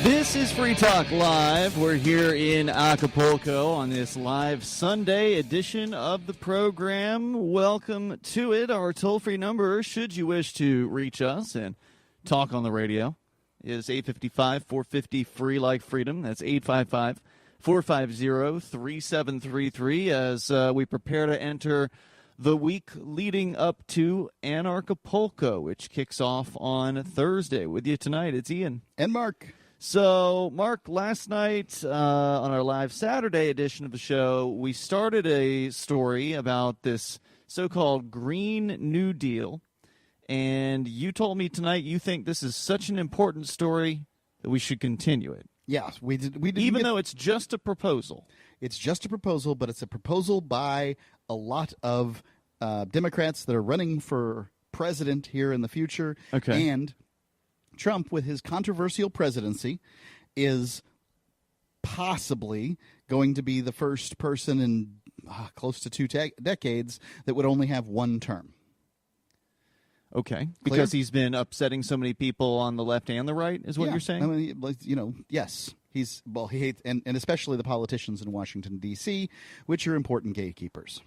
This is Free Talk Live. We're here in Acapulco on this live Sunday edition of the program. Welcome to it. Our toll-free number, should you wish to reach us and talk on the radio, is 855-450-FREE like freedom. That's 855-450-3733 as we prepare to enter the week leading up to Acapulco, which kicks off on Thursday. With you tonight, it's Ian. And Mark. So, Mark, last night on our live Saturday edition of the show, we started a story about this so-called Green New Deal, and you told me tonight you think this is such an important story that we should continue it. Yes, we did. Even though it's just a proposal. It's just a proposal, but it's a proposal by a lot of Democrats that are running for president here in the future. Okay. And Trump, with his controversial presidency, is possibly going to be the first person in close to two decades that would only have one term. Okay. Clear? Because he's been upsetting so many people on the left and the right, is what you're saying? I mean, yes. He hates, and especially the politicians in Washington, D.C., which are important gatekeepers.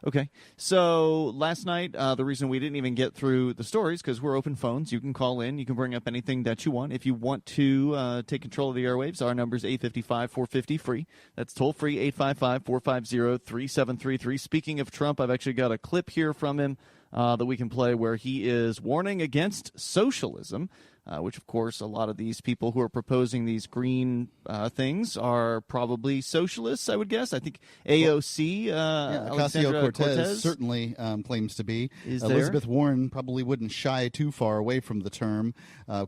Okay. So last night, the reason we didn't even get through the stories, because we're open phones. You can call in. You can bring up anything that you want. If you want to take control of the airwaves, our number is 855-450-FREE. That's toll-free, 855-450-3733. Speaking of Trump, I've actually got a clip here from him that we can play where he is warning against socialism, which, of course, a lot of these people who are proposing these green things are probably socialists, I would guess. I think AOC, Ocasio-Cortez certainly claims to be. Elizabeth Warren probably wouldn't shy too far away from the term.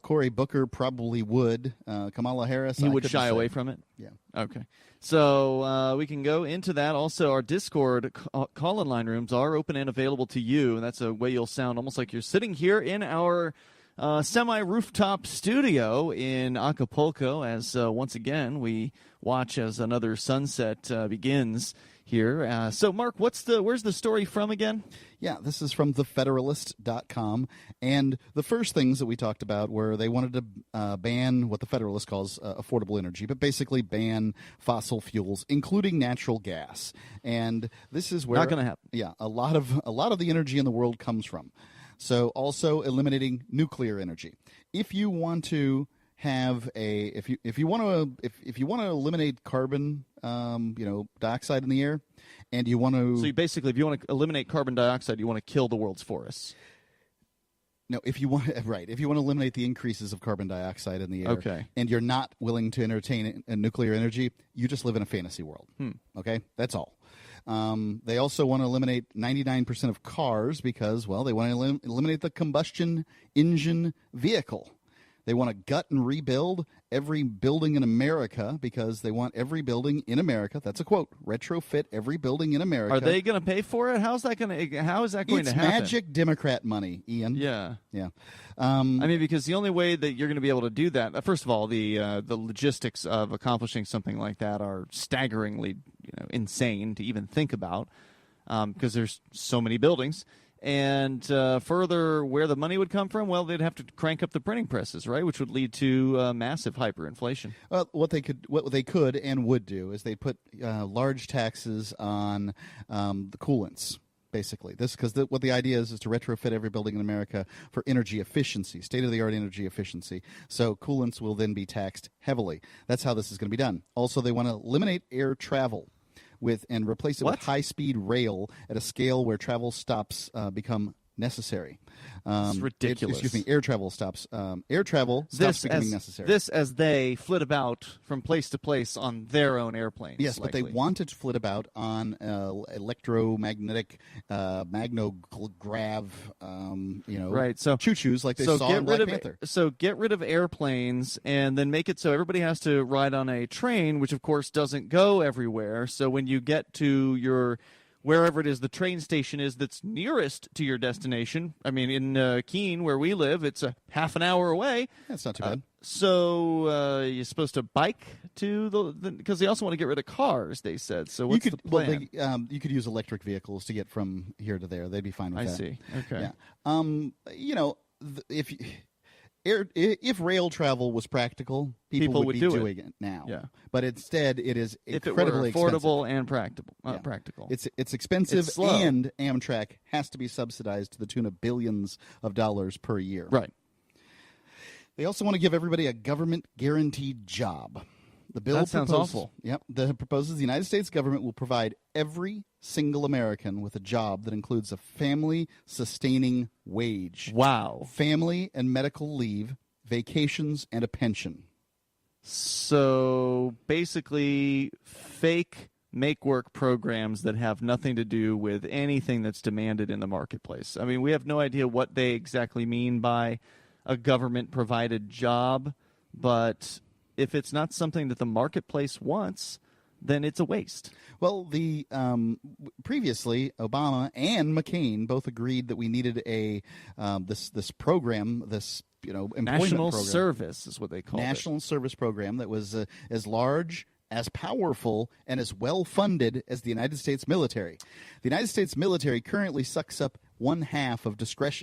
Cory Booker probably would. Kamala Harris, he would shy away from it? Yeah. Okay. So we can go into that. Also, our Discord call-in line rooms are open and available to you, and that's a way you'll sound almost like you're sitting here in our semi-rooftop studio in Acapulco as, once again, we watch as another sunset begins here. So, Mark, where's the story from again? Yeah, this is from thefederalist.com, and the first things that we talked about were they wanted to ban what the Federalist calls affordable energy, but basically ban fossil fuels, including natural gas. And this is where not going to happen. Yeah, a lot of the energy in the world comes from. So also eliminating nuclear energy. If you want to have if you want to eliminate carbon dioxide in the air, and you want to if you want to eliminate carbon dioxide, you want to kill the world's forests. No, if you want to eliminate the increases of carbon dioxide in the air, okay, and you're not willing to entertain nuclear energy, you just live in a fantasy world. Okay, that's all. They also want to eliminate 99% of cars because, well, they want to eliminate the combustion engine vehicle. They want to gut and rebuild every building in America because they want every building in America, that's a quote, retrofit every building in America. Are they going to pay for it? How is that going to happen? It's magic Democrat money, Ian. Yeah. I mean, because the only way that you're going to be able to do that, first of all, the logistics of accomplishing something like that are staggeringly insane to even think about because there's so many buildings. And further, where the money would come from, well, they'd have to crank up the printing presses, right, which would lead to massive hyperinflation. What they could and would do is they put large taxes on the coolants. Basically, what the idea is to retrofit every building in America for energy efficiency, state-of-the-art energy efficiency. So coolants will then be taxed heavily. That's how this is going to be done. Also, they want to eliminate air travel and replace it with high-speed rail at a scale where travel stops become necessary. It's ridiculous. Air travel stops. Air travel stops becoming necessary. This as they flit about from place to place on their own airplanes. Yes, likely. But they want it to flit about on electromagnetic magnograv, right? So choo-choos like they saw in Black Panther. So get rid of airplanes and then make it so everybody has to ride on a train, which of course doesn't go everywhere. So when you get to wherever it is the train station is that's nearest to your destination. I mean, in Keene, where we live, it's a half an hour away. That's not too bad. So you're supposed to bike to because they also want to get rid of cars, they said. So what's the plan? Well, you could use electric vehicles to get from here to there. They'd be fine with that. I see. Okay. Yeah. if rail travel was practical, people would be doing it now. Yeah. But instead, it is if it incredibly were affordable expensive. and practical. It's expensive, It's slow. and Amtrak has to be subsidized to the tune of billions of dollars per year. Right. They also want to give everybody a government-guaranteed job. The bill That sounds proposes, awful. Yep. The proposes the United States government will provide every single American with a job that includes a family-sustaining wage. Wow. Family and medical leave, vacations, and a pension. So basically, fake make-work programs that have nothing to do with anything that's demanded in the marketplace. I mean, we have no idea what they exactly mean by a government-provided job, but if it's not something that the marketplace wants, then it's a waste. Well, the previously Obama and McCain both agreed that we needed a this program, this employment National program. service is what they call it. National service program that was as large, as powerful, and as well funded as the United States military. The United States military currently sucks up 1/2 of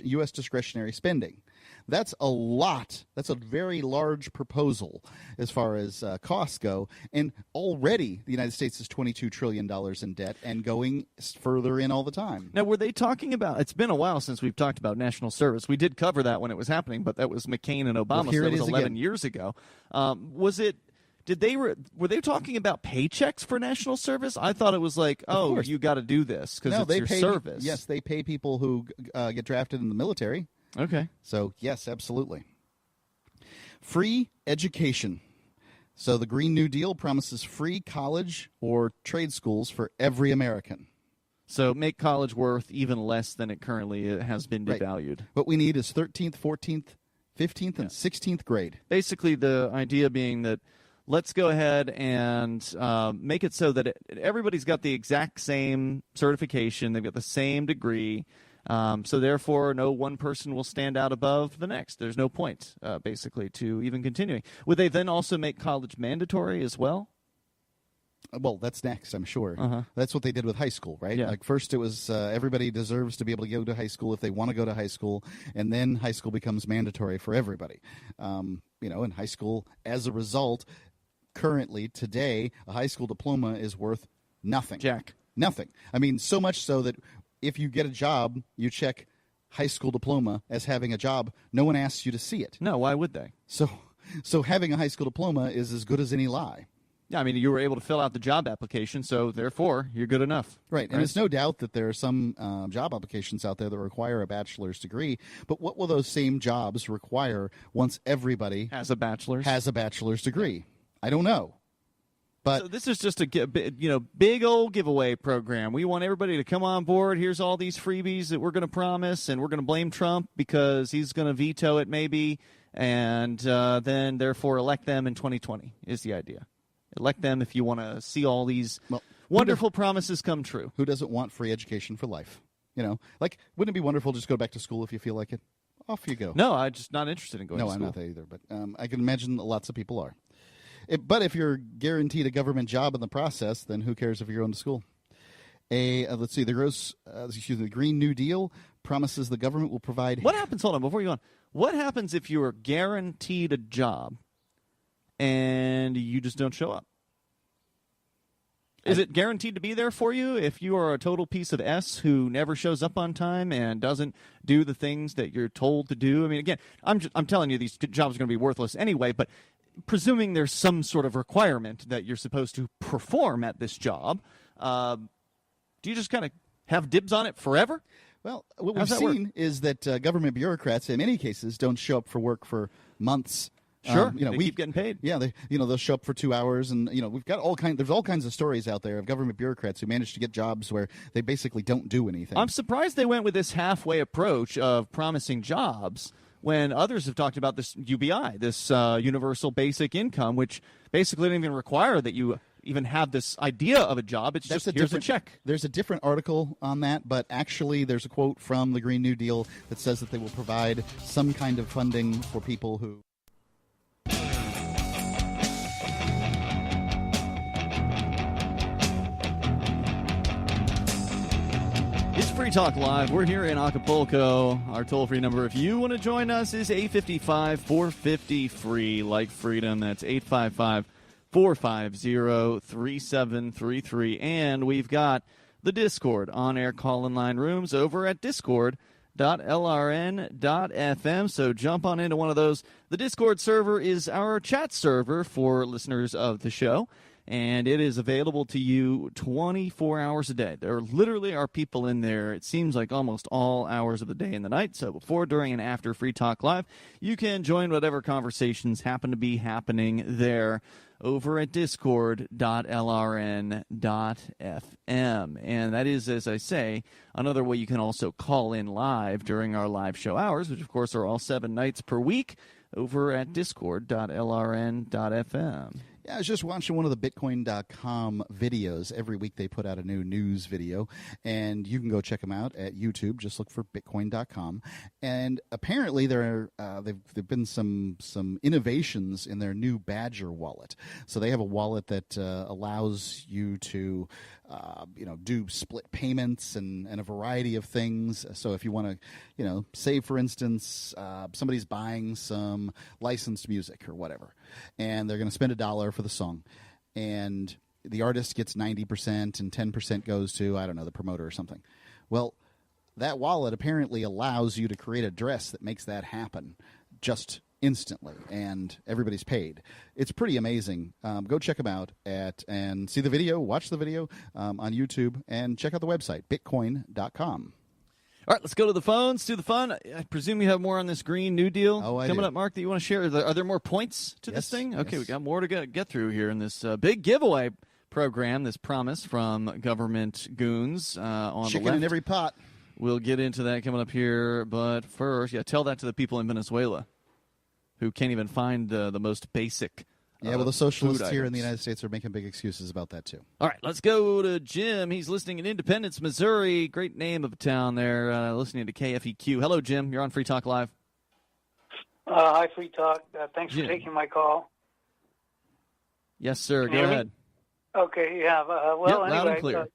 U.S. discretionary spending. That's a lot. That's a very large proposal as far as costs go. And already the United States is $22 trillion in debt and going further in all the time. Now, were they talking about, it's been a while since we've talked about national service. We did cover that when it was happening, but that was McCain and Obama, Well, here so it that was is 11 again. years ago. Were they talking about paychecks for national service? I thought it was like, oh, you got to do this because it's your service. Yes, they pay people who get drafted in the military. Okay. So, yes, absolutely. Free education. So the Green New Deal promises free college or trade schools for every American. So make college worth even less than it currently has been Right. devalued. What we need is 13th, 14th, 15th, and 16th grade. Basically, the idea being that let's go ahead and make it so that everybody's got the exact same certification. They've got the same degree. So therefore, no one person will stand out above the next. There's no point, basically, to even continuing. Would they then also make college mandatory as well? Well, that's next, I'm sure. Uh-huh. That's what they did with high school, right? Yeah. Like first it was everybody deserves to be able to go to high school if they want to go to high school, and then high school becomes mandatory for everybody. In high school, as a result, currently, today, a high school diploma is worth nothing. Jack. Nothing. I mean, so much so that if you get a job, you check high school diploma as having a job. No one asks you to see it. No, why would they? So having a high school diploma is as good as any lie. Yeah, I mean, you were able to fill out the job application, so therefore, you're good enough. Right, and it's no doubt that there are some job applications out there that require a bachelor's degree, but what will those same jobs require once everybody Has a bachelor's. has a bachelor's degree? I don't know. But So this is just a big old giveaway program. We want everybody to come on board. Here's all these freebies that we're going to promise, and we're going to blame Trump because he's going to veto it maybe, and then therefore elect them in 2020 is the idea. Elect them if you want to see all these wonderful promises come true. who doesn't want free education for life? Wouldn't it be wonderful to just go back to school if you feel like it? Off you go. No, I'm just not interested in going No, to I'm school. not that either, but I can imagine that lots of people are. But if you're guaranteed a government job in the process, then who cares if you're going to school? Let's see, the Green New Deal promises the government will provide... What happens, hold on, before you go on, what happens if you are guaranteed a job and you just don't show up? Is it guaranteed to be there for you if you are a total piece of S who never shows up on time and doesn't do the things that you're told to do? I mean, again, I'm telling you these jobs are going to be worthless anyway, but presuming there's some sort of requirement that you're supposed to perform at this job, do you just kind of have dibs on it forever? Well, what How's we've that work? seen is that government bureaucrats, in many cases, don't show up for work for months. Sure, They they keep getting paid. Yeah, they'll show up for 2 hours, and we've got there's all kinds of stories out there of government bureaucrats who manage to get jobs where they basically don't do anything. I'm surprised they went with this halfway approach of promising jobs when others have talked about this UBI, this universal basic income, which basically doesn't even require that you even have this idea of a job. It's just here's a check. There's a different article on that, but actually there's a quote from the Green New Deal that says that they will provide some kind of funding for people who... Is free Free Talk Live. We're here in Acapulco. Our toll-free number, if you want to join us, is 855-450-FREE, like freedom. That's 855-450-3733. And we've got the Discord on-air call-in line rooms over at discord.lrn.fm. So jump on into one of those. The Discord server is our chat server for listeners of the show, and it is available to you 24 hours a day. There literally are people in there, it seems like almost all hours of the day and the night. So before, during, and after Free Talk Live, you can join whatever conversations happen to be happening there over at discord.lrn.fm. And that is, as I say, another way you can also call in live during our live show hours, which, of course, are all 7 nights per week over at discord.lrn.fm. Yeah, I was just watching one of the Bitcoin.com videos. Every week they put out a new news video, and you can go check them out at YouTube. Just look for Bitcoin.com. And apparently there've been some innovations in their new Badger wallet. So they have a wallet that allows you to do split payments and a variety of things. So if you want to, say, for instance, somebody's buying some licensed music or whatever, and they're going to spend $1 for the song, and the artist gets 90% and 10% goes to, I don't know, the promoter or something. Well, that wallet apparently allows you to create a dress that makes that happen just instantly, and everybody's paid. It's pretty amazing. Go check them out and see the video, watch the video on YouTube, and check out the website, bitcoin.com. All right, let's go to the phones, do the fun. I presume you have more on this Green New Deal coming up, Mark, that you want to share. Are there more points to this thing? Okay, yes. We got more to get through here in this big giveaway program, this promise from government goons on Chicken the left. in every pot. We'll get into that coming up here, but first, tell that to the people in Venezuela who can't even find the most basic the socialists here in the items. United States are making big excuses about that, too. All right, let's go to Jim. He's listening in Independence, Missouri. Great name of a town there, listening to KFEQ. Hello, Jim. You're on Free Talk Live. Hi, Free Talk. Thanks for taking my call. Yes, sir. Go ahead. Okay, yeah. Loud and clear.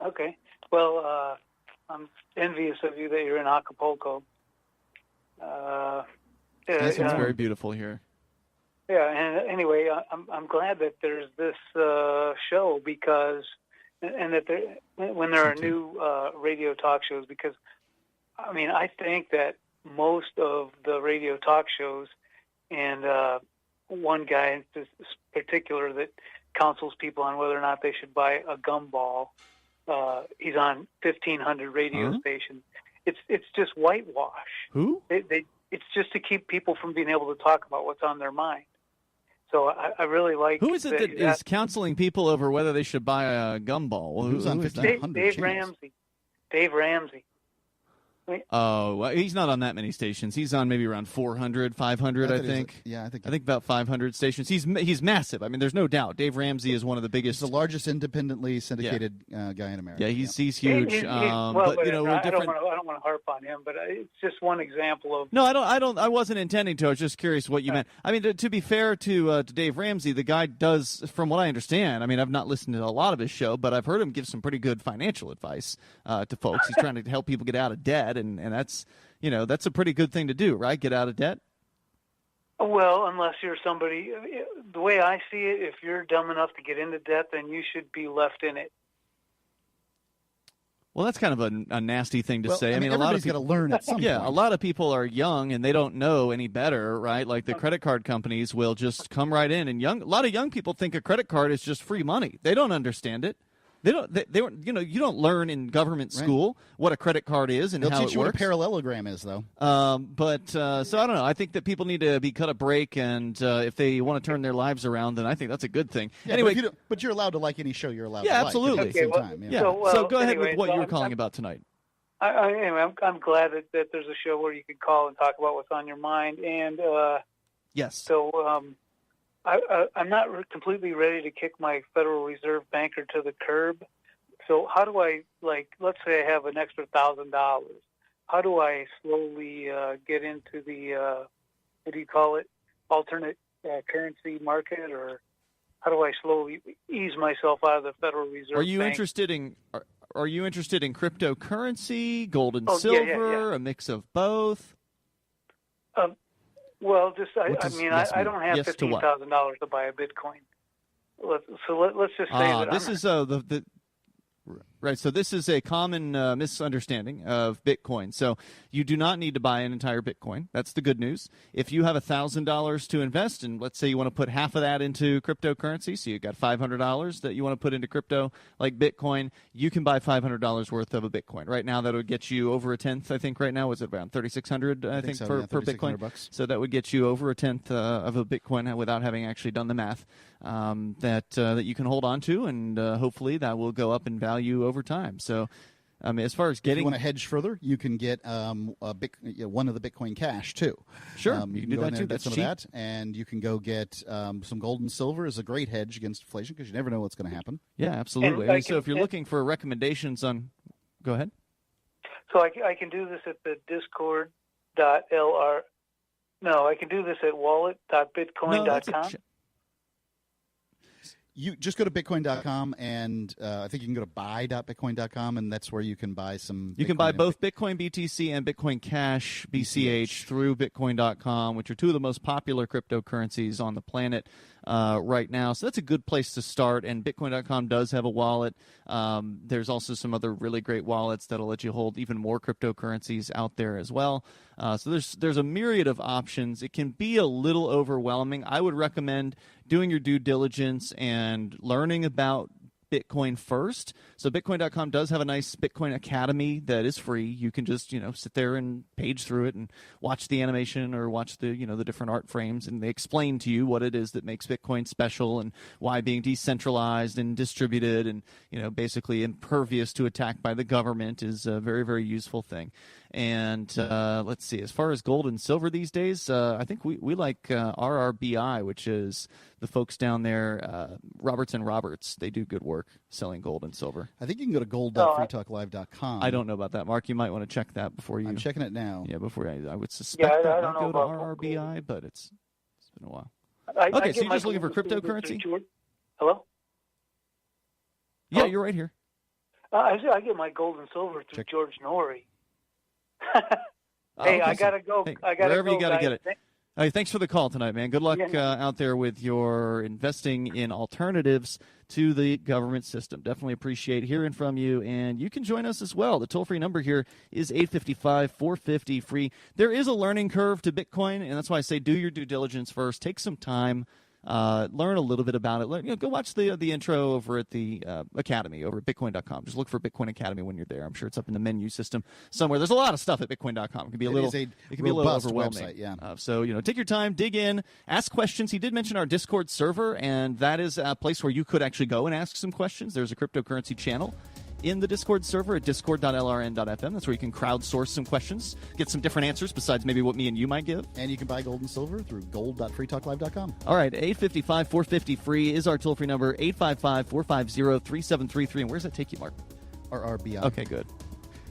Okay. Well, I'm envious of you that you're in Acapulco. It's very beautiful here. Yeah, and anyway, I'm glad that there's this show because, and that when there are new radio talk shows, because, I mean, I think that most of the radio talk shows, and one guy in particular that counsels people on whether or not they should buy a gumball, he's on 1,500 radio stations. It's just whitewash. Who? It's just to keep people from being able to talk about what's on their mind. So I really like. Who is it that is counseling people over whether they should buy a gumball? Who's on 1,500? Dave Ramsey. Dave Ramsey. Oh, well, he's not on that many stations. He's on maybe around 400, 500, I think. I think about 500 stations. He's massive. I mean, there's no doubt. Dave Ramsey is one of the biggest. He's the largest independently syndicated guy in America. Yeah, he's huge. I don't want to harp on him, but it's just one example of. No, I wasn't intending to. I was just curious what you meant. I mean, to be fair to Dave Ramsey, the guy does, from what I understand. I mean, I've not listened to a lot of his show, but I've heard him give some pretty good financial advice to folks. He's trying to help people get out of debt. And that's, that's a pretty good thing to do, right? Get out of debt? Well, unless you're somebody, the way I see it, if you're dumb enough to get into debt, then you should be left in it. Well, that's kind of a nasty thing to say. I mean, a lot of people got to learn at some point. A lot of people are young and they don't know any better, right? Like the credit card companies will just come right in, and a lot of young people think a credit card is just free money. They don't understand it. They don't. You don't learn in government school what a credit card is and They'll how teach you it works. what a parallelogram is, though. So I don't know. I think that people need to be cut a break, and if they want to turn their lives around, then I think that's a good thing. Yeah, anyway, but you're allowed to like any show you're allowed to like. Yeah, absolutely. At the same time. Yeah. So go ahead with what you were calling about tonight. Anyway, I'm glad that there's a show where you could call and talk about what's on your mind, and yes. So. I'm not completely ready to kick my Federal Reserve banker to the curb. So how do I, let's say I have an extra $1,000. How do I slowly get into the, what do you call it, alternate currency market, or how do I slowly ease myself out of the Federal Reserve Are you Bank? interested in Are you interested in cryptocurrency, gold and Oh, silver, yeah. a mix of both? Well, just I yes don't have Yes to what? $15,000 to buy a Bitcoin. Let's just say that This is the right. So this is a common misunderstanding of Bitcoin. So you do not need to buy an entire Bitcoin. That's the good news. If you have $1,000 to invest, and let's say you want to put half of that into cryptocurrency, so you've got $500 that you want to put into crypto like Bitcoin, you can buy $500 worth of a Bitcoin. Right now, that would get you over a tenth. I think right now was it around $3,600? I think so, per Bitcoin. $3,600. So that would get you over a tenth of a Bitcoin without having actually done the math. That you can hold on to, and hopefully that will go up in value over time. So, as far as If you getting, want to hedge further, you can get one of the Bitcoin Cash too. Sure, you you can can do go that in there too. and get That's some cheap. of that, and you can go get some gold and silver is a great hedge against inflation because you never know what's going to happen. Yeah, absolutely. And So if you're looking for recommendations on, go ahead. So I can do this at the discord.lr. No, I can do this at wallet.bitcoin.com. You just go to bitcoin.com, and I think you can go to buy.bitcoin.com, and that's where you can buy some. You can buy both Bitcoin BTC and Bitcoin Cash BCH through Bitcoin.com, which are two of the most popular cryptocurrencies on the planet right now. So that's a good place to start. And Bitcoin.com does have a wallet. There's also some other really great wallets that'll let you hold even more cryptocurrencies out there as well. So there's a myriad of options. It can be a little overwhelming. I would recommend doing your due diligence and learning about Bitcoin first. So Bitcoin.com does have a nice Bitcoin Academy that is free. You can just, sit there and page through it and watch the animation or watch the, the different art frames, and they explain to you what it is that makes Bitcoin special and why being decentralized and distributed and, basically impervious to attack by the government is a very, very useful thing. And let's see, as far as gold and silver these days, I think we like RRBI, which is the folks down there, Roberts and Roberts. They do good work selling gold and silver. I think you can go to gold.freetalklive.com. I don't know about that, Mark. You might want to check that before you. I'm checking it now. Yeah, before I would suspect that I might don't go know to about RRBI, but it's been a while. I Okay, get so you're my just looking for gold and silver cryptocurrency? through Hello? Yeah, Oh. you're right here. I get my gold and silver through George Norrie. Hey, Okay, I gotta go. Hey, I gotta wherever go, you gotta guys. get it. Hey, thanks for the call tonight, man. Good luck Yeah. out there with your investing in alternatives to the government system. Definitely appreciate hearing from you, and you can join us as well. The toll-free number here is 855-450-FREE. There is a learning curve to Bitcoin, and that's why I say do your due diligence first. Take some time. Learn a little bit about it. Go watch the intro over at the Academy over at Bitcoin.com. Just look for Bitcoin Academy when you're there. I'm sure it's up in the menu system somewhere. There's a lot of stuff at Bitcoin.com. It can be a little overwhelming. Website, yeah. So take your time, dig in, ask questions. He did mention our Discord server, and that is a place where you could actually go and ask some questions. There's a cryptocurrency channel in the Discord server at discord.lrn.fm. That's where you can crowdsource some questions, get some different answers besides maybe what me and you might give. And you can buy gold and silver through gold.freetalklive.com. All right, 855-450-FREE is our toll-free number, 855-450-3733. And where does that take you, Mark? RRBI. Okay, good.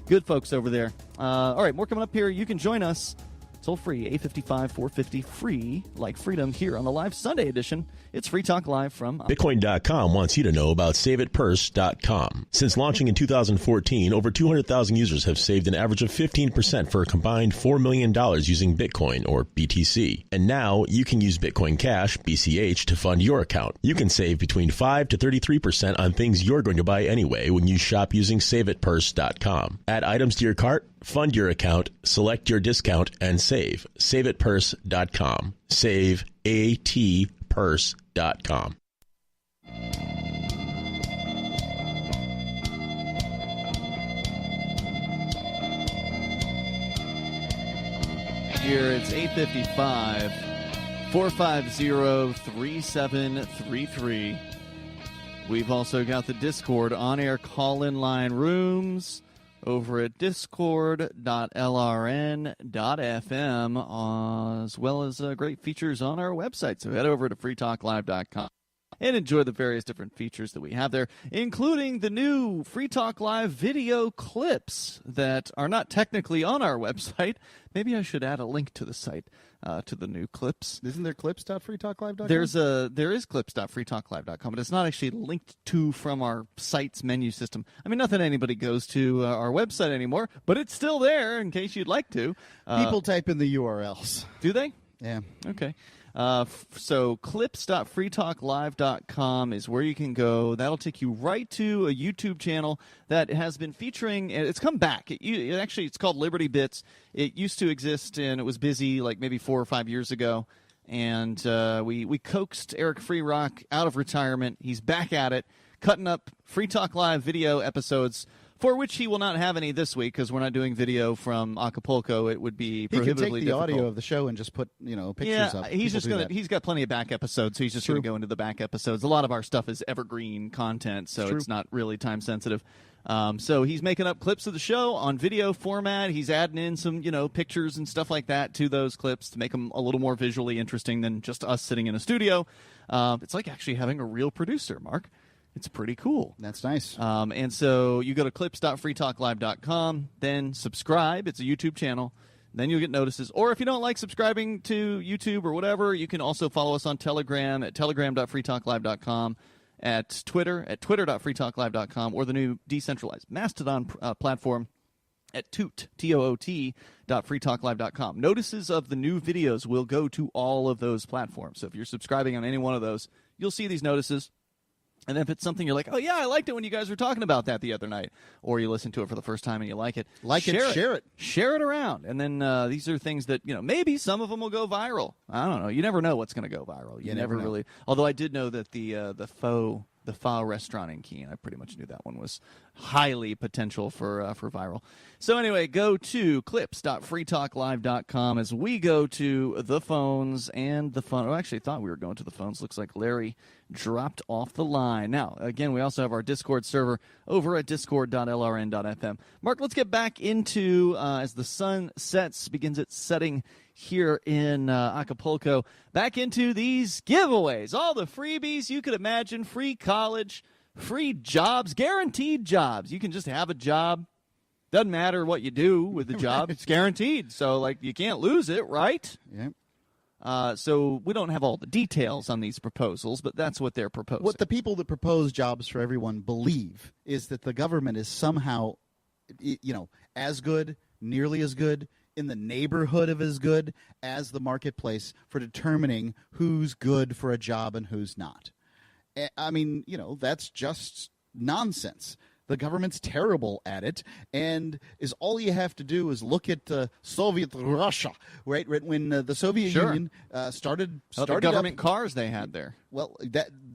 Good folks over there. All right, more coming up here. You can join us toll-free, 855-450-FREE, like freedom, here on the live Sunday edition. It's Free Talk Live from Bitcoin.com wants you to know about SaveItPurse.com. Since launching in 2014, over 200,000 users have saved an average of 15% for a combined $4 million using Bitcoin, or BTC. And now you can use Bitcoin Cash, BCH, to fund your account. You can save between 5 to 33% on things you're going to buy anyway when you shop using SaveItPurse.com. Add items to your cart, fund your account, select your discount, and save. SaveItPurse.com. Save ATPurse.com. here. It's 855-450-3733. We've also got the Discord on-air call-in line rooms over at discord.lrn.fm, as well as great features on our website. So head over to freetalklive.com. and enjoy the various different features that we have there, including the new Free Talk Live video clips that are not technically on our website. Maybe I should add a link to the site, to the new clips. Isn't there clips.freetalklive.com? There is clips.freetalklive.com, but it's not actually linked to from our site's menu system. I mean, not that anybody goes to our website anymore, but it's still there in case you'd like to. People type in the URLs. Do they? Yeah. Okay. So clips.freetalklive.com is where you can go. That'll take you right to a YouTube channel that has been featuring. It's come back. It's called Liberty Bits. It used to exist, and it was busy like maybe 4 or 5 years ago. And we coaxed Eric Freerock out of retirement. He's back at it, cutting up Free Talk Live video episodes, for which he will not have any this week because we're not doing video from Acapulco. It would be prohibitively He can take the difficult. audio of the show and just put pictures up. He's got plenty of back episodes, so he's just going to go into the back episodes. A lot of our stuff is evergreen content, so it's not really time sensitive. So he's making up clips of the show on video format. He's adding in some pictures and stuff like that to those clips to make them a little more visually interesting than just us sitting in a studio. It's like actually having a real producer, Mark. It's pretty cool. That's nice. And so you go to clips.freetalklive.com, then subscribe. It's a YouTube channel. Then you'll get notices. Or if you don't like subscribing to YouTube or whatever, you can also follow us on Telegram at telegram.freetalklive.com, at Twitter at twitter.freetalklive.com, or the new decentralized Mastodon platform at toot.freetalklive.com. Notices of the new videos will go to all of those platforms. So if you're subscribing on any one of those, you'll see these notices. And if it's something you're like, oh, yeah, I liked it when you guys were talking about that the other night, or you listen to it for the first time and you like it, share it. Share it around. And then these are things that, maybe some of them will go viral. I don't know. You never know what's going to go viral. You never really. Although I did know that the Pho restaurant in Keene, I pretty much knew that one was highly potential for viral. So anyway, go to clips.freetalklive.com as we go to the phones and the phone. I actually thought we were going to the phones. Looks like Larry dropped off the line. Now, again, we also have our Discord server over at discord.lrn.fm. Mark, let's get back into, as the sun begins its setting here in Acapulco, back into these giveaways. All the freebies you could imagine, free college, free jobs, guaranteed jobs. You can just have a job. Doesn't matter what you do with the job. It's guaranteed. So, you can't lose it, right? Yeah. So we don't have all the details on these proposals, but that's what they're proposing. What the people that propose jobs for everyone believe is that the government is somehow, as good, nearly as good, in the neighborhood of as good as the marketplace for determining who's good for a job and who's not. I mean, that's just nonsense. The government's terrible at it, and all you have to do is look at Soviet Russia, right? When the Soviet Union started the government cars they had there. Well,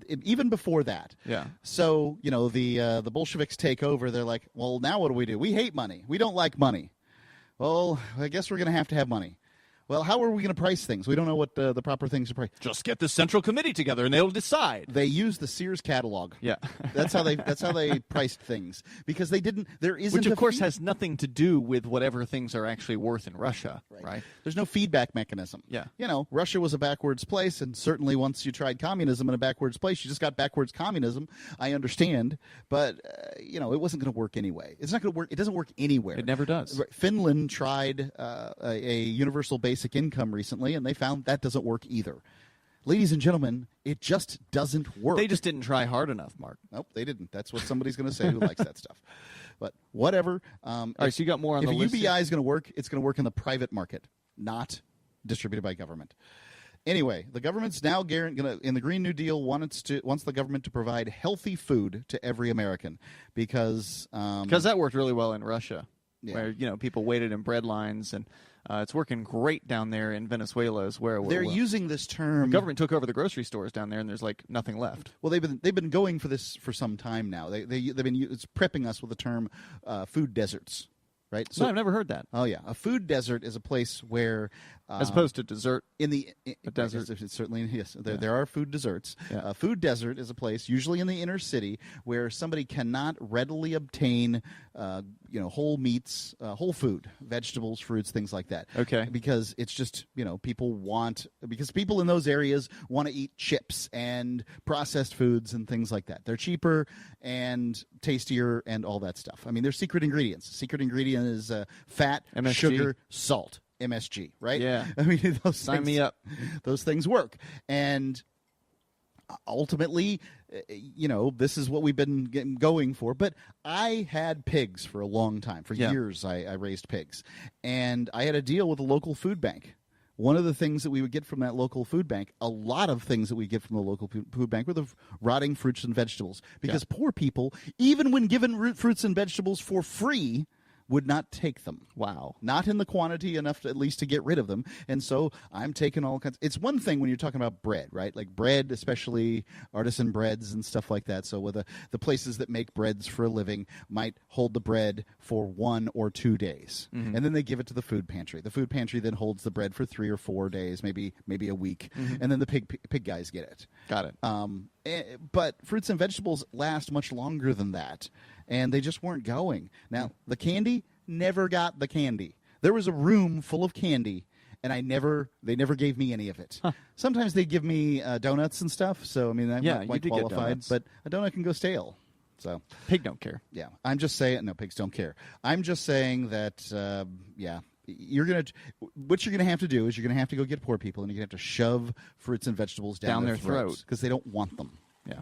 even before that. Yeah. So the Bolsheviks take over. They're like, well, now what do? We hate money. We don't like money. Well, I guess we're going to have money. Well, how are we going to price things? We don't know what the proper things to price. Just get the central committee together, and they'll decide. They use the Sears catalog. Yeah, that's how they priced things, because they didn't. There isn't, which of course has nothing to do with whatever things are actually worth in Russia, right? There's no feedback mechanism. Yeah, Russia was a backwards place, and certainly once you tried communism in a backwards place, you just got backwards communism. I understand, but it wasn't going to work anyway. It's not going to work. It doesn't work anywhere. It never does. Finland tried a universal basic income recently, and they found that doesn't work either. Ladies and gentlemen, it just doesn't work. They just didn't try hard enough, Mark. Nope, they didn't. That's what somebody's going to say who likes that stuff. But whatever. All right, so you got more on the list. If UBI is going to work, it's going to work in the private market, not distributed by government. Anyway, the government's now in the Green New Deal wants the government to provide healthy food to every American because that worked really well in Russia, where people waited in bread lines, and it's working great down there in Venezuela as well. They're using this term. The government took over the grocery stores down there, and there's nothing left. Well, they've been going for this for some time now. They've been prepping us with the term food deserts. Right? So, no, I've never heard that. Oh, yeah. A food desert is a place where As opposed to dessert. A desert. Certainly, yes. There are food deserts. Yeah. Food desert is a place, usually in the inner city, where somebody cannot readily obtain, whole meats, whole food, vegetables, fruits, things like that. Okay. Because it's just, because people in those areas want to eat chips and processed foods and things like that. They're cheaper and tastier and all that stuff. I mean, there's secret ingredients. Secret ingredient is fat, MSG. sugar, salt. MSG, right? Yeah. I mean, Sign me up. Those things work. And ultimately, this is what we've been going for. But I had pigs for a long time. For years, I raised pigs. And I had a deal with a local food bank. One of the things that we would get from that local food bank, a lot of things that we get from the local food bank were the rotting fruits and vegetables. Because poor people, even when given fruits and vegetables for free, would not take them. Wow. Not in the quantity enough at least to get rid of them. And so I'm taking all kinds. It's one thing when you're talking about bread, right? Like bread, especially artisan breads and stuff like that. So with the places that make breads for a living might hold the bread for 1 or 2 days. Mm-hmm. And then they give it to the food pantry. The food pantry then holds the bread for 3 or 4 days, maybe a week. Mm-hmm. And then the pig guys get it. Got it. But fruits and vegetables last much longer than that. And they just weren't going. Now, the candy, never got the candy. There was a room full of candy, and they never gave me any of it. Huh. Sometimes they give me donuts and stuff, so, I mean, I'm quite qualified. But a donut can go stale. So Pig don't care. Yeah. I'm just saying, no, pigs don't care. I'm just saying that, what you're going to have to do is you're going to have to go get poor people, and you're going to have to shove fruits and vegetables down their throat because they don't want them. Yeah.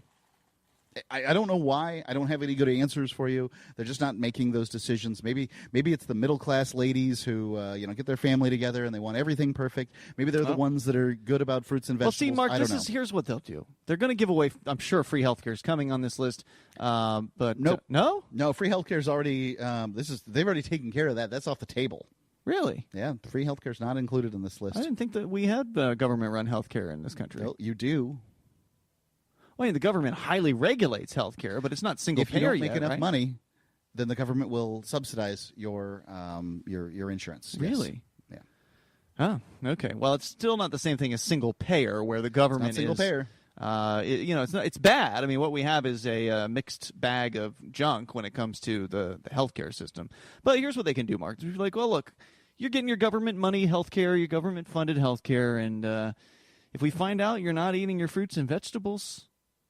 I don't know why. I don't have any good answers for you. They're just not making those decisions. Maybe it's the middle class ladies who get their family together and they want everything perfect. Maybe they're the ones that are good about fruits and vegetables. Well, see, Mark, here's what they'll do. They're going to give away. I'm sure free healthcare is coming on this list. But nope. No, free healthcare is already. They've already taken care of that. That's off the table. Really? Yeah, free healthcare is not included in this list. I didn't think that we had government-run healthcare in this country. Well, you do. Well, the government highly regulates healthcare, but it's not single payer yet. If you don't make enough money, then the government will subsidize your insurance. Really? Yes. Yeah. Oh, okay. Well, it's still not the same thing as single payer, where the government is single payer. It's bad. I mean, what we have is a mixed bag of junk when it comes to the healthcare system. But here's what they can do, Mark. They're like, well, look, you're getting your government money healthcare, your government-funded healthcare, and if we find out you're not eating your fruits and vegetables,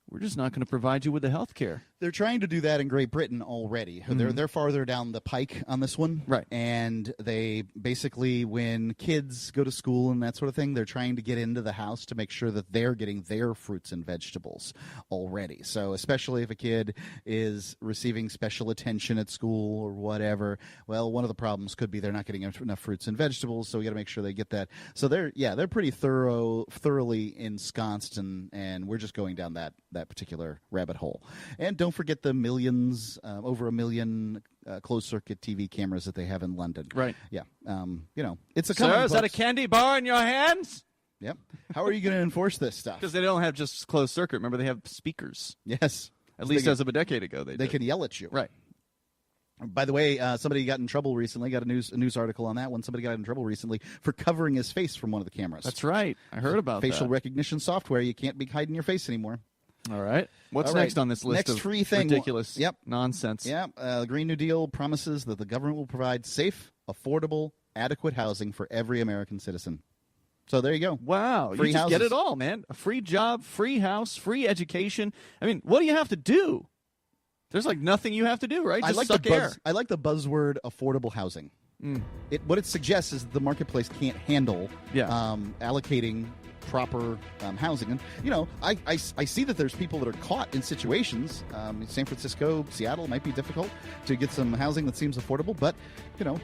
we're just not going to provide you with the health care. They're trying to do that in Great Britain already. Mm-hmm. They're farther down the pike on this one. Right. And they basically, when kids go to school and that sort of thing, they're trying to get into the house to make sure that they're getting their fruits and vegetables already. So especially if a kid is receiving special attention at school or whatever, well, one of the problems could be they're not getting enough fruits and vegetables, so we got to make sure they get that. So they're pretty thoroughly ensconced, and we're just going down that particular rabbit hole. And don't forget the millions, over 1 million closed-circuit TV cameras that they have in London. Right. Yeah. It's a Sir, is that a candy bar in your hands? Yep. How are you going to enforce this stuff? Because they don't have just closed-circuit. Remember, they have speakers. Yes. At least as of a decade ago, they can yell at you. Right. By the way, somebody got in trouble recently. Got a news article on that one. Somebody got in trouble recently for covering his face from one of the cameras. That's right. I heard about facial recognition software. You can't be hiding your face anymore. All right. What's next on this list next of free thing. Ridiculous nonsense? Yeah. The Green New Deal promises that the government will provide safe, affordable, adequate housing for every American citizen. So there you go. Wow. Free you just houses. get it all, man. A free job, free house, free education. I mean, what do you have to do? There's like nothing you have to do, right? Just suck air. I like the buzzword affordable housing. Mm. What it suggests is the marketplace can't handle allocating proper housing. And, I see that there's people that are caught in situations. San Francisco, Seattle might be difficult to get some housing that seems affordable, but,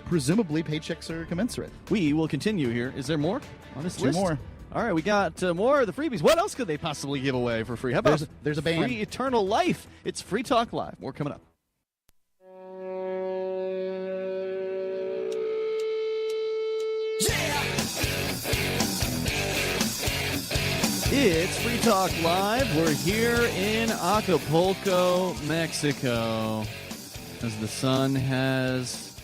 presumably paychecks are commensurate. We will continue here. Is there more on this list? 2 more. All right, we got more of the freebies. What else could they possibly give away for free? How about there's a band. Free Eternal Life? It's Free Talk Live. More coming up. It's Free Talk Live. We're here in Acapulco, Mexico, as the sun has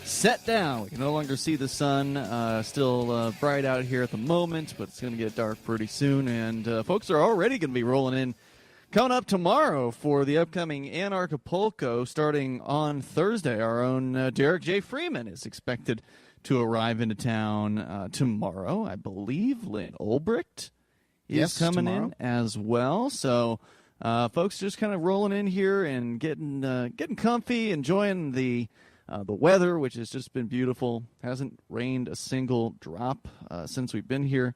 set down. We can no longer see the sun. Still bright out here at the moment, but it's going to get dark pretty soon. And folks are already going to be rolling in coming up tomorrow for the upcoming Acapulco. Starting on Thursday, our own Derek J. Freeman is expected to arrive into town tomorrow. I believe Lynn Ulbricht is coming tomorrow in as well. So folks just kind of rolling in here and getting comfy, enjoying the weather, which has just been beautiful. Hasn't rained a single drop since we've been here.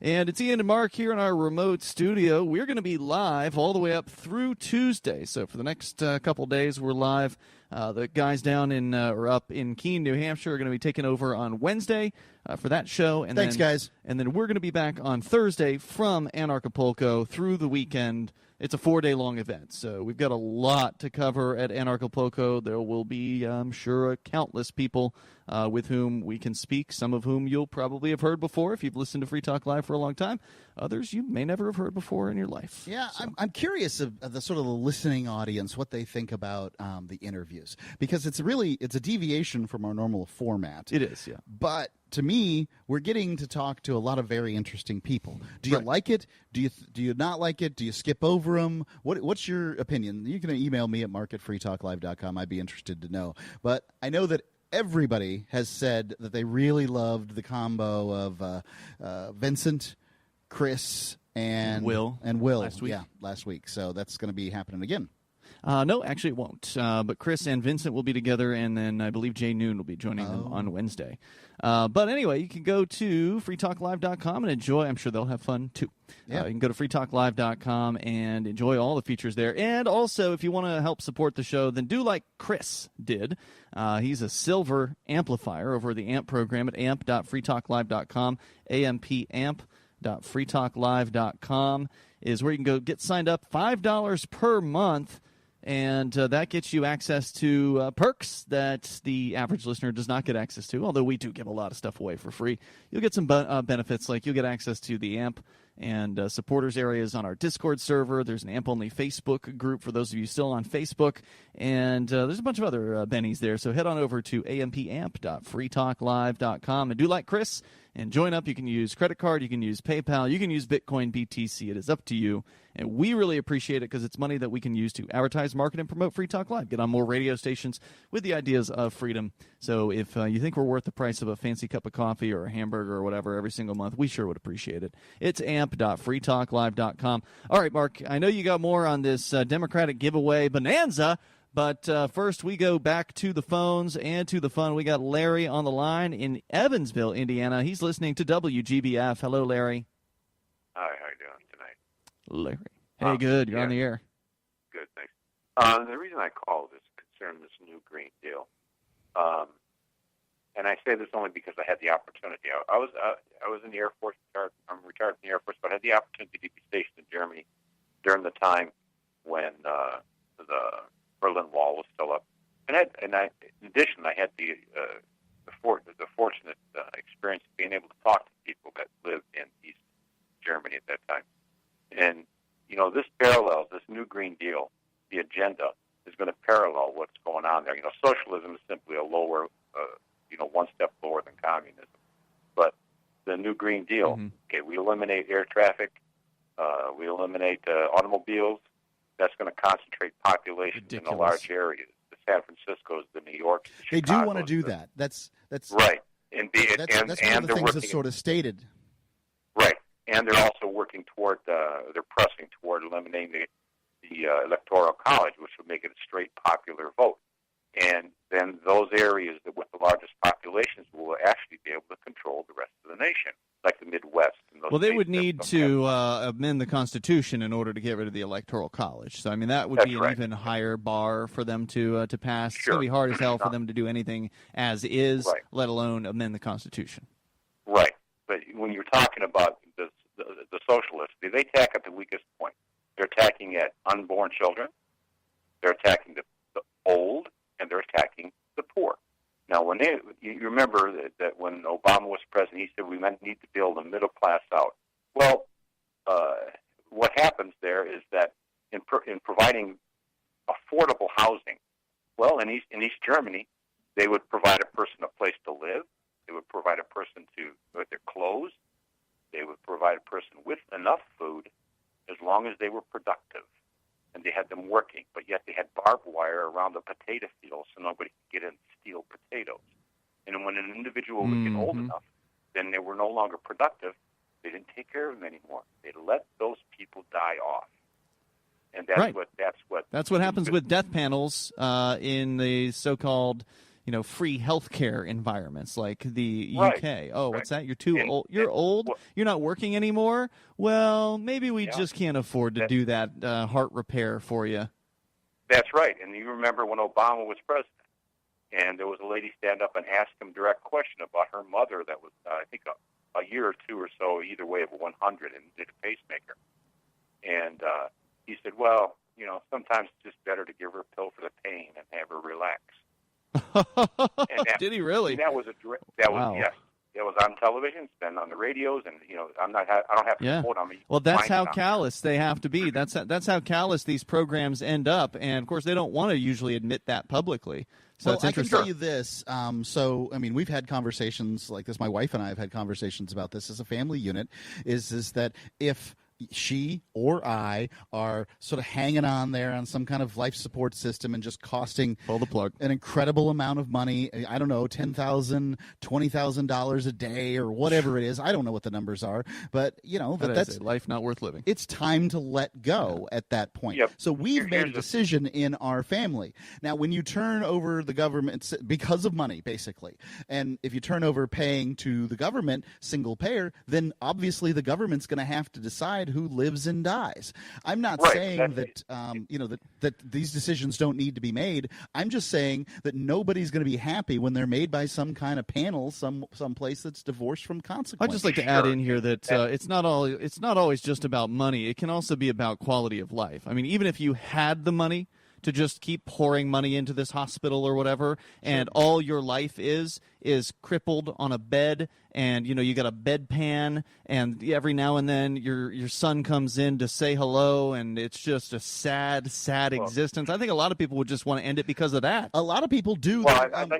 And it's Ian and Mark here in our remote studio. We're going to be live all the way up through Tuesday. So for the next couple days, we're live. The guys down in or up in Keene, New Hampshire, are going to be taking over on Wednesday for that show. And Thanks, guys. And then we're going to be back on Thursday from Acapulco through the weekend. It's a 4-day-long event, so we've got a lot to cover at Acapulco. There will be, I'm sure, countless people with whom we can speak, some of whom you'll probably have heard before if you've listened to Free Talk Live for a long time. Others you may never have heard before in your life. Yeah, so. I'm curious of the sort of the listening audience, what they think about the interviews, because it's a deviation from our normal format. It is, yeah. But to me, we're getting to talk to a lot of very interesting people. Do you like it? Do you not like it? Do you skip over them? What's your opinion? You can email me at mark@freetalklive.com. I'd be interested to know. But I know that everybody has said that they really loved the combo of Vincent, Chris, and Will last week. Yeah, last week. So that's going to be happening again. No, actually it won't. But Chris and Vincent will be together, and then I believe Jay Noon will be joining them on Wednesday. But anyway, you can go to freetalklive.com and enjoy. I'm sure they'll have fun, too. Yeah. You can go to freetalklive.com and enjoy all the features there. And also, if you want to help support the show, then do like Chris did. He's a silver amplifier over the AMP program at amp.freetalklive.com. ampamp.freetalklive.com is where you can go get signed up. $5 per month. And that gets you access to perks that the average listener does not get access to, although we do give a lot of stuff away for free. You'll get some benefits, like you'll get access to the AMP and supporters areas on our Discord server. There's an AMP-only Facebook group for those of you still on Facebook. And there's a bunch of other bennies there. So head on over to ampamp.freetalklive.com and do like Chris and join up. You can use credit card, you can use PayPal, you can use Bitcoin, BTC. It is up to you. And we really appreciate it because it's money that we can use to advertise, market, and promote Free Talk Live. Get on more radio stations with the ideas of freedom. So if you think we're worth the price of a fancy cup of coffee or a hamburger or whatever every single month, we sure would appreciate it. It's amp.freetalklive.com. All right, Mark, I know you got more on this Democratic giveaway bonanza, but first we go back to the phones and to the fun. We got Larry on the line in Evansville, Indiana. He's listening to WGBF. Hello, Larry. Hi, how you doing tonight? Larry. Hey, good. You're on the air. Good, thanks. The reason I called is concerning this new Green Deal. And I say this only because I had the opportunity. I was in the Air Force. I'm retired from the Air Force, but I had the opportunity to be stationed in Germany during the time when the Berlin Wall was still up. And in addition, I had the fortunate experience of being able to talk to people that lived in East Germany at that time. And, you know, this parallels, this new Green Deal, the agenda is going to parallel what's going on there. You know, socialism is simply a lower, one step lower than communism. But the new Green Deal, okay, we eliminate air traffic, we eliminate automobiles. That's going to concentrate population in the large areas. The San Francisco's, the New York. They do want to do that. That's right. That's one of the things that's sort of stated. Right. And they're also working toward, they're pressing toward eliminating the Electoral College, which would make it a straight popular vote. And then those areas that with the largest populations will actually be able to control the rest of the nation, like the Midwest. And those they would need to amend the Constitution in order to get rid of the Electoral College. So, I mean, that would be an even higher bar for them to pass. Sure. It's going to be hard as hell for them to do anything as is, let alone amend the Constitution. Right. But when you're talking about the socialists, they attack at the weakest point. They're attacking at unborn children. They're attacking the old, and they're attacking the poor. Now, when you remember that when Obama was president, he said we need to build a middle class out. Well, what happens there is that in providing affordable housing, well, in East Germany, They would provide a person a place to live. They would provide a person with their clothes. They would provide a person with enough food as long as they were productive. And they had them working, but yet they had barbed wire around the potato fields so nobody could get in and steal potatoes. And when an individual would get old enough, then they were no longer productive. They didn't take care of them anymore. They let those people die off. And that's what happens with death panels in the so-called, free healthcare environments like the UK. Oh, what's that? You're too old. You're old. You're not working anymore. Well, maybe we just can't afford to do that heart repair for you. That's right. And you remember when Obama was president, and there was a lady stand up and ask him direct question about her mother that was, I think, a year or two or so either way of 100 and did a pacemaker. And he said, well, sometimes it's just better to give her a pill for the pain and have her relax. Did he really? That was yes. That was on television. It's been on the radios, and I don't have to quote on me. Well, that's how callous they have to be. That's how callous these programs end up, and of course they don't want to usually admit that publicly. So well, it's I interesting. can tell you this. We've had conversations like this. My wife and I have had conversations about this as a family unit. Is that if she or I are sort of hanging on there on some kind of life support system and just costing pull the plug an incredible amount of money, I don't know, $10,000, $20,000 a day or whatever it is. I don't know what the numbers are, but that's a life not worth living. It's time to let go at that point. Yep. So we've made a decision in our family. Now, when you turn over the government because of money, basically, and if you turn over paying to the government single payer, then obviously the government's going to have to decide who lives and dies. I'm not saying that that these decisions don't need to be made. I'm just saying that nobody's going to be happy when they're made by some kind of panel, some place that's divorced from consequences. I'd just like to add in here that it's not always just about money. It can also be about quality of life. I mean, even if you had the money to just keep pouring money into this hospital or whatever, and all your life is crippled on a bed, and you got a bedpan, and every now and then your son comes in to say hello, and it's just a sad existence. I think a lot of people would just want to end it because of that. A lot of people do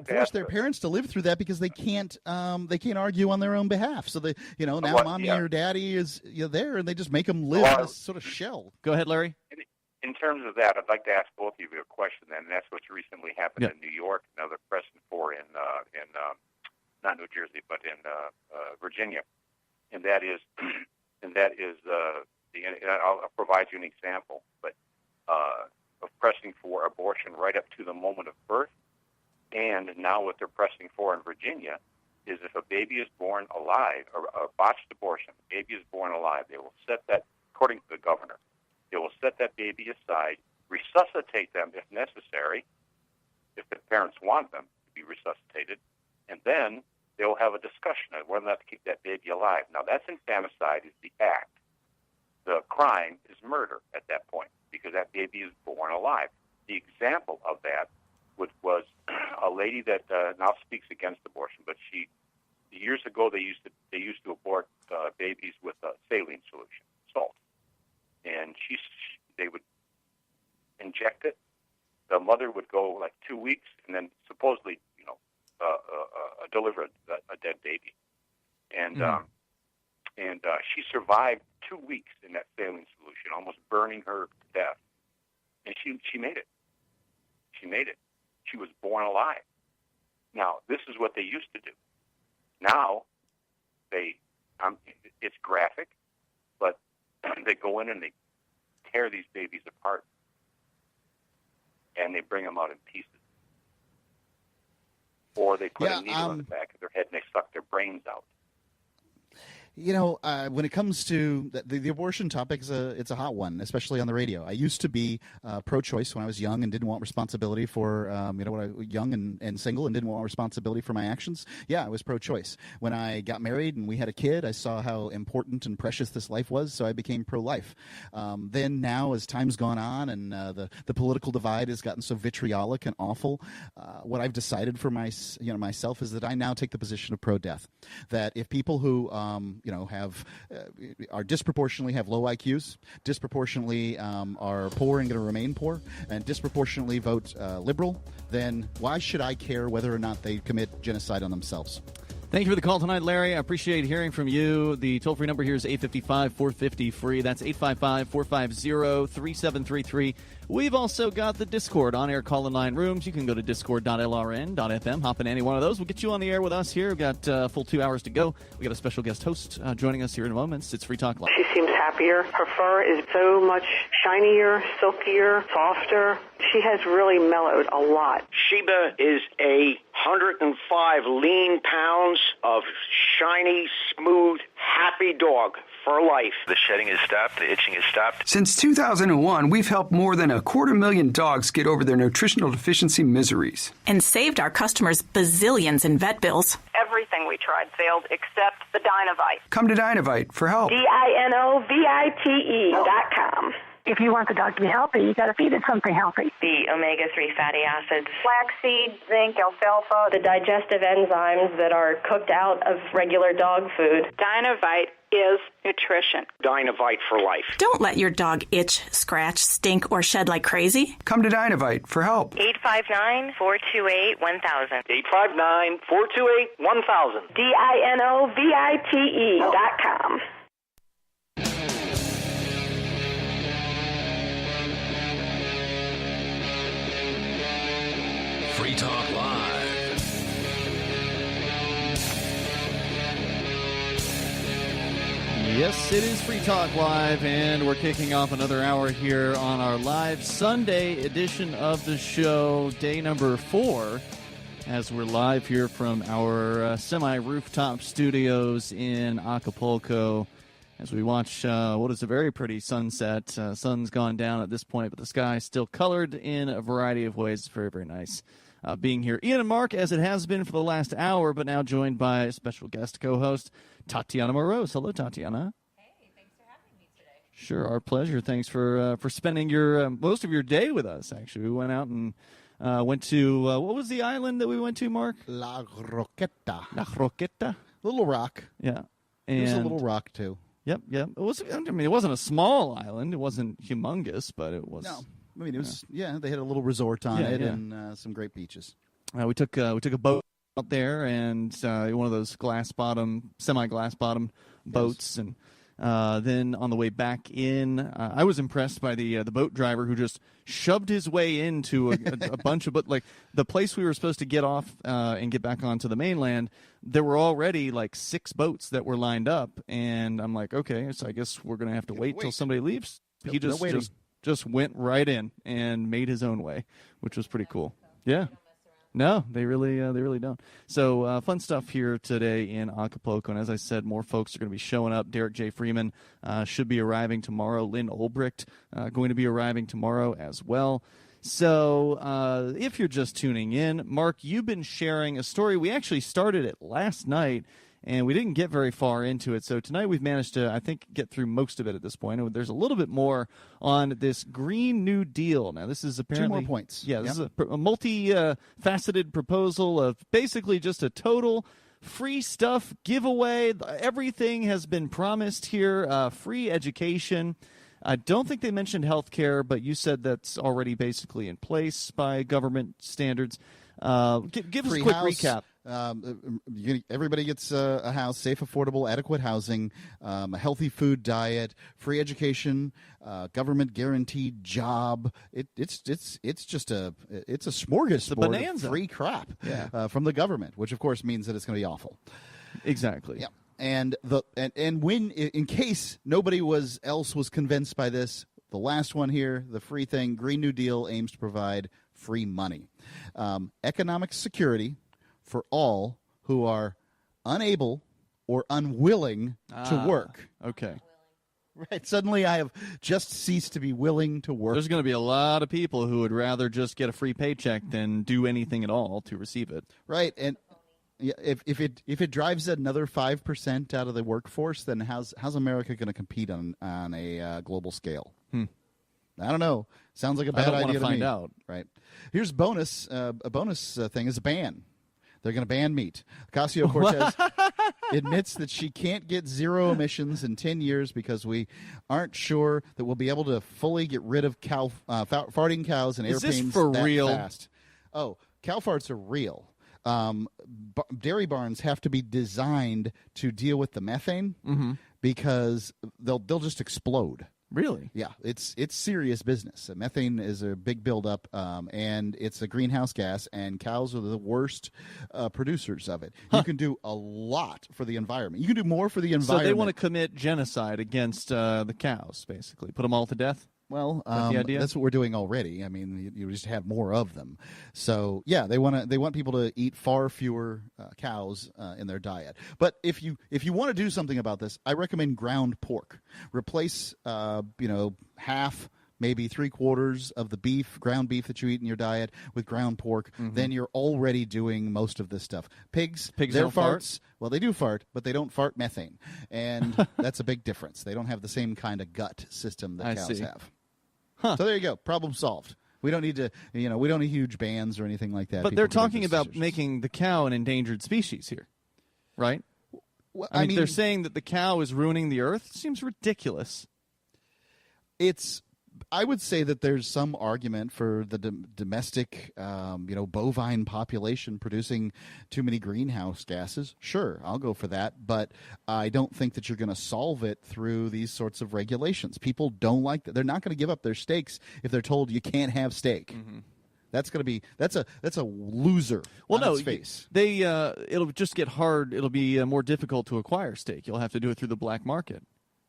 force their parents to live through that because they can't argue on their own behalf. So they now mommy or daddy is there, and they just make them live in this sort of shell. Go ahead, Larry. In terms of that, I'd like to ask both of you a question, and that's what's recently happened in New York. Now they're pressing for in not New Jersey, but in Virginia, and that is I'll provide you an example, but of pressing for abortion right up to the moment of birth, and now what they're pressing for in Virginia is if a baby is born alive, or a botched abortion, a baby is born alive, they will set that, according to the governor, they will set that baby aside, resuscitate them if necessary, if the parents want them to be resuscitated, and then they will have a discussion on whether or not to keep that baby alive. Now, that's infanticide is the act. The crime is murder at that point because that baby is born alive. The example of that was a lady that now speaks against abortion, but years ago they used to abort babies with a saline solution, salt. And they would inject it. The mother would go like 2 weeks, and then supposedly, deliver a dead baby. And she survived 2 weeks in that saline solution, almost burning her to death. And she made it. She made it. She was born alive. Now, this is what they used to do. Now, it's graphic, but they go in and they tear these babies apart, and they bring them out in pieces. Or they put a needle on the back of their head and they suck their brains out. When it comes to the abortion topic, it's a hot one, especially on the radio. I used to be pro-choice when I was young and didn't want responsibility for, when I was young and single and didn't want responsibility for my actions. Yeah, I was pro-choice. When I got married and we had a kid, I saw how important and precious this life was, so I became pro-life. Then now, as time's gone on and the political divide has gotten so vitriolic and awful, what I've decided for myself is that I now take the position of pro-death. That if people who are disproportionately have low IQs, disproportionately are poor and going to remain poor, and disproportionately vote liberal, then why should I care whether or not they commit genocide on themselves? Thank you for the call tonight, Larry. I appreciate hearing from you. The toll-free number here is 855-450-FREE. That's 855-450-3733. We've also got the Discord on-air call-in line rooms. You can go to discord.lrn.fm. Hop in any one of those. We'll get you on the air with us here. We've got a full 2 hours to go. We got a special guest host joining us here in a moment. It's Free Talk Live. She seems happier. Her fur is so much shinier, silkier, softer. She has really mellowed a lot. Sheba is 105 lean pounds of shiny, smooth, happy dog for life. The shedding has stopped. The itching has stopped. Since 2001, we've helped more than 250,000 dogs get over their nutritional deficiency miseries. And saved our customers bazillions in vet bills. Everything we tried failed except the Dynovite. Come to Dynovite for help. DINOVITE.com. If you want the dog to be healthy, you got to feed it something healthy. The omega-3 fatty acids, flaxseed, zinc, alfalfa, the digestive enzymes that are cooked out of regular dog food. Dynovite is nutrition. Dynovite for life. Don't let your dog itch, scratch, stink, or shed like crazy. Come to Dynovite for help. 859-428-1000. 859-428-1000. DINOVITE.com. Free Talk Live. Yes, it is Free Talk Live, and we're kicking off another hour here on our live Sunday edition of the show, day number 4, as we're live here from our semi-rooftop studios in Acapulco, as we watch what is a very pretty sunset. Sun's gone down at this point, but the sky is still colored in a variety of ways. It's very, very nice. Being here, Ian and Mark, as it has been for the last hour, but now joined by a special guest co-host, Tatiana Moroz. Hello, Tatiana. Hey, thanks for having me today. Sure, our pleasure. Thanks for spending your most of your day with us. Actually, we went out and went to what was the island that we went to, Mark? La Roqueta. La Roqueta. Little rock. Yeah, and it was a little rock too. Yep. It was. I mean, it wasn't a small island. It wasn't humongous, but it was. No. I mean, it was. Yeah, they had a little resort on it and some great beaches. We took a boat out there and one of those semi-glass bottom boats, and then on the way back in, I was impressed by the boat driver who just shoved his way into a bunch of like the place we were supposed to get off and get back onto the mainland. There were already like 6 boats that were lined up, and I'm like, okay, so I guess we're gonna have to wait till somebody leaves. He just went right in and made his own way, which was pretty cool. Yeah. No, they really don't. So fun stuff here today in Acapulco. And as I said, more folks are going to be showing up. Derek J. Freeman should be arriving tomorrow. Lynn Olbricht going to be arriving tomorrow as well. So if you're just tuning in, Mark, you've been sharing a story. We actually started it last night, and we didn't get very far into it. So tonight we've managed to, I think, get through most of it at this point. And there's a little bit more on this Green New Deal. Now, this is apparently 2 more points. Yeah, this is a multi-faceted proposal of basically just a total free stuff giveaway. Everything has been promised here. Free education. I don't think they mentioned health care, but you said that's already basically in place by government standards. Give us a quick recap. Everybody gets a house, safe, affordable, adequate housing, a healthy food diet, free education, government guaranteed job. It's just a smorgasbord of free crap from the government, which of course means that it's going to be awful. Exactly. Yeah. And when in case nobody else was convinced by this, the last one here, the free thing, Green New Deal aims to provide free money, economic security for all who are unable or unwilling to work. Okay. Right. Suddenly I have just ceased to be willing to work. There's going to be a lot of people who would rather just get a free paycheck than do anything at all to receive it. Right. And if it drives another 5% out of the workforce, then how's America going to compete on a global scale? I don't know. Sounds like a bad idea to me. I don't want to find out. Right. Here's a bonus thing is a ban. They're going to ban meat. Ocasio-Cortez. admits that she can't get zero emissions in 10 years because we aren't sure that we'll be able to fully get rid of farting cows and airplanes this for that real? fast. Oh, cow farts are real. Dairy barns have to be designed to deal with the methane because they'll just explode. Really? Yeah, it's serious business. Methane is a big buildup, and it's a greenhouse gas, and cows are the worst producers of it. You can do a lot for the environment. You can do more for the environment. So they want to commit genocide against the cows, basically. Put them all to death? Well, the idea? that's what we're doing already. I mean, you just have more of them. So yeah, they want people to eat far fewer cows in their diet. But if you want to do something about this, I recommend ground pork. Replace half, maybe 3/4 of the ground beef that you eat in your diet with ground pork. Then you're already doing most of this stuff. Pigs their don't fart? farts. Well, they do fart, but they don't fart methane, and that's a big difference. They don't have the same kind of gut system that cows have. So there you go. Problem solved. We don't need to, we don't need huge bans or anything like that. But they're talking about making the cow an endangered species here, right? Well, I mean, they're saying that the cow is ruining the earth. It seems ridiculous. I would say that there's some argument for the domestic, bovine population producing too many greenhouse gases. Sure, I'll go for that, but I don't think that you're going to solve it through these sorts of regulations. People don't like that. They're not going to give up their steaks if they're told you can't have steak. That's going to be that's a loser. Well, on no, its face. It'll just get hard. It'll be more difficult to acquire steak. You'll have to do it through the black market.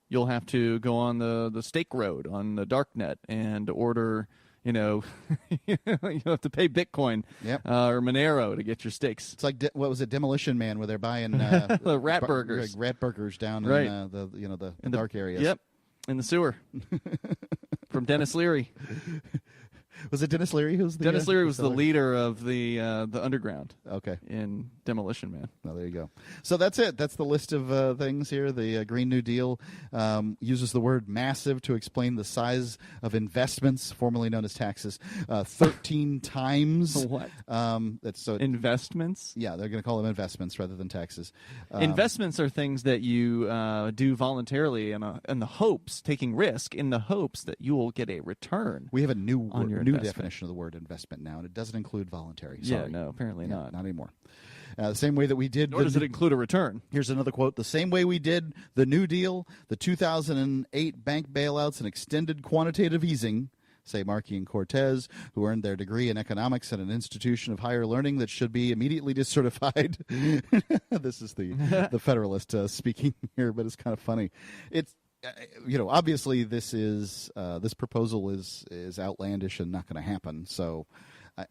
You'll have to go on the steak road on the dark net and order, you'll have to pay Bitcoin or Monero to get your steaks. It's like, what was it, Demolition Man, where they're buying the rat burgers. Rat burgers down right. in the dark areas. Yep, in the sewer. From Dennis Leary. Was it Dennis Leary? Dennis Leary was the leader of the underground. Okay. In Demolition Man. Well, there you go. So that's it. That's the list of things here. The Green New Deal uses the word massive to explain the size of investments, formerly known as taxes, 13 times. What? Investments? Yeah, they're going to call them investments rather than taxes. Investments are things that you do voluntarily in the hopes, taking risk, in the hopes that you will get a return. We have a new investment. definition of the word investment now, and it doesn't include voluntary. Sorry. Yeah, no, apparently not. Not anymore. The same way that we did... Nor does it include a return. Here's another quote. The same way we did the New Deal, the 2008 bank bailouts, and extended quantitative easing, say Markey and Cortez, who earned their degree in economics at an institution of higher learning that should be immediately discertified. This is the Federalist speaking here, but it's kind of funny. It's... obviously this proposal is outlandish and not going to happen. So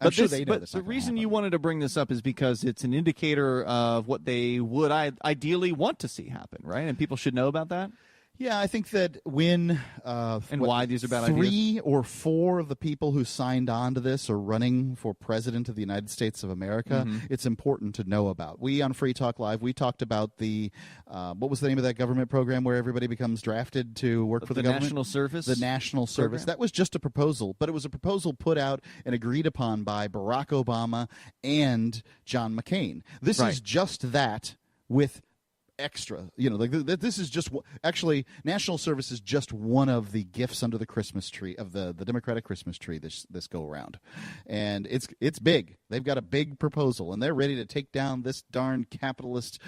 I'm sure they know but the reason you wanted to bring this up is because it's an indicator of what they would ideally want to see happen, right? And people should know about that. Yeah, I think that when why these are bad ideas. 3 or 4 of the people who signed on to this are running for president of the United States of America, it's important to know about. We on Free Talk Live, we talked about the what was the name of that government program where everybody becomes drafted to work for the government? National Service? The National Service. Program? That was just a proposal, but it was a proposal put out and agreed upon by Barack Obama and John McCain. This is just that with extra, this is just actually National Service is just one of the gifts under the Christmas tree of the Democratic Christmas tree this go around, and it's big. They've got a big proposal, and they're ready to take down this darn capitalist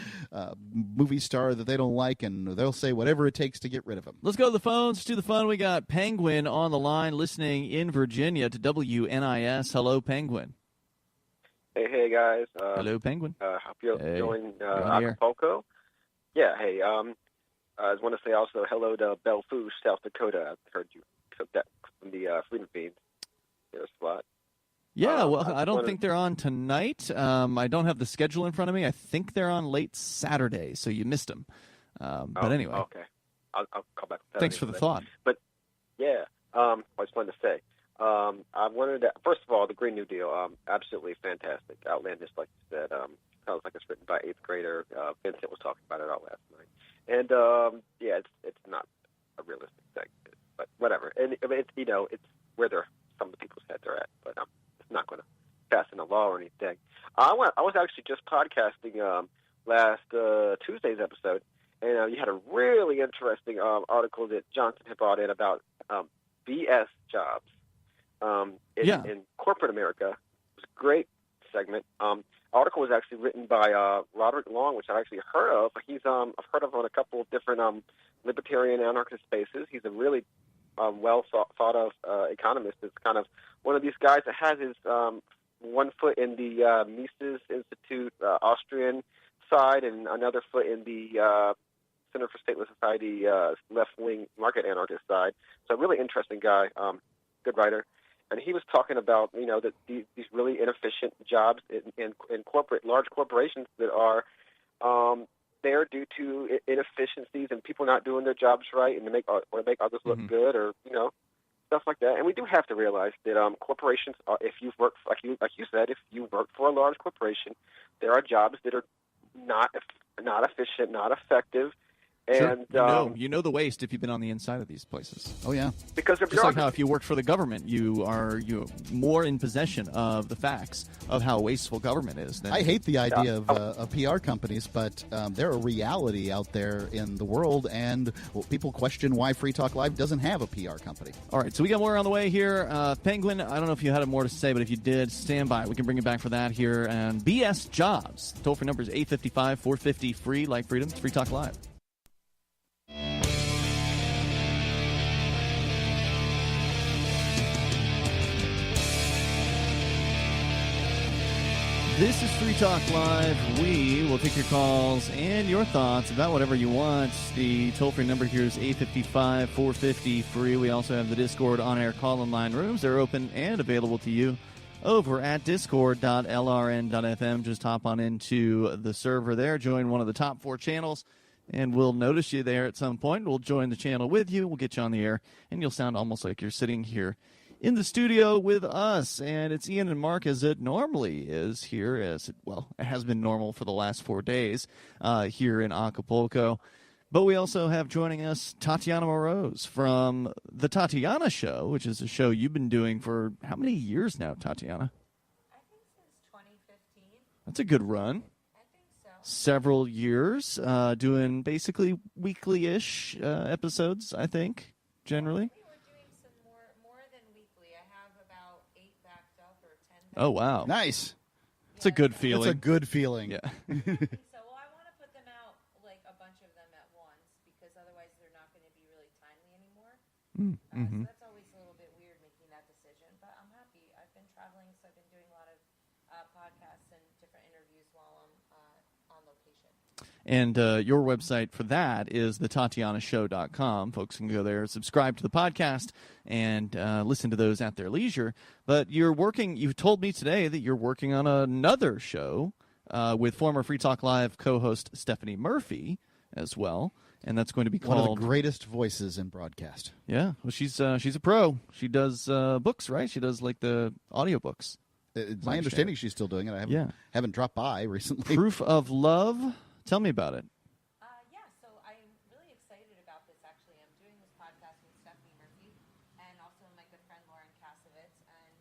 movie star that they don't like, and they'll say whatever it takes to get rid of him. Let's go to the phones. To the phone, we got Penguin on the line, listening in Virginia to WNIS. Hello, Penguin. Hey guys. Hello, Penguin. Hope you're enjoying Acapulco. Yeah, hey, I just want to say also hello to Belle Fourche, South Dakota. I heard you took that from the Freedom Feed. There's a lot. Yeah, well, I don't think they're on tonight. I don't have the schedule in front of me. I think they're on late Saturday, so you missed them. But anyway. Okay. I'll call back. Thanks for the thought. But, yeah, I just wanted to say, I wanted to, first of all, the Green New Deal, absolutely fantastic. Outlandish, like you said. Sounds like it's written by 8th grader. Vincent was talking about it all last night. And, yeah, it's not a realistic thing. But whatever. And it's, it's where some of the people's heads are at. But it's not going to pass in a law or anything. I was actually just podcasting last Tuesday's episode, and you had a really interesting article that Johnson had brought in about BS jobs in corporate America. It was a great segment. Article was actually written by Roderick Long, which I actually heard of. I've heard of on a couple of different libertarian anarchist spaces. He's a really well thought of economist. It's kind of one of these guys that has his one foot in the Mises Institute Austrian side and another foot in the Center for Stateless Society left-wing market anarchist side. So a really interesting guy, good writer. And he was talking about, that these really inefficient jobs in large corporations that are there due to inefficiencies and people not doing their jobs right and to make others look good, or stuff like that. And we do have to realize that corporations are, if you've worked, like you said, if you work for a large corporation, there are jobs that are not efficient, not effective. Sure. And you know the waste if you've been on the inside of these places. Oh yeah, because just like how if you worked for the government, you are more in possession of the facts of how wasteful government is. I hate the idea of PR companies, but they're a reality out there in the world, and people question why Free Talk Live doesn't have a PR company. All right, so we got more on the way here. Penguin, I don't know if you had more to say, but if you did, stand by. We can bring you back for that here. And BS Jobs. Toll-free number is 855-450-FREE, like freedom. It's Free Talk Live. This is Free Talk Live. We will take your calls and your thoughts about whatever you want. The toll-free number here is 855-450-FREE. We also have the Discord on-air call-in line rooms. They're open and available to you over at discord.lrn.fm. Just hop on into the server there. Join one of the top 4 channels, and we'll notice you there at some point. We'll join the channel with you. We'll get you on the air, and you'll sound almost like you're sitting here in the studio with us. And it's Ian and Mark, as it normally is here, it has been normal for the last 4 days here in Acapulco. But we also have joining us Tatiana Moroz from The Tatiana Show, which is a show you've been doing for how many years now, Tatiana? I think since 2015. That's a good run. I think so. Several years, doing basically weekly-ish episodes, I think, generally. Oh, wow. Nice. It's a good feeling. It's a good feeling. Yeah. So, I want to put them out, like, a bunch of them at once, because otherwise they're not going to be really timely anymore. So that's always a little bit weird making that decision, but I'm happy. I've been traveling, so I've been doing a lot of podcasts and different interviews while I'm on location. And your website for that is thetatianashow.com. Folks can go there, subscribe to the podcast, and listen to those at their leisure. But you told me today that you're working on another show with former Free Talk Live co-host Stephanie Murphy as well. And that's going to be called... one of the greatest voices in broadcast. Yeah. Well, she's a pro. She does books, right? She does, like, the audiobooks. It's my understanding she's still doing it. I haven't dropped by recently. Proof of Love. Tell me about it. So I'm really excited about this, actually. I'm doing this podcast with Stephanie Murphy and also my good friend Lauren Kasovitz, and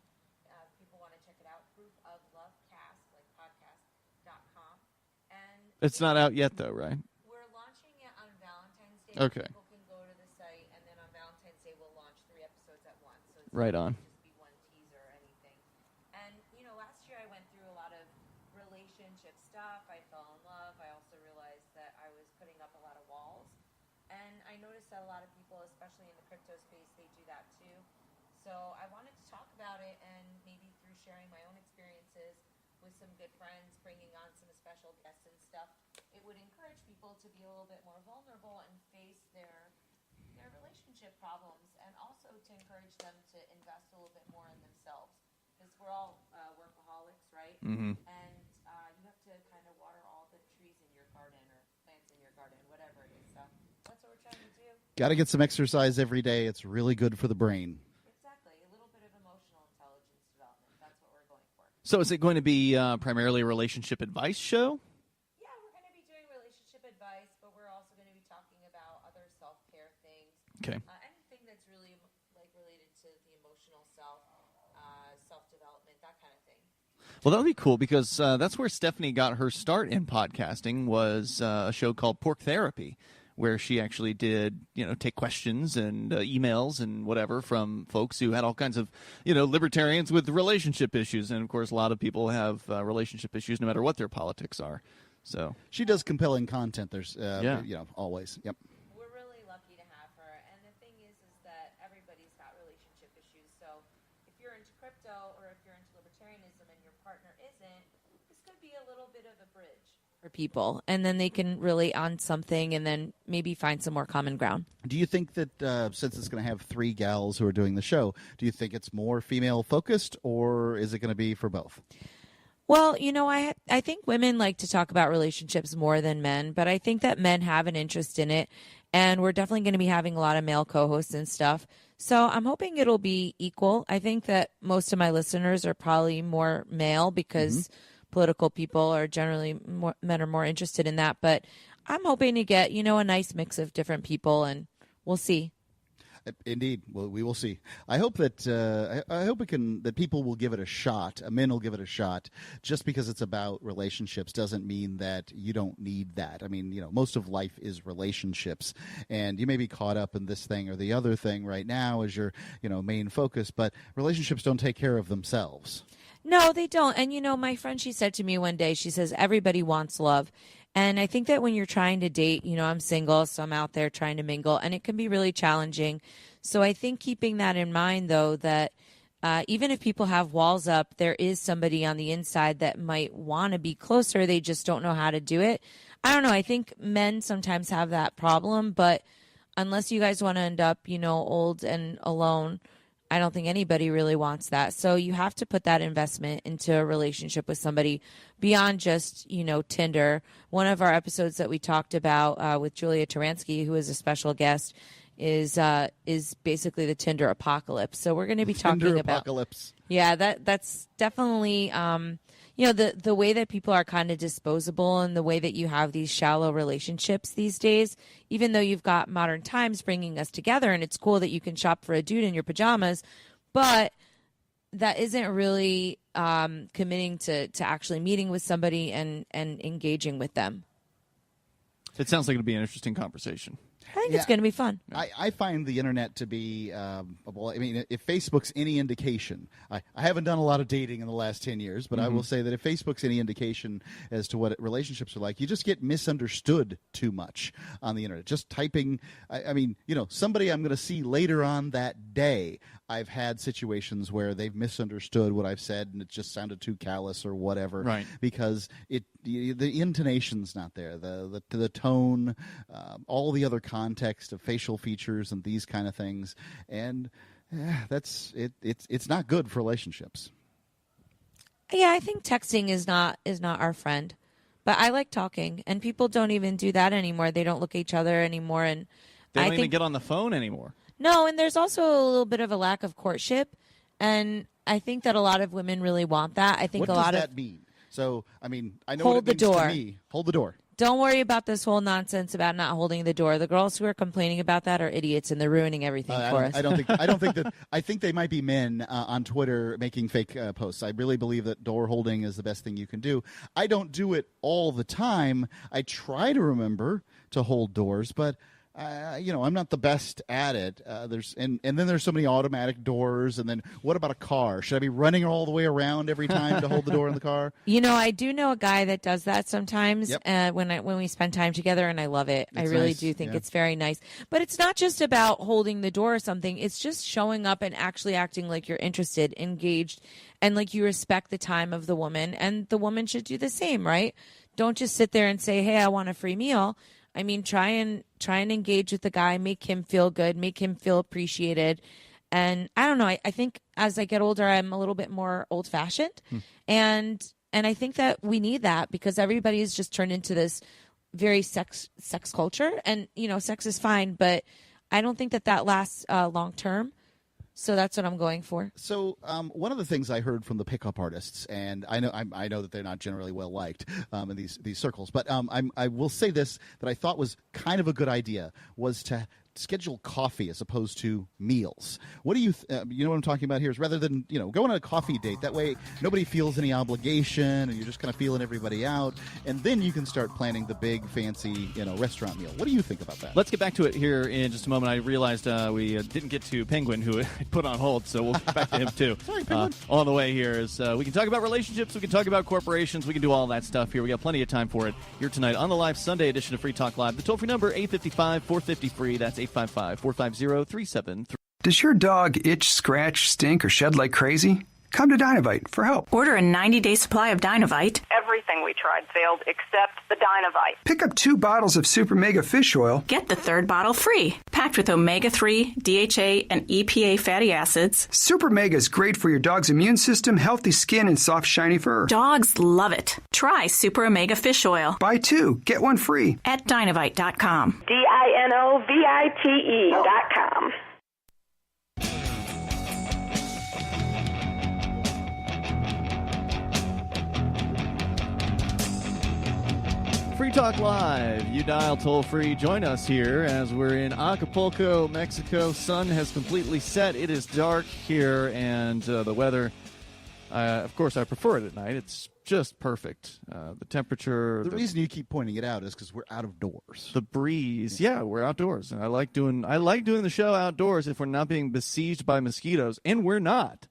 people want to check it out, Proof of Love Cast, like podcast.com. And It's not out yet, though, right? We're launching it on Valentine's Day. Okay. People can go to the site, and then on Valentine's Day we'll launch 3 episodes at once. So it's right on. Just be one teaser or anything. And, last year I went through a lot of relationship stuff. I fell in love. I also realized that I was putting up a lot of walls. And I noticed that a lot of people, especially in the crypto space, they do that too. So I wanted to talk about it, and maybe through sharing my own experiences with some good friends, bringing on some special guests and stuff, it would encourage people to be a little bit more vulnerable and face their relationship problems, and also to encourage them to invest a little bit more in themselves. Because we're all workaholics, right? Mm-hmm. And you have to kind of water all the trees in your garden or plants in your garden, whatever it is. So that's what we're trying to do. Got to get some exercise every day. It's really good for the brain. Exactly. A little bit of emotional intelligence development. That's what we're going for. So is it going to be primarily a relationship advice show? Yeah, we're going to be doing relationship advice, but we're also going to be talking about other self-care things. Okay. Anything that's really related to the emotional self-development, that kind of thing. Well, that would be cool because that's where Stephanie got her start in podcasting, was a show called Pork Therapy, where she actually did, take questions and emails and whatever from folks who had all kinds of, libertarians with relationship issues. And, of course, a lot of people have relationship issues no matter what their politics are. So she does compelling content. There's, always. Yep. We're really lucky to have her. And the thing is that everybody's got relationship issues. So if you're into crypto or if you're into libertarianism and your partner isn't, this could be a little bit of a bridge for people, and then they can relate on something and then maybe find some more common ground. Do you think that since it's going to have 3 gals who are doing the show, do you think it's more female focused, or is it going to be for both? Well, I think women like to talk about relationships more than men, but I think that men have an interest in it, and we're definitely going to be having a lot of male co-hosts and stuff. So I'm hoping it'll be equal. I think that most of my listeners are probably more male because political people are generally men are more interested in that, but I'm hoping to get, a nice mix of different people, and we'll see. Indeed. Well, we will see. I hope that I hope that people will give it a shot. Men will give it a shot. Just because it's about relationships doesn't mean that you don't need that. I mean, most of life is relationships, and you may be caught up in this thing or the other thing right now as your, main focus, but relationships don't take care of themselves. No, they don't. And, my friend, she said to me one day, she says, everybody wants love. And I think that when you're trying to date, I'm single, so I'm out there trying to mingle, and it can be really challenging. So I think keeping that in mind, though, that even if people have walls up, there is somebody on the inside that might want to be closer. They just don't know how to do it. I don't know. I think men sometimes have that problem, but unless you guys want to end up, old and alone, I don't think anybody really wants that. So you have to put that investment into a relationship with somebody beyond just, Tinder. One of our episodes that we talked about with Julia Taransky, who is a special guest, is basically the Tinder apocalypse. So we're going to be talking Tinder about apocalypse. Yeah, that's definitely the way that people are kind of disposable and the way that you have these shallow relationships these days, even though you've got modern times bringing us together and it's cool that you can shop for a dude in your pajamas, but that isn't really committing to actually meeting with somebody and engaging with them. It sounds like it'll be an interesting conversation. I think it's going to be fun. I find the internet to be, if Facebook's any indication, I haven't done a lot of dating in the last 10 years, but I will say that if Facebook's any indication as to what relationships are like, you just get misunderstood too much on the internet. Just typing, somebody I'm going to see later on that day, I've had situations where they've misunderstood what I've said and it just sounded too callous or whatever, right? Because the intonation's not there, the tone, all the other context of facial features and these kind of things, and that's it. It's not good for relationships. Yeah, I think texting is not our friend, but I like talking, and people don't even do that anymore. They don't look at each other anymore, and they don't even get on the phone anymore. No, and there's also a little bit of a lack of courtship, and I think that a lot of women really want that. I think what a lot does of that mean? So, I know hold what it the means door. to me. Hold the door. Don't worry about this whole nonsense about not holding the door. The girls who are complaining about that are idiots, and they're ruining everything for us. I don't think that. I think they might be men on Twitter making fake posts. I really believe that door holding is the best thing you can do. I don't do it all the time. I try to remember to hold doors, but I'm not the best at it. And then there's so many automatic doors. And then what about a car? Should I be running all the way around every time to hold the door in the car? I do know a guy that does that sometimes. Yep. When we spend time together, and I love it. I really do think it's very nice. But it's not just about holding the door or something. It's just showing up and actually acting like you're interested, engaged, and like you respect the time of the woman. And the woman should do the same, right? Don't just sit there and say, "Hey, I want a free meal." Try and engage with the guy, make him feel good, make him feel appreciated. And I don't know, I think as I get older, I'm a little bit more old-fashioned. And I think that we need that because everybody has just turned into this very sex culture. And, sex is fine, but I don't think that lasts long-term. So that's what I'm going for. So one of the things I heard from the pickup artists, and I know that they're not generally well liked in these circles, but I will say this that I thought was kind of a good idea was to schedule coffee as opposed to meals. What do you you know what I'm talking about here is rather than going on a coffee date, that way nobody feels any obligation and you're just kind of feeling everybody out, and then you can start planning the big fancy restaurant meal. What do you think about that? Let's get back to it here in just a moment. I realized we didn't get to Penguin, who I put on hold, so we'll get back to him too. Sorry, Penguin. On the way here is we can talk about relationships, we can talk about corporations, we can do all that stuff here. We got plenty of time for it here tonight on the live Sunday edition of Free Talk Live. The toll-free number 855-450-FREE. That's 855-450-3733. Does your dog itch, scratch, stink, or shed like crazy? Come to Dynavite for help. Order a 90-day supply of Dynavite. Everything we tried failed except the Dynavite. Pick up 2 bottles of Super Mega Fish Oil. Get the 3rd bottle free. Packed with omega-3, DHA, and EPA fatty acids. Super Mega is great for your dog's immune system, healthy skin, and soft, shiny fur. Dogs love it. Try Super Omega Fish Oil. Buy 2, get 1 free. At Dynavite.com. DINOVITE.com. Free Talk Live. You dial toll-free. Join us here as we're in Acapulco, Mexico. Sun has completely set. It is dark here, and the weather, of course, I prefer it at night. It's just perfect. The temperature. The reason you keep pointing it out is because we're out of doors. The breeze. Yeah, we're outdoors. And I like doing the show outdoors if we're not being besieged by mosquitoes, and we're not,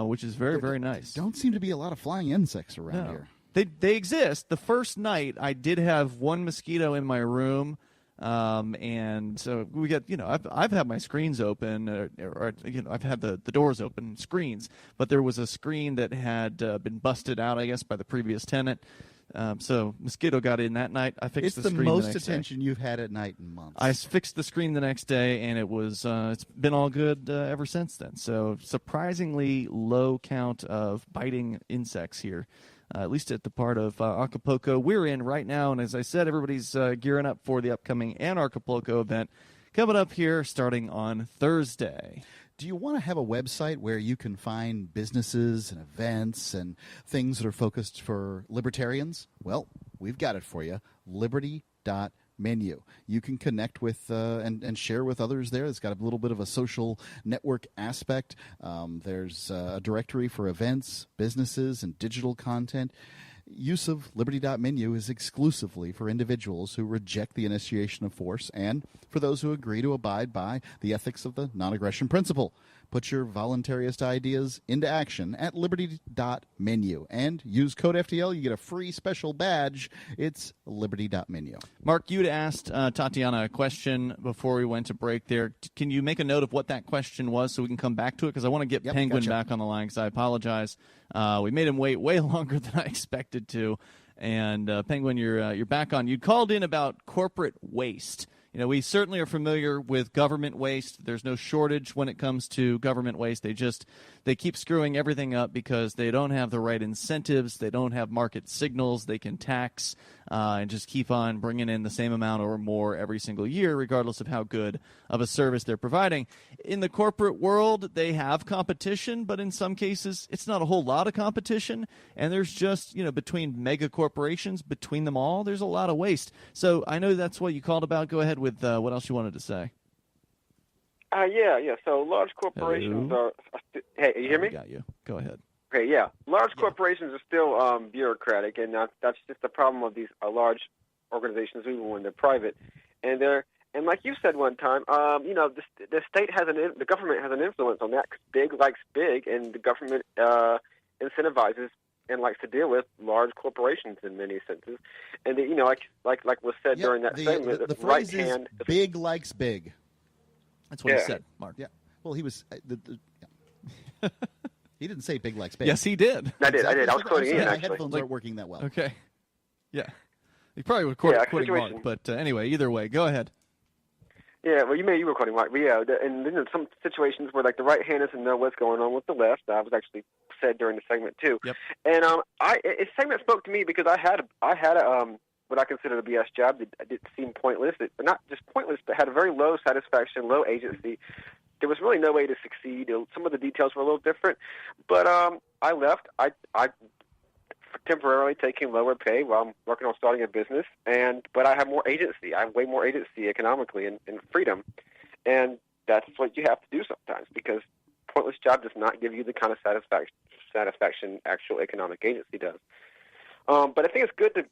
which is very, very nice. Don't seem to be a lot of flying insects around here. They exist. The first night, I did have one mosquito in my room, and so we got I've had my screens open, or I've had the doors open, screens, but there was a screen that had been busted out, I guess, by the previous tenant. So mosquito got in that night. I fixed the screen. It's the most next attention day. You've had at night in months. I fixed the screen the next day, and it was it's been all good ever since then. So surprisingly low count of biting insects here. At least at the part of Acapulco we're in right now. And as I said, everybody's gearing up for the upcoming Acapulco event coming up here starting on Thursday. Do you want to have a website where you can find businesses and events and things that are focused for libertarians? Well, we've got it for you, liberty.menu. You can connect with and share with others there. It's got a little bit of a social network aspect. There's a directory for events, businesses, and digital content. Use of liberty.menu is exclusively for individuals who reject the initiation of force and for those who agree to abide by the ethics of the non-aggression principle. Put your voluntarist ideas into action at liberty.menu and use code FTL. You get a free special badge. It's liberty.menu. Mark, you'd asked Tatiana a question before we went to break there. Can you make a note of what that question was so we can come back to it? Because I want to get Penguin back on the line because I apologize. We made him wait way longer than I expected to. And Penguin, you're back on. You called in about corporate waste. We certainly are familiar with government waste. There's no shortage when it comes to government waste. They keep screwing everything up because they don't have the right incentives. They don't have market signals. They can tax and just keep on bringing in the same amount or more every single year, regardless of how good of a service they're providing. In the corporate world, they have competition, but in some cases, it's not a whole lot of competition. And there's just, between mega corporations, between them all, there's a lot of waste. So I know that's what you called about. Go ahead with what else you wanted to say. Yeah. So large corporations are. Hey, you hear me? Got you. Go ahead. Okay, yeah. Large corporations are still bureaucratic, and that's just the problem of these large organizations, even when they're private. And like you said one time, the state has the government has an influence on that. 'Cause big likes big, and the government incentivizes and likes to deal with large corporations in many senses. And like was said during that segment, the phrase is big likes big. That's what he said, Mark. Yeah. Well, he was. He didn't say big likes big. Yes, he did. I did. I was quoting Ian, my actually. headphones aren't working that well. Okay. Yeah. He probably was quoting Mark, but anyway, either way, go ahead. Yeah, well, you were quoting Mark, but yeah, and then there's some situations where like the right hand doesn't know what's going on with the left. That was actually said during the segment too. Yep. And a segment spoke to me because I had a what I considered a BS job that didn't seem pointless. Not just pointless, but had a very low satisfaction, low agency. There was really no way to succeed. Some of the details were a little different, but I left. I temporarily taking lower pay while I'm working on starting a business, but I have more agency. I have way more agency economically and freedom, and that's what you have to do sometimes, because a pointless job does not give you the kind of satisfaction actual economic agency does. But I think it's good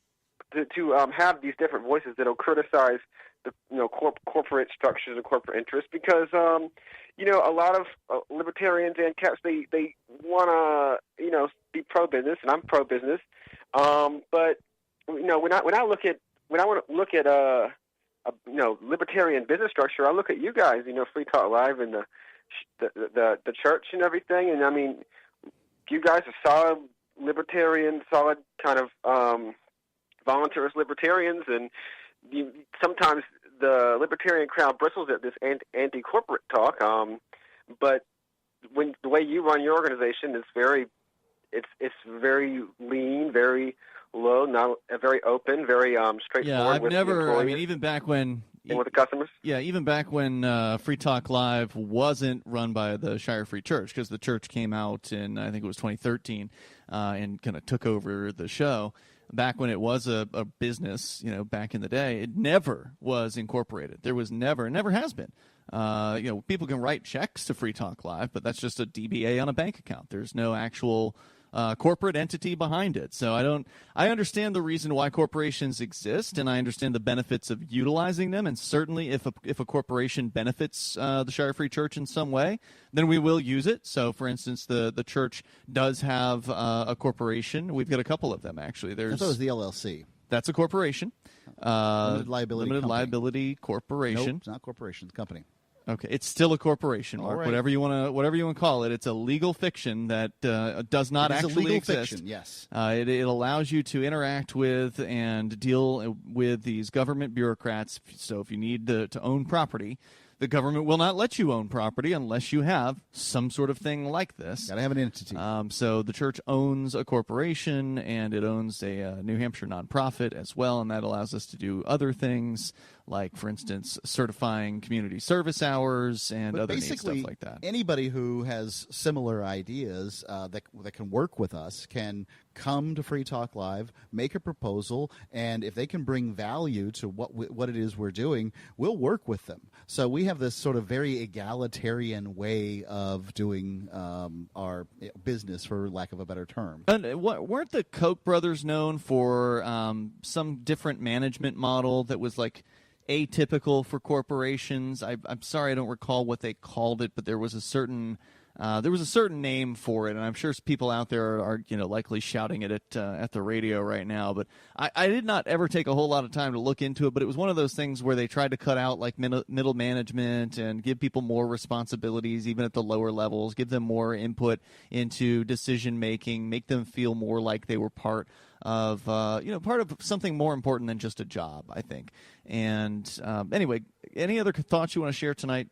to have these different voices that'll criticize the corporate structures and corporate interests, because a lot of libertarians and caps, they want to be pro business, and I'm pro business. But when I want to look at libertarian business structure, I look at you guys, Free Talk Live and the church and everything, and I mean, you guys are solid libertarian, solid kind of voluntarist libertarians, and sometimes the libertarian crowd bristles at this anti-corporate talk. But when the way you run your organization is very lean, very low, not very open, very straightforward. Yeah, I've with never. the employees. I mean, even back when. And with the customers? Yeah, even back when Free Talk Live wasn't run by the Shire Free Church, because the church came out in, I think it was 2013, and kind of took over the show. Back when it was a business, back in the day, it never was incorporated. There was never has been. People can write checks to Free Talk Live, but that's just a DBA on a bank account. There's no actual corporate entity behind it. So I understand the reason why corporations exist, and I understand the benefits of utilizing them. And certainly if a corporation benefits the Shire Free Church in some way, then we will use it. So for instance, the church does have a corporation. We've got a couple of them, actually. I thought it was the LLC. That's a corporation. Limited liability corporation. Nope, it's not corporation, it's a company. Okay, it's still a corporation, Mark. Right. Whatever you want to call it. It's a legal fiction that does not actually exist. Fiction, yes. It allows you to interact with and deal with these government bureaucrats. So if you need to own property, the government will not let you own property unless you have some sort of thing like this. Got to have an entity. So the church owns a corporation, and it owns a New Hampshire nonprofit as well, and that allows us to do other things, like, for instance, certifying community service hours and other neat stuff like that. Anybody who has similar ideas that can work with us can come to Free Talk Live, make a proposal, and if they can bring value to what it is we're doing, we'll work with them. So we have this sort of very egalitarian way of doing our business, for lack of a better term. And weren't the Koch brothers known for some different management model that was like atypical for corporations? I'm sorry, I don't recall what they called it, but there was a certain name for it, and I'm sure people out there are likely shouting it at the radio right now. But I did not ever take a whole lot of time to look into it. But it was one of those things where they tried to cut out like middle management and give people more responsibilities, even at the lower levels, give them more input into decision making, make them feel more like they were part of something more important than just a job, I think. And anyway, any other thoughts you want to share tonight?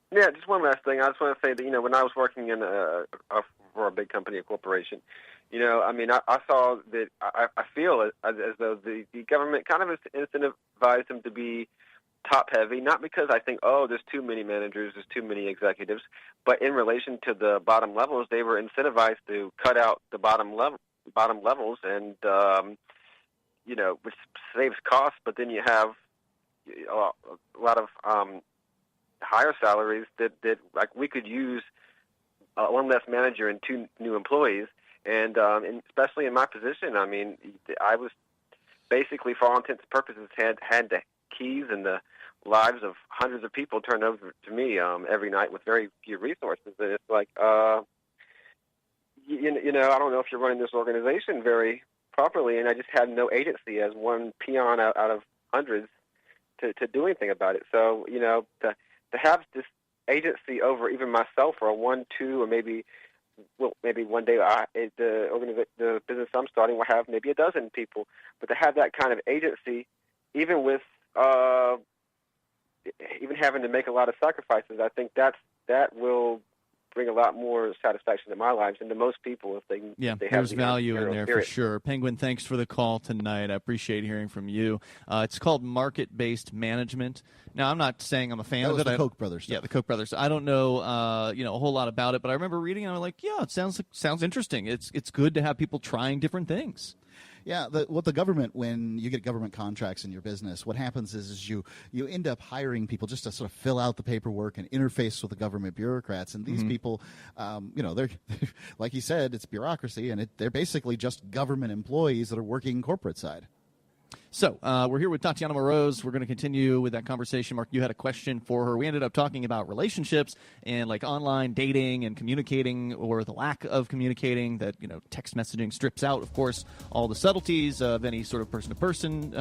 Yeah, just one last thing. I just want to say that, when I was working in for a big company, a corporation, I saw that I feel as though the government kind of incentivized them to be top-heavy, not because I think, there's too many managers, there's too many executives, but in relation to the bottom levels, they were incentivized to cut out the bottom levels, and which saves costs. But then you have a lot of higher salaries that like we could use one less manager and two new employees, and especially in my position, I was basically, for all intents and purposes, had the keys and the lives of hundreds of people turned over to me every night with very few resources. And it's like, I don't know if you're running this organization very properly, and I just had no agency as one peon out of hundreds to do anything about it. So, to have this agency over even myself, or a 1, 2, or maybe one day the business I'm starting will have maybe a dozen people. But to have that kind of agency, even with even having to make a lot of sacrifices, I think that will bring a lot more satisfaction to my lives and to most people if they if they have there's the value in there spirit. for sure. Penguin, thanks for the call tonight. I appreciate hearing from you. It's called market-based management. Now, I'm not saying I'm a fan of it. The Koch brothers stuff. Yeah, the Koch brothers. I don't know, a whole lot about it, but I remember reading it and I'm like, yeah, it sounds interesting. It's good to have people trying different things. Yeah, what the government, when you get government contracts in your business, what happens is you end up hiring people just to sort of fill out the paperwork and interface with the government bureaucrats. And these people, they're like you said, it's bureaucracy, and they're basically just government employees that are working corporate side. So we're here with Tatiana Moroz. We're going to continue with that conversation. Mark, you had a question for her. We ended up talking about relationships and like online dating and communicating, or the lack of communicating, that text messaging strips out, of course, all the subtleties of any sort of person-to-person,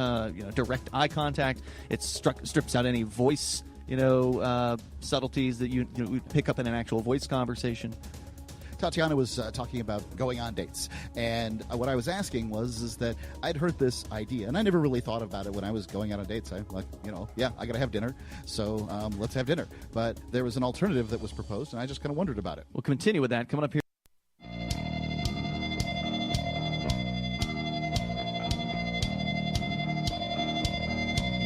direct eye contact. It strips out any voice, subtleties that you pick up in an actual voice conversation. Tatiana was talking about going on dates, and what I was asking is that I'd heard this idea, and I never really thought about it when I was going out on dates. I'm like, I got to have dinner, so let's have dinner. But there was an alternative that was proposed, and I just kind of wondered about it. We'll continue with that coming up here.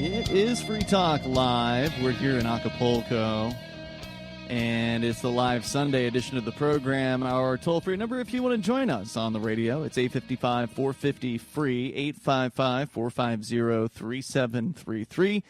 It is Free Talk Live. We're here in Acapulco. And it's the live Sunday edition of the program. Our toll-free number, if you want to join us on the radio, it's 855-450-FREE, 855-450-3733.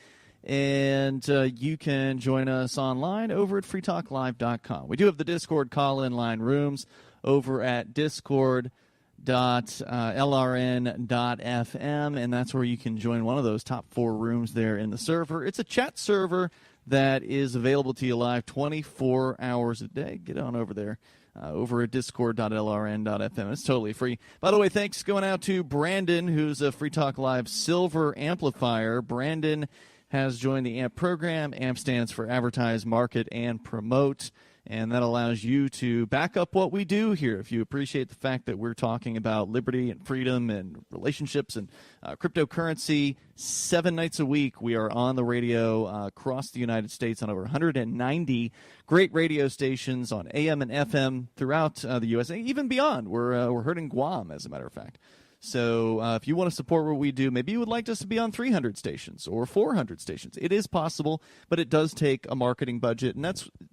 And you can join us online over at freetalklive.com. We do have the Discord call-in line rooms over at discord.lrn.fm, and that's where you can join one of those top 4 rooms there in the server. It's a chat server that is available to you live 24 hours a day. Get on over there, over at discord.lrn.fm. It's totally free. By the way, thanks going out to Brandon, who's a Free Talk Live Silver Amplifier. Brandon has joined the AMP program. AMP stands for Advertise, Market, and Promote. And that allows you to back up what we do here. If you appreciate the fact that we're talking about liberty and freedom and relationships and cryptocurrency 7 nights a week, we are on the radio across the United States on over 190 great radio stations on AM and FM throughout the USA, even beyond. We're heard in Guam, as a matter of fact. So if you want to support what we do, maybe you would like us to be on 300 stations or 400 stations. It is possible, but it does take a marketing budget, and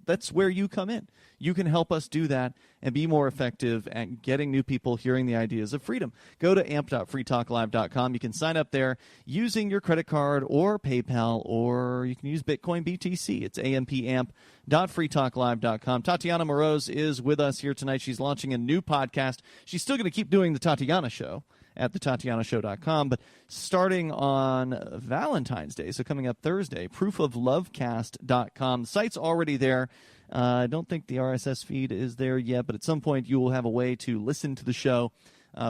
that's where you come in. You can help us do that and be more effective at getting new people hearing the ideas of freedom. Go to amp.freetalklive.com. You can sign up there using your credit card or PayPal, or you can use Bitcoin BTC. It's ampamp.freetalklive.com. Tatiana Moroz is with us here tonight. She's launching a new podcast. She's still going to keep doing the Tatiana Show at thetatianashow.com, but starting on Valentine's Day, so coming up Thursday, proofoflovecast.com. The site's already there. I don't think the RSS feed is there yet, but at some point you will have a way to listen to the show,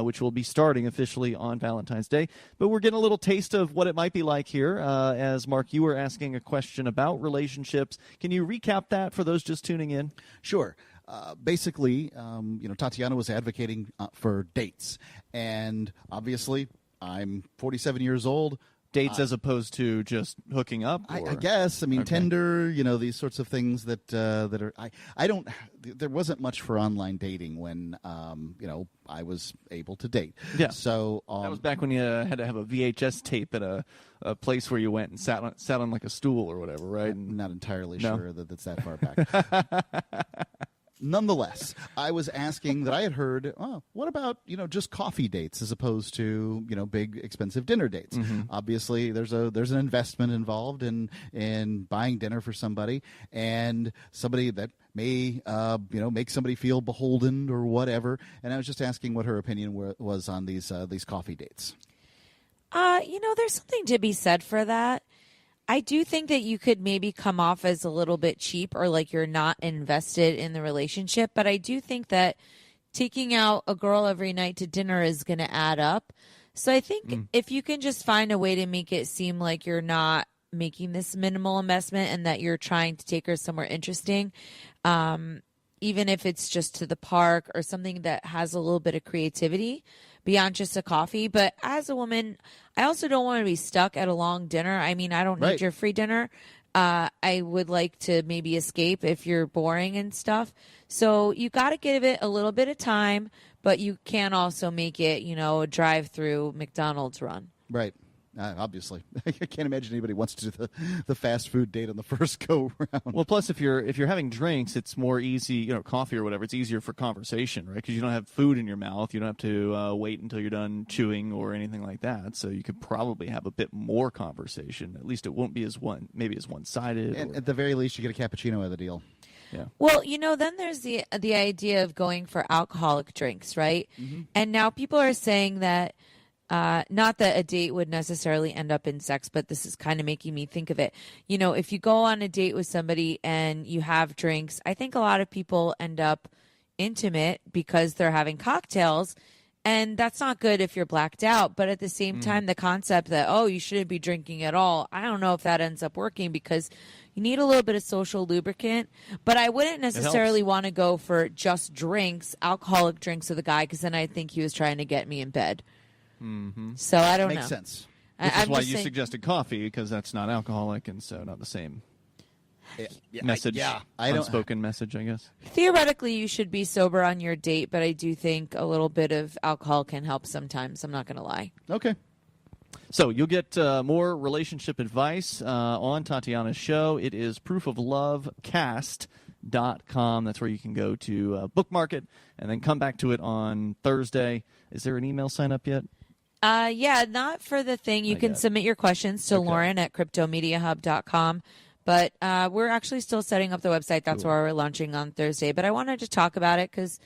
which will be starting officially on Valentine's Day. But we're getting a little taste of what it might be like here. As Mark, you were asking a question about relationships. Can you recap that for those just tuning in? Sure. Basically, Tatiana was advocating for dates. And obviously, I'm 47 years old. Dates as opposed to just hooking up? I guess. I mean, okay. Tinder, these sorts of things that are... I don't... There wasn't much for online dating when, I was able to date. Yeah. So... that was back when you had to have a VHS tape at a place where you went and sat on like a stool or whatever, right? I'm not entirely sure that that's that far back. Nonetheless, I was asking that I had heard, what about, just coffee dates as opposed to, big expensive dinner dates? Mm-hmm. Obviously, there's an investment involved in buying dinner for somebody, and somebody that may, make somebody feel beholden or whatever. And I was just asking what her opinion was on these coffee dates. There's something to be said for that. I do think that you could maybe come off as a little bit cheap or like you're not invested in the relationship. But I do think that taking out a girl every night to dinner is going to add up. So I think if you can just find a way to make it seem like you're not making this minimal investment and that you're trying to take her somewhere interesting, even if it's just to the park or something that has a little bit of creativity beyond just a coffee. But as a woman, I also don't want to be stuck at a long dinner. I mean, I don't need your free dinner. I would like to maybe escape if you're boring and stuff. So you got to give it a little bit of time, but you can also make it, a drive-through McDonald's run. Right. Obviously, I can't imagine anybody wants to do the fast food date on the first go round. Well, plus if you're having drinks, it's more easy, coffee or whatever. It's easier for conversation, right? Because you don't have food in your mouth. You don't have to wait until you're done chewing or anything like that. So you could probably have a bit more conversation. At least it won't be as one-sided. And at the very least, you get a cappuccino out of the deal. Yeah. Well, then there's the idea of going for alcoholic drinks, right? Mm-hmm. And now people are saying that. Not that a date would necessarily end up in sex, but this is kind of making me think of it. If you go on a date with somebody and you have drinks, I think a lot of people end up intimate because they're having cocktails, and that's not good if you're blacked out. But at the same time, the concept that, you shouldn't be drinking at all, I don't know if that ends up working because you need a little bit of social lubricant. But I wouldn't necessarily want to go for just drinks, alcoholic drinks with a guy, because then I think he was trying to get me in bed. Mm-hmm. So I don't know. Makes sense. Which is why you suggested coffee, because that's not alcoholic, and so not the same message. Unspoken message, I guess. Theoretically, you should be sober on your date, but I do think a little bit of alcohol can help sometimes. I'm not going to lie. Okay. So you'll get more relationship advice on Tatiana's show. It is proofoflovecast.com. That's where you can go to bookmark it and then come back to it on Thursday. Is there an email sign up yet? Yeah, not for the thing. You can submit your questions to Lauren at cryptomediahub.com. But we're actually still setting up the website. That's where we're launching on Thursday. But I wanted to talk about it because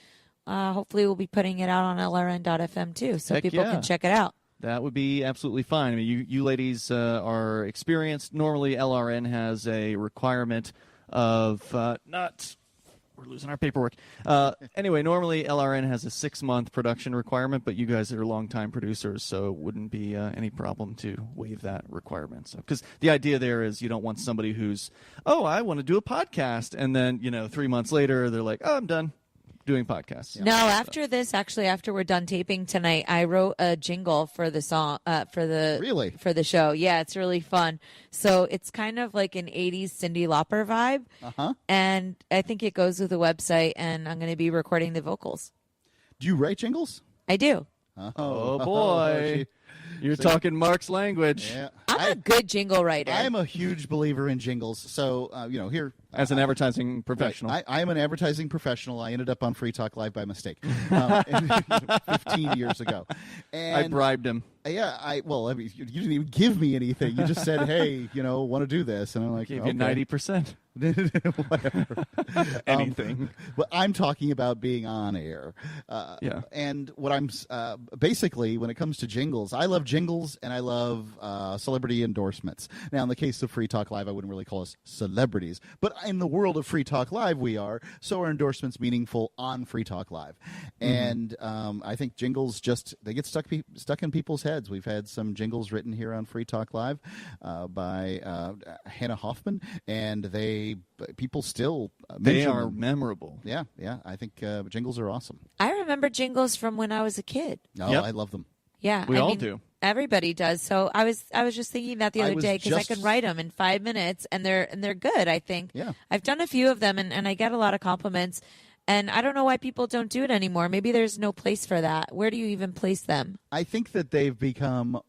hopefully we'll be putting it out on LRN.FM too, so people can check it out. That would be absolutely fine. I mean, you ladies are experienced. Normally, LRN has a requirement of not... We're losing our paperwork. Anyway, normally LRN has a 6-month production requirement, but you guys are longtime producers, so it wouldn't be any problem to waive that requirement. So, because the idea there is you don't want somebody who's, I want to do a podcast, and then 3 months later they're like, I'm done doing podcasts. No, after this, actually, after we're done taping tonight, I wrote a jingle for the song for the show. Yeah, it's really fun. So it's kind of like an 80s Cyndi Lauper vibe. And I think it goes with the website, and I'm going to be recording the vocals. Do you write jingles? I do. Oh boy. You're talking Mark's language. Yeah. I'm a good jingle writer. I'm a huge believer in jingles. So, here. As an advertising professional. Right. I am an advertising professional. I ended up on Free Talk Live by mistake 15 years ago. And I bribed him. Yeah, you didn't even give me anything. You just said, hey, want to do this. And I'm like, gave you 90%. Whatever. Anything. But I'm talking about being on air. And what I'm basically, when it comes to jingles, I love jingles and I love celebrity endorsements. Now, in the case of Free Talk Live, I wouldn't really call us celebrities. But in the world of Free Talk Live, we are. So are endorsements meaningful on Free Talk Live. And I think jingles they get stuck in people's heads. We've had some jingles written here on Free Talk Live by Hannah Hoffman, and people still mention they are them. Memorable. Yeah. I think jingles are awesome. I remember jingles from when I was a kid. I love them. Yeah, we all do. Everybody does. So I was just thinking that the other day because I could write them in 5 minutes, and they're good. I think. Yeah. I've done a few of them, and I get a lot of compliments. And I don't know why people don't do it anymore. Maybe there's no place for that. Where do you even place them? I think that they've become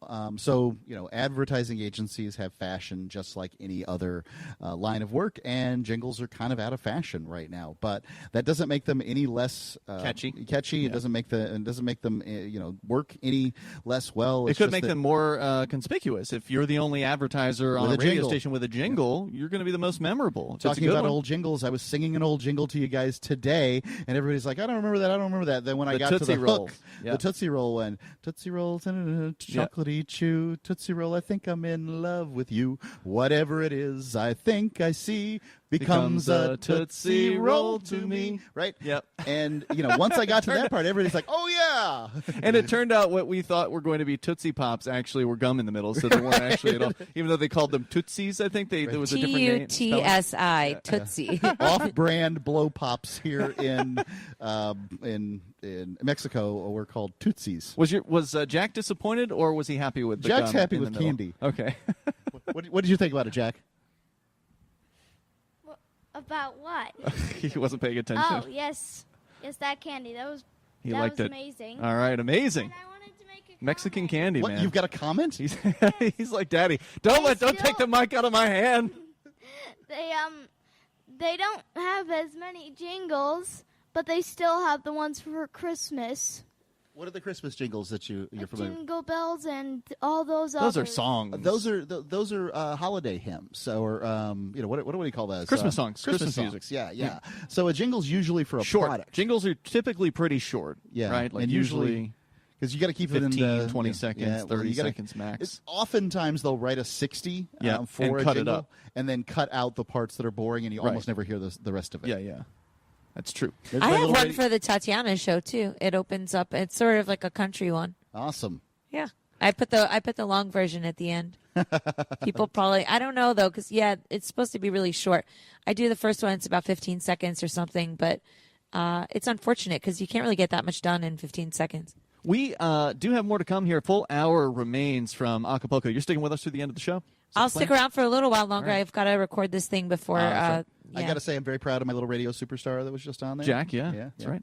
advertising agencies have fashion just like any other line of work, and jingles are kind of out of fashion right now. But that doesn't make them any less catchy. Yeah. It doesn't make them work any less well. It could make them more conspicuous. If you're the only advertiser on a radio station with a jingle, you're going to be the most memorable. Talking about old jingles, I was singing an old jingle to you guys today, and everybody's like, I don't remember that. Then when I got to the hook, the Tootsie Roll went, Tootsie Roll, chocolatey chew, Tootsie Roll, I think I'm in love with you. Whatever it is, I think I see becomes a Tootsie Roll to me. Right? Yep. And, once I got to that part, everybody's like, oh, yeah. And it turned out what we thought were going to be Tootsie Pops actually were gum in the middle, so they weren't actually at all. Even though they called them Tootsies, I think there was a different name. T-U-T-S-I, Tootsie. Off-brand blow pops here in Mexico were called Tootsies. Was Jack disappointed, or was he happy with the Jack's gum happy in with the middle? candy. Okay. What did you think about it, Jack? About what? He wasn't paying attention. Oh, yes. Yes, that candy. That was amazing. All right, amazing. And I wanted to make a Mexican candy, What? man. You've got a comment? He's like, Daddy, don't take the mic out of my hand. They don't have as many jingles, but they still have the ones for Christmas. What are the Christmas jingles that you're familiar with? Jingle bells and all those Those are others. songs. Those are holiday hymns, or what do we call those? Christmas songs. Christmas music. songs. Yeah. So a jingle's usually for a Short. product. Jingles are typically pretty short. Yeah, right. Like and usually because you got to keep 15, it in 20 seconds, 30 seconds max. Oftentimes they'll write a 60 for and a cut jingle, it up, and then cut out the parts that are boring, and you almost never hear the rest of it. Yeah. That's true. I have one for the Tatiana show too. It opens up. It's sort of like a country one. Awesome. Yeah, I put the long version at the end. People probably, I don't know though, because it's supposed to be really short. I do the first one; it's about 15 seconds or something, but it's unfortunate because you can't really get that much done in 15 seconds. We do have more to come here. Full hour remains from Acapulco. You're sticking with us through the end of the show? I'll stick around for a little while longer. Right. I've got to record this thing before. I got to say, I'm very proud of my little radio superstar that was just on there. Jack, that's right.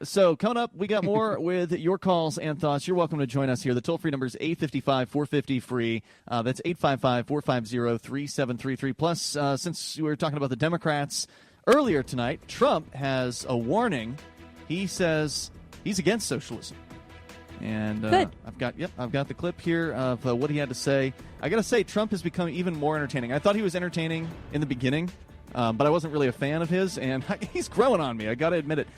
So coming up, we got more with your calls and thoughts. You're welcome to join us here. The toll-free number is 855-450-FREE. That's 855-450-3733. Plus, since we were talking about the Democrats earlier tonight, Trump has a warning. He says he's against socialism. And I've got the clip here of what he had to say. I got to say, Trump has become even more entertaining. I thought he was entertaining in the beginning, but I wasn't really a fan of his, and he's growing on me. I got to admit it.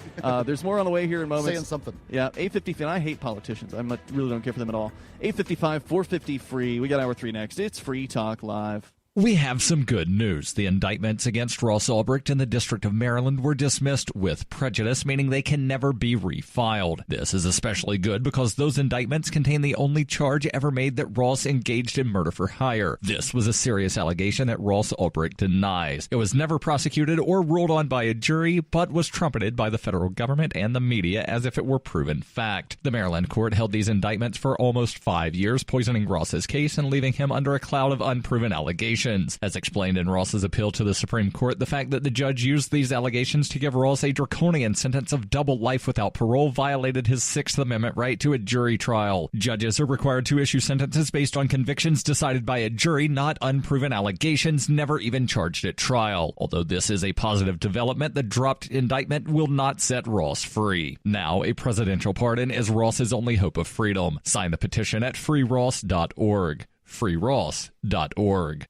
There's more on the way here in moments. Saying something. Yeah, 8:55. And I hate politicians. Really don't care for them at all. 855-450-FREE. We got hour 3 next. It's Free Talk Live. We have some good news. The indictments against Ross Ulbricht in the District of Maryland were dismissed with prejudice, meaning they can never be refiled. This is especially good because those indictments contain the only charge ever made that Ross engaged in murder for hire. This was a serious allegation that Ross Ulbricht denies. It was never prosecuted or ruled on by a jury, but was trumpeted by the federal government and the media as if it were proven fact. The Maryland court held these indictments for almost 5 years, poisoning Ross's case and leaving him under a cloud of unproven allegations. As explained in Ross's appeal to the Supreme Court, the fact that the judge used these allegations to give Ross a draconian sentence of double life without parole violated his Sixth Amendment right to a jury trial. Judges are required to issue sentences based on convictions decided by a jury, not unproven allegations never even charged at trial. Although this is a positive development, the dropped indictment will not set Ross free. Now, a presidential pardon is Ross's only hope of freedom. Sign the petition at freeross.org. freeross.org.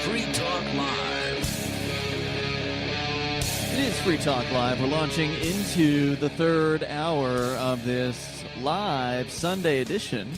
Free Talk Live. It is Free Talk Live. We're launching into the third hour of this live Sunday edition.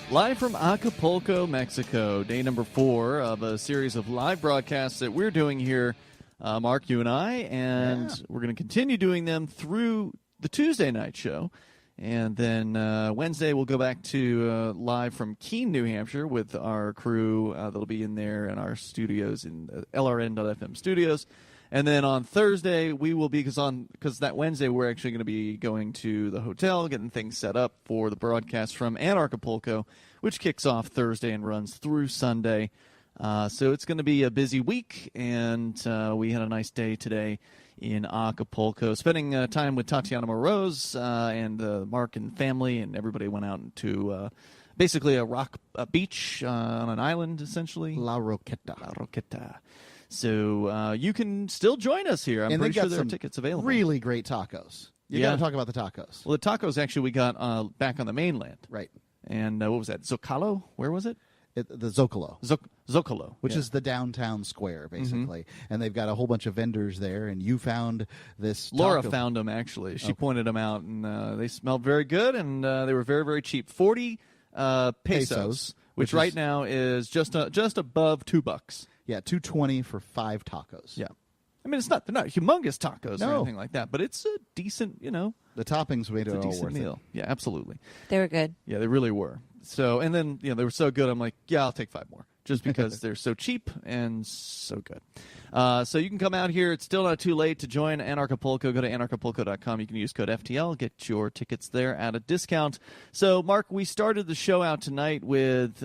Live from Acapulco, Mexico. Day number 4 of a series of live broadcasts that we're doing here, Mark, you and I. And we're going to continue doing them through the Tuesday night show. And then Wednesday we'll go back to live from Keene, New Hampshire with our crew that'll be in there in our studios in LRN.FM studios. And then on Thursday we will be, because that Wednesday we're actually going to be going to the hotel, getting things set up for the broadcast from Acapulco, which kicks off Thursday and runs through Sunday. So it's going to be a busy week, and we had a nice day today in Acapulco, spending time with Tatiana Moroz and Mark and family, and everybody went out to basically a beach on an island, essentially. La Roqueta. So you can still join us here. I'm pretty sure there are tickets available. Really great tacos. You got to talk about the tacos. Well, the tacos actually we got back on the mainland. Right. And what was that? Zocalo? Where was it? The Zocalo. Zocalo. Which is the downtown square, basically. Mm-hmm. And they've got a whole bunch of vendors there, and you found this taco. Laura found them, actually. She pointed them out, and they smelled very good, and they were very, very cheap. 40 pesos, which right now is just above $2. Yeah, $2.20 for 5 tacos. Yeah. I mean, they're not humongous tacos or anything like that, but it's a decent, The toppings made it all worth meal. it. Yeah, absolutely. They were good. Yeah, they really were. So, and then, they were so good, I'm like, yeah, I'll take 5 more. just because they're so cheap and so good. So you can come out here. It's still not too late to join Anarchapulco. Go to anarchapulco.com. You can use code FTL. Get your tickets there at a discount. So, Mark, we started the show out tonight with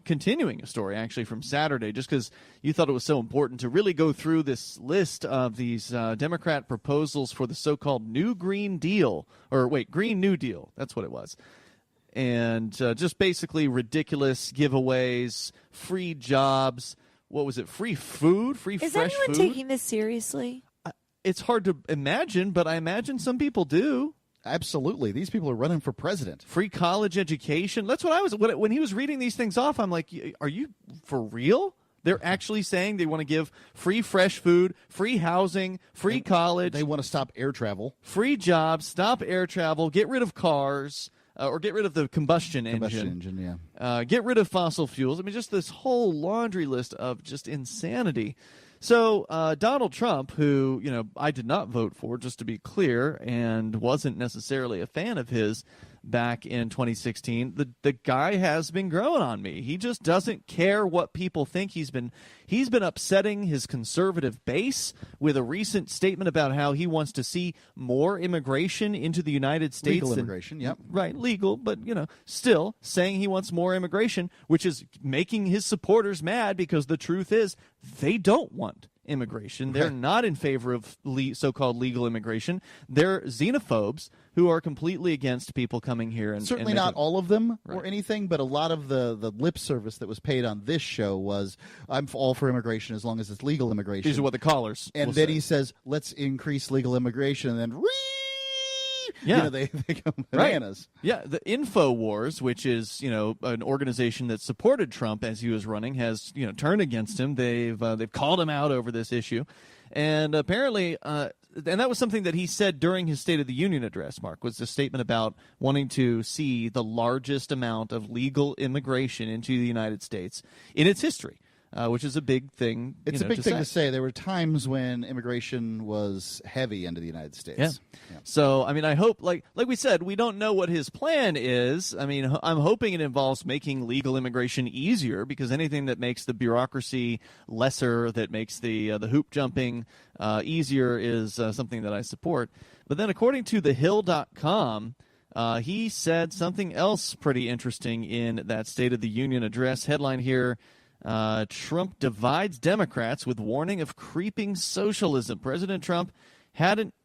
continuing a story, actually, from Saturday, just because you thought it was so important to really go through this list of these Democrat proposals for the so-called New Green Deal. Or, wait, Green New Deal. That's what it was. And just basically ridiculous giveaways, free jobs. What was it? Free food? Free fresh food? Is anyone taking this seriously? It's hard to imagine, but I imagine some people do. Absolutely. These people are running for president. Free college education. That's what I was... When he was reading these things off, I'm like, are you for real? They're actually saying they want to give free fresh food, free housing, free college. They want to stop air travel. Free jobs, stop air travel, get rid of cars... or get rid of the combustion engine, get rid of fossil fuels. I mean, just this whole laundry list of just insanity. So Donald Trump, who, I did not vote for, just to be clear, and wasn't necessarily a fan of his back in 2016, the guy has been growing on me. He just doesn't care what people think. He's been upsetting his conservative base with a recent statement about how he wants to see more immigration into the United States. Legal immigration, yep. Right, legal, but, still saying he wants more immigration, which is making his supporters mad because the truth is they don't want immigration. They're not in favor of so-called legal immigration. They're xenophobes who are completely against people coming here. And certainly not all of them or anything, but a lot of the lip service that was paid on this show was, I'm all for immigration as long as it's legal immigration. These are what the callers And then he says, let's increase legal immigration, and then they go bananas. Right. Yeah, the InfoWars, which is an organization that supported Trump as he was running, has turned against him. They've called him out over this issue, and apparently, and that was something that he said during his State of the Union address. Mark, was the statement about wanting to see the largest amount of legal immigration into the United States in its history. Which is a big thing. It's a big thing to say. There were times when immigration was heavy into the United States. Yeah. So, I mean, I hope, like we said, we don't know what his plan is. I mean, I'm hoping it involves making legal immigration easier, because anything that makes the bureaucracy lesser, that makes the hoop jumping easier, is something that I support. But then, according to thehill.com, he said something else pretty interesting in that State of the Union address. Headline here: Trump divides Democrats with warning of creeping socialism. President Trump hadn't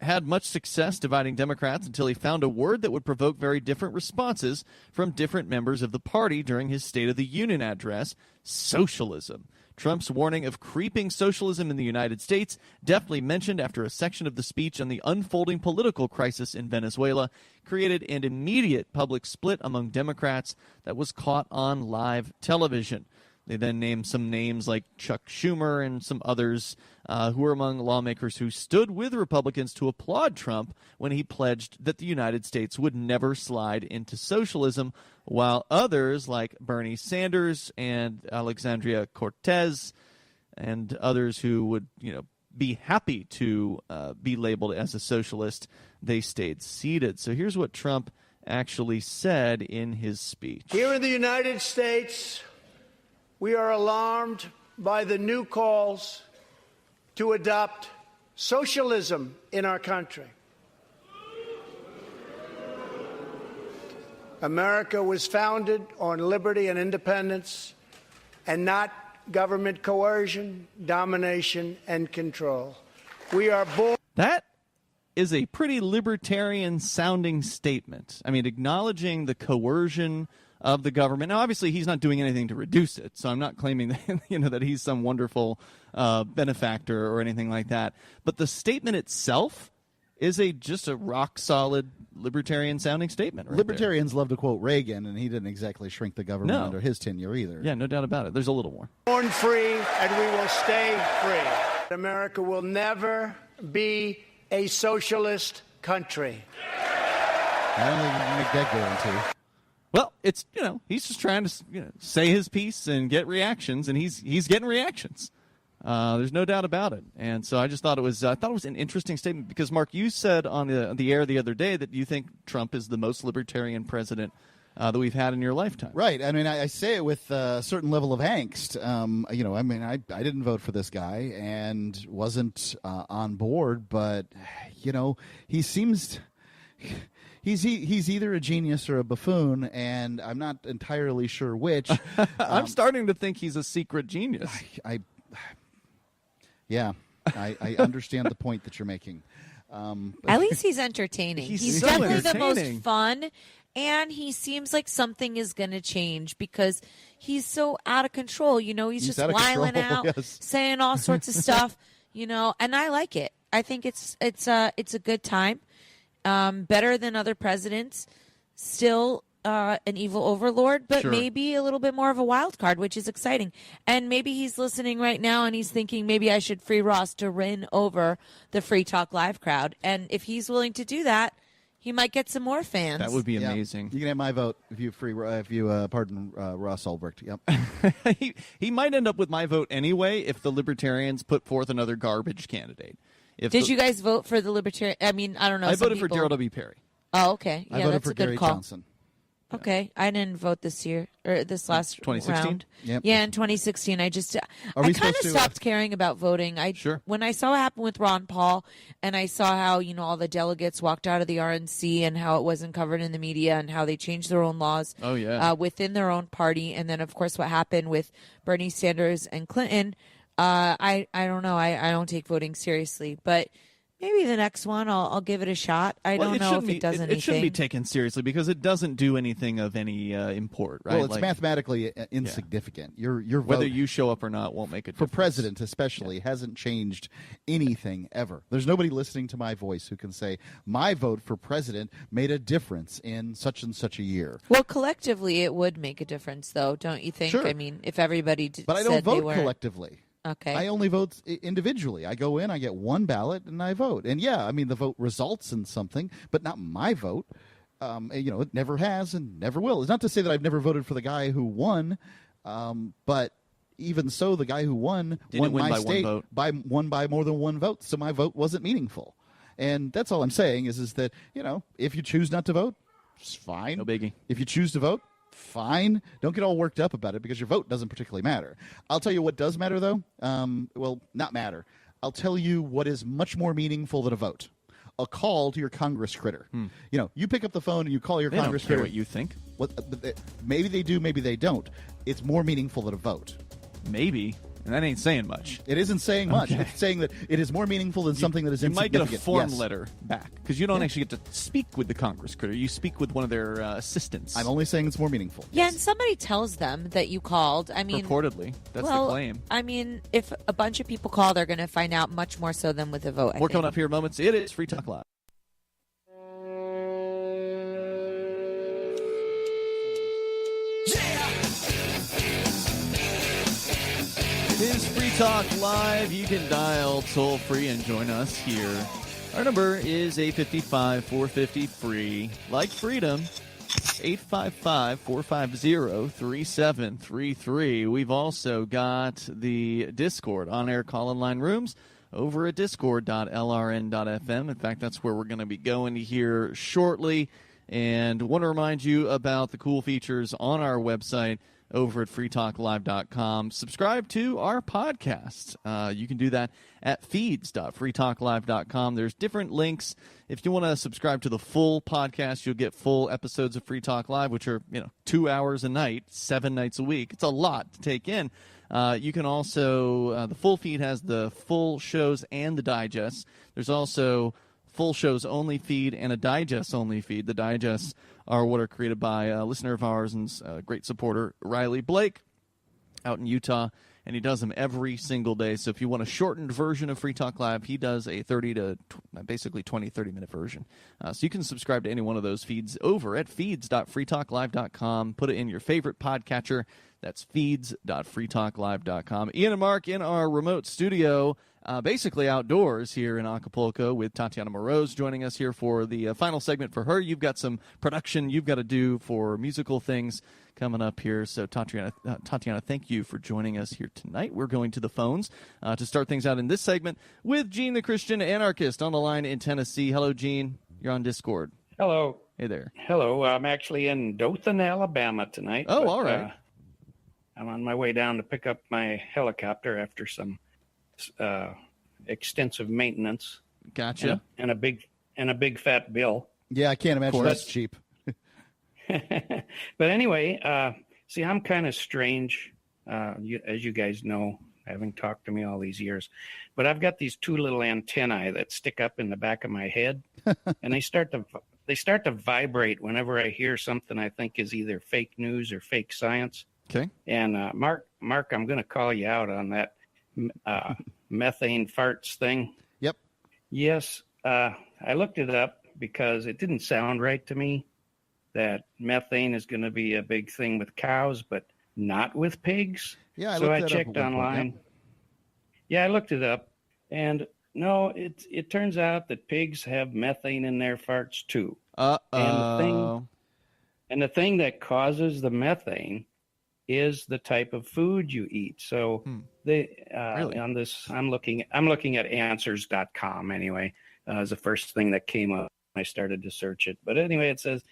had much success dividing Democrats until he found a word that would provoke very different responses from different members of the party during his State of the Union address: socialism. Trump's warning of creeping socialism in the United States, deftly mentioned after a section of the speech on the unfolding political crisis in Venezuela, created an immediate public split among Democrats that was caught on live television. They then named some names like Chuck Schumer and some others who were among lawmakers who stood with Republicans to applaud Trump when he pledged that the United States would never slide into socialism, while others like Bernie Sanders and Alexandria Cortez and others who would, be happy to be labeled as a socialist, they stayed seated. So here's what Trump actually said in his speech. Here in the United States, we are alarmed by the new calls to adopt socialism in our country. America was founded on liberty and independence, and not government coercion, domination, and control. We are born... That is a pretty libertarian-sounding statement. I mean, acknowledging the coercion of the government. Now, obviously, he's not doing anything to reduce it, so I'm not claiming that, that he's some wonderful benefactor or anything like that. But the statement itself is just a rock-solid libertarian-sounding statement. Libertarians love to quote Reagan, and he didn't exactly shrink the government under his tenure either. Yeah, no doubt about it. There's a little more. Born free, and we will stay free. America will never be a socialist country. I don't think you can make that guarantee. Well, it's, he's just trying to say his piece and get reactions, and he's getting reactions. There's no doubt about it. And so I just thought it was an interesting statement because, Mark, you said on the air the other day that you think Trump is the most libertarian president that we've had in your lifetime. Right. I mean, I say it with a certain level of angst. I didn't vote for this guy and wasn't on board, but, he seems... He's either a genius or a buffoon, and I'm not entirely sure which. I'm starting to think he's a secret genius. I understand the point that you're making. At least he's entertaining. He's so definitely the entertaining. most fun, and he seems like something is going to change because he's so out of control. He's just wiling out, yes. saying all sorts of stuff. And I like it. I think it's a good time. Better than other presidents. Still an evil overlord, but Sure. maybe a little bit more of a wild card, which is exciting. And maybe he's listening right now and he's thinking maybe I should free Ross to win over the Free Talk Live crowd. And if he's willing to do that, he might get some more fans. That would be amazing. You can have my vote if you pardon Ross Ulbricht. Yep. he might end up with my vote anyway if the Libertarians put forth another garbage candidate. Did you guys vote for the Libertarian? I mean, I don't know. I some voted for people- Daryl W. Perry. Oh, okay. Yeah, I voted that's for a good Gary call. Johnson. Okay, I didn't vote this year or this last 2016? round. Yep. Yeah, in 2016, I we kind supposed of to, stopped caring about voting. Sure. When I saw what happened with Ron Paul, and I saw how all the delegates walked out of the RNC, and how it wasn't covered in the media, and how they changed their own laws. Oh, yeah. Within their own party, and then of course what happened with Bernie Sanders and Clinton. I don't know. I don't take voting seriously, but. Maybe the next one, I'll give it a shot. I don't know if it does anything. It shouldn't be taken seriously because it doesn't do anything of any import, right? Well, it's mathematically insignificant. Your vote, whether you show up or not, won't make a difference. For president especially, hasn't changed anything ever. There's nobody listening to my voice who can say, my vote for president made a difference in such and such a year. Well, collectively, it would make a difference, though, don't you think? Sure. I mean, if everybody But I said don't they vote were... collectively. Okay. I only vote individually. I go in, I get one ballot, and I vote. And yeah, I mean, the vote results in something, but not my vote. It never has and never will. It's not to say that I've never voted for the guy who won, but even so, the guy who won Didn't win my by state one vote. won by more than one vote, so my vote wasn't meaningful. And that's all I'm saying is that, if you choose not to vote, it's fine. No biggie. If you choose to vote, fine. Don't get all worked up about it because your vote doesn't particularly matter. I'll tell you what does matter, though. Not matter. I'll tell you what is much more meaningful than a vote. A call to your Congress critter. You pick up the phone and you call your They Congress don't care critter. what you think. Maybe they do, maybe they don't. It's more meaningful than a vote. Maybe. And that ain't saying much. It isn't saying much. Okay. It's saying that it is more meaningful than something that is You might insignificant. get a form Yes. letter back because you don't actually get to speak with the Congress critter. You speak with one of their assistants. I'm only saying it's more meaningful. Yeah, and somebody tells them that you called. I mean, Reportedly. That's well, the claim. I mean, if a bunch of people call, they're going to find out much more so than with a vote. More coming up here in moments. It is Free Talk Live. It is Free Talk Live. You can dial toll free and join us here. Our number is 855-450-FREE. Like freedom, 855-450-3733. We've also got the Discord on-air call-in line rooms over at discord.lrn.fm. In fact, that's where we're going to be going here shortly. And want to remind you about the cool features on our website over at freetalklive.com. Subscribe to our podcast. You can do that at feeds.freetalklive.com. There's different links. If you want to subscribe to the full podcast, you'll get full episodes of Free Talk Live, which are 2 hours a night, 7 nights a week. It's a lot to take in. You can also, the full feed has the full shows and the digests. There's also full shows only feed and a digest only feed. The digests are what are created by a listener of ours and great supporter, Riley Blake, out in Utah, and he does them every single day. So if you want a shortened version of Free Talk Live, he does a 30-minute version. So you can subscribe to any one of those feeds over at feeds.freetalklive.com. Put it in your favorite podcatcher. That's feeds.freetalklive.com. Ian and Mark in our remote studio, basically outdoors here in Acapulco, with Tatiana Moroz joining us here for the final segment for her. You've got some production you've got to do for musical things coming up here. So Tatiana, thank you for joining us here tonight. We're going to the phones to start things out in this segment with Gene the Christian Anarchist on the line in Tennessee. Hello, Gene. You're on Discord. Hello. Hey there. Hello. I'm actually in Dothan, Alabama tonight. Oh, all right. I'm on my way down to pick up my helicopter after some extensive maintenance. Gotcha. And a big fat bill. Yeah, I can't imagine that's cheap. But anyway, see, I'm kind of strange, as you guys know, having talked to me all these years. But I've got these two little antennae that stick up in the back of my head, and they start to vibrate whenever I hear something I think is either fake news or fake science. Okay. And Mark, I'm going to call you out on that methane farts thing. Yep. Yes, I looked it up because it didn't sound right to me that methane is going to be a big thing with cows, but not with pigs. Yeah, I checked online. Yep. Yeah, I looked it up, and no, it turns out that pigs have methane in their farts too. Uh-oh. And the thing that causes the methane is the type of food you eat. So they Really? on this, I'm looking at answers.com anyway. Is the first thing that came up. I started to search it, but anyway, it says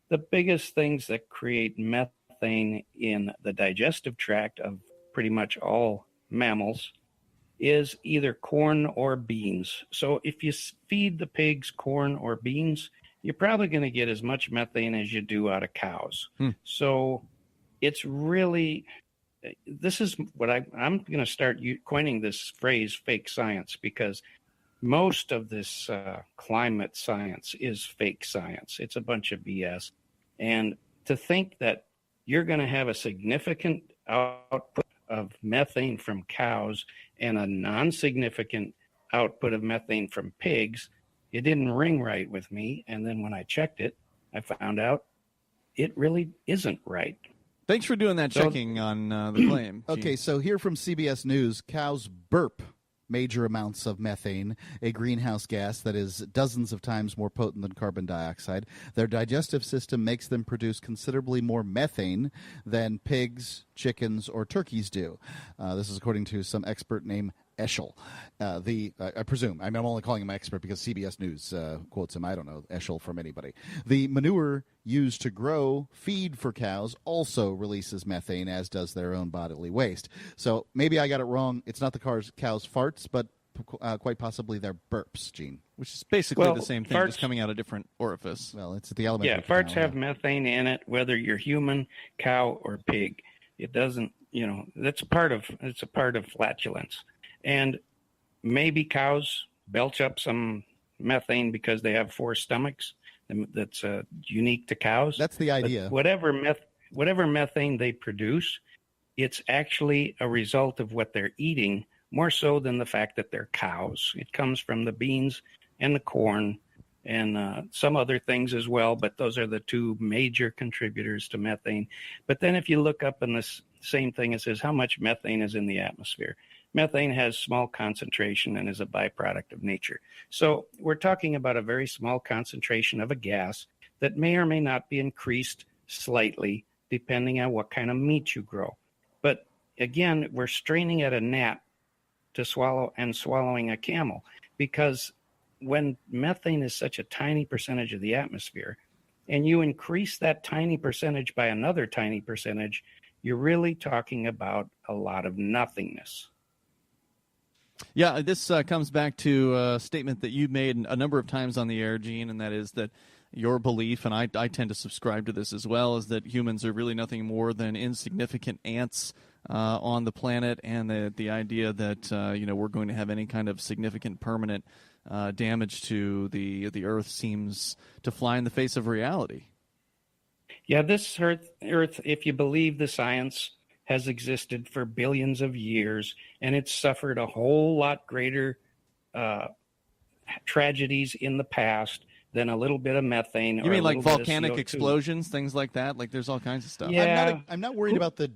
the biggest things that create methane in the digestive tract of pretty much all mammals is either corn or beans. So if you feed the pigs corn or beans, you're probably going to get as much methane as you do out of cows. So it's really, this is what I'm going to start coining this phrase, fake science, because most of this climate science is fake science. It's a bunch of BS. And to think that you're going to have a significant output of methane from cows and a non-significant output of methane from pigs, it didn't ring right with me. And then when I checked it, I found out it really isn't right. Thanks for doing that checking on the claim. Okay, so here from CBS News, cows burp major amounts of methane, a greenhouse gas that is dozens of times more potent than carbon dioxide. Their digestive system makes them produce considerably more methane than pigs, chickens, or turkeys do. This is according to some expert named Eschel. I presume, I'm only calling him an expert because CBS News quotes him. I don't know Eschel from anybody. The manure used to grow feed for cows also releases methane, as does their own bodily waste. So maybe I got it wrong. It's not the cow's farts, but quite possibly their burps, Gene. Which is basically the same thing, just coming out a different orifice. Well, it's the elementary. Yeah, farts have methane in it, whether you're human, cow, or pig. It doesn't, it's a part of flatulence. And maybe cows belch up some methane because they have 4 stomachs. That's unique to cows. That's the idea. But whatever methane they produce, it's actually a result of what they're eating, more so than the fact that they're cows. It comes from the beans and the corn and some other things as well, but those are the 2 major contributors to methane. But then if you look up in this same thing, it says how much methane is in the atmosphere. Methane has small concentration and is a byproduct of nature. So we're talking about a very small concentration of a gas that may or may not be increased slightly depending on what kind of meat you grow. But again, we're straining at a gnat to swallow and swallowing a camel, because when methane is such a tiny percentage of the atmosphere and you increase that tiny percentage by another tiny percentage, you're really talking about a lot of nothingness. Yeah, this comes back to a statement that you made a number of times on the air, Gene, and that is that your belief, and I tend to subscribe to this as well, is that humans are really nothing more than insignificant ants on the planet, and the idea that we're going to have any kind of significant permanent damage to the Earth seems to fly in the face of reality. Yeah, this Earth, if you believe the science, has existed for billions of years, and it's suffered a whole lot greater tragedies in the past than a little bit of methane. You mean like volcanic explosions, things like that? Like there's all kinds of stuff. Yeah. I'm not worried about the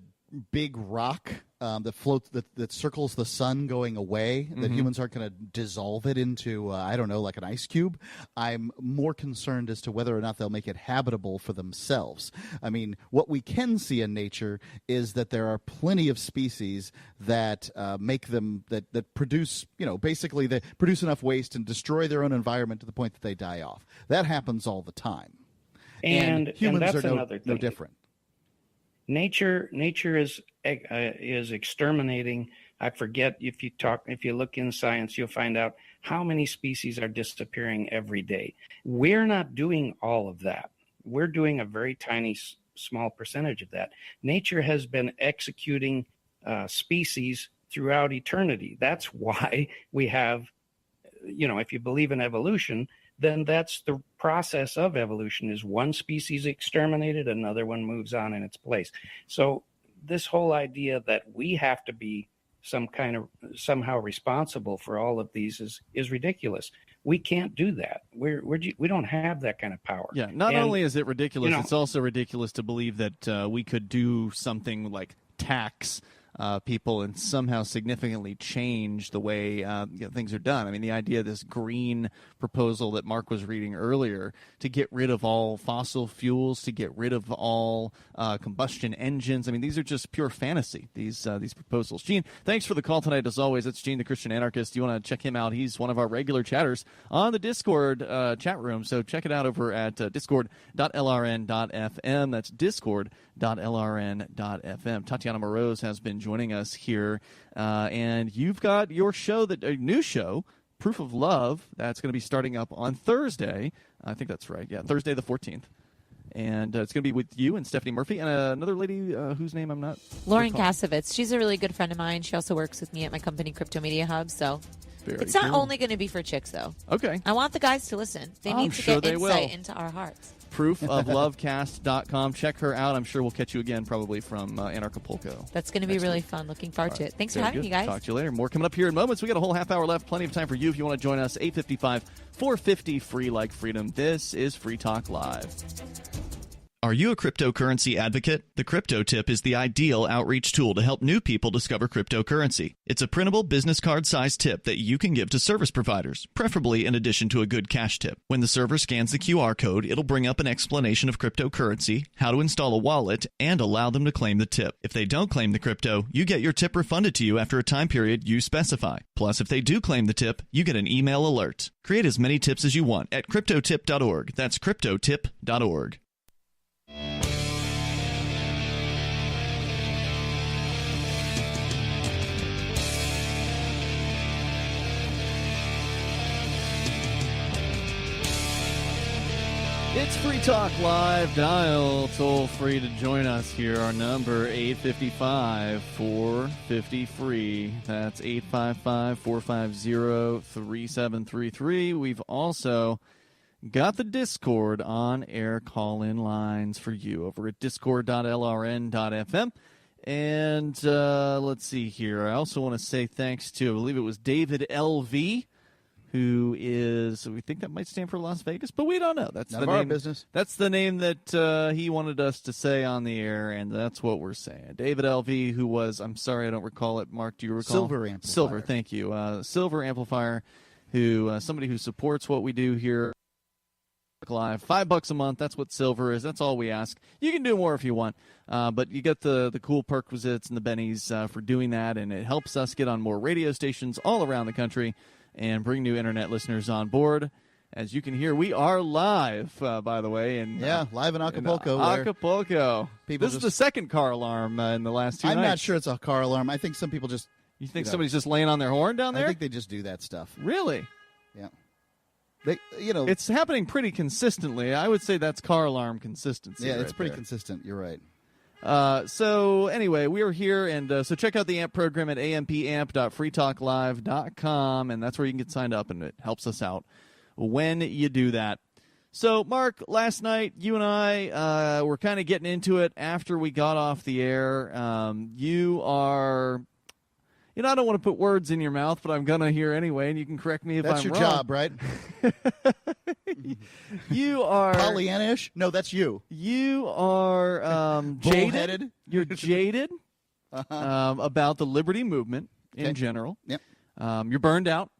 big rock that floats that circles the sun going away, that humans aren't going to dissolve it into I don't know, like an ice cube. I'm more concerned as to whether or not they'll make it habitable for themselves. I mean, what we can see in nature is that there are plenty of species that make them that produce, basically they produce enough waste and destroy their own environment to the point that they die off. That happens all the time. And humans that's are another thing. no different. Nature is exterminating. I forget, if you look in science, you'll find out how many species are disappearing every day. We're not doing all of that. We're doing a very tiny, small percentage of that. Nature has been executing species throughout eternity. That's why we have, if you believe in evolution, then that's the process of evolution, is one species exterminated, another one moves on in its place. So this whole idea that we have to be somehow responsible for all of these is ridiculous. We can't do that. We don't have that kind of power. Yeah. Not only is it ridiculous, it's also ridiculous to believe that we could do something like tax people and somehow significantly change the way things are done. I mean, the idea of this green proposal that Mark was reading earlier to get rid of all fossil fuels, to get rid of all combustion engines. I mean, these are just pure fantasy, these proposals. Gene, thanks for the call tonight, as always. It's Gene, the Christian Anarchist. You want to check him out. He's one of our regular chatters on the Discord chat room, so check it out over at discord.lrn.fm. That's discord.lrn.fm. Tatiana Moroz has been joining us here, and you've got your show, a new show, Proof of Love, that's going to be starting up on Thursday. I think that's right. Yeah, Thursday the 14th. And it's going to be with you and Stephanie Murphy and another lady whose name I'm not... Lauren Kasovitz. She's a really good friend of mine. She also works with me at my company, Crypto Media Hub, so... It's not only going to be for chicks, though. Okay. I want the guys to listen. They need to get insight into our hearts. Proofoflovecast.com. Check her out. I'm sure we'll catch you again probably from Acapulco. That's going to be really fun. Looking forward to it. Thanks for having me, guys. Talk to you later. More coming up here in moments. We got a whole half hour left. Plenty of time for you if you want to join us. 855-450 free like freedom. This is Free Talk Live. Are you a cryptocurrency advocate? The Crypto Tip is the ideal outreach tool to help new people discover cryptocurrency. It's a printable business card-sized tip that you can give to service providers, preferably in addition to a good cash tip. When the server scans the QR code, it'll bring up an explanation of cryptocurrency, how to install a wallet, and allow them to claim the tip. If they don't claim the crypto, you get your tip refunded to you after a time period you specify. Plus, if they do claim the tip, you get an email alert. Create as many tips as you want at cryptotip.org. That's cryptotip.org. It's Free Talk Live. Dial toll free to join us here. Our number 855-450-FREE. That's 855-450-3733. We've also got the Discord on-air call-in lines for you over at discord.lrn.fm. And let's see here. I also want to say thanks to, I believe it was David LV, who is, we think that might stand for Las Vegas, but we don't know. That's none of our business. That's the name that he wanted us to say on the air, and that's what we're saying. David LV, who was, I'm sorry, I don't recall it. Mark, do you recall? Silver Amplifier. Silver, thank you. Silver Amplifier, who somebody who supports what we do here live. $5 a month, that's what Silver is. That's all we ask. You can do more if you want, but you get the cool perquisites and the bennies for doing that, and it helps us get on more radio stations all around the country and bring new internet listeners on board. As you can hear, we are live, by the way. And live in Acapulco. Acapulco. This is the second car alarm in the last 2 nights. I'm not sure it's a car alarm. I think some people just... You think somebody's just laying on their horn down there? I think they just do that stuff. Really? Yeah. It's happening pretty consistently. I would say that's car alarm consistency. Yeah, it's pretty consistent. You're right. So anyway, we are here, and so check out the AMP program at ampamp.freetalklive.com, and that's where you can get signed up, and it helps us out when you do that. So, Mark, last night you and I were kind of getting into it after we got off the air. You are... I don't want to put words in your mouth, but I'm going to hear anyway, and you can correct me if that's I'm wrong. That's your job, right? You are... Pollyanna-ish? No, that's you. You are jaded. You're jaded about the liberty movement in general. Yep. You're burned out.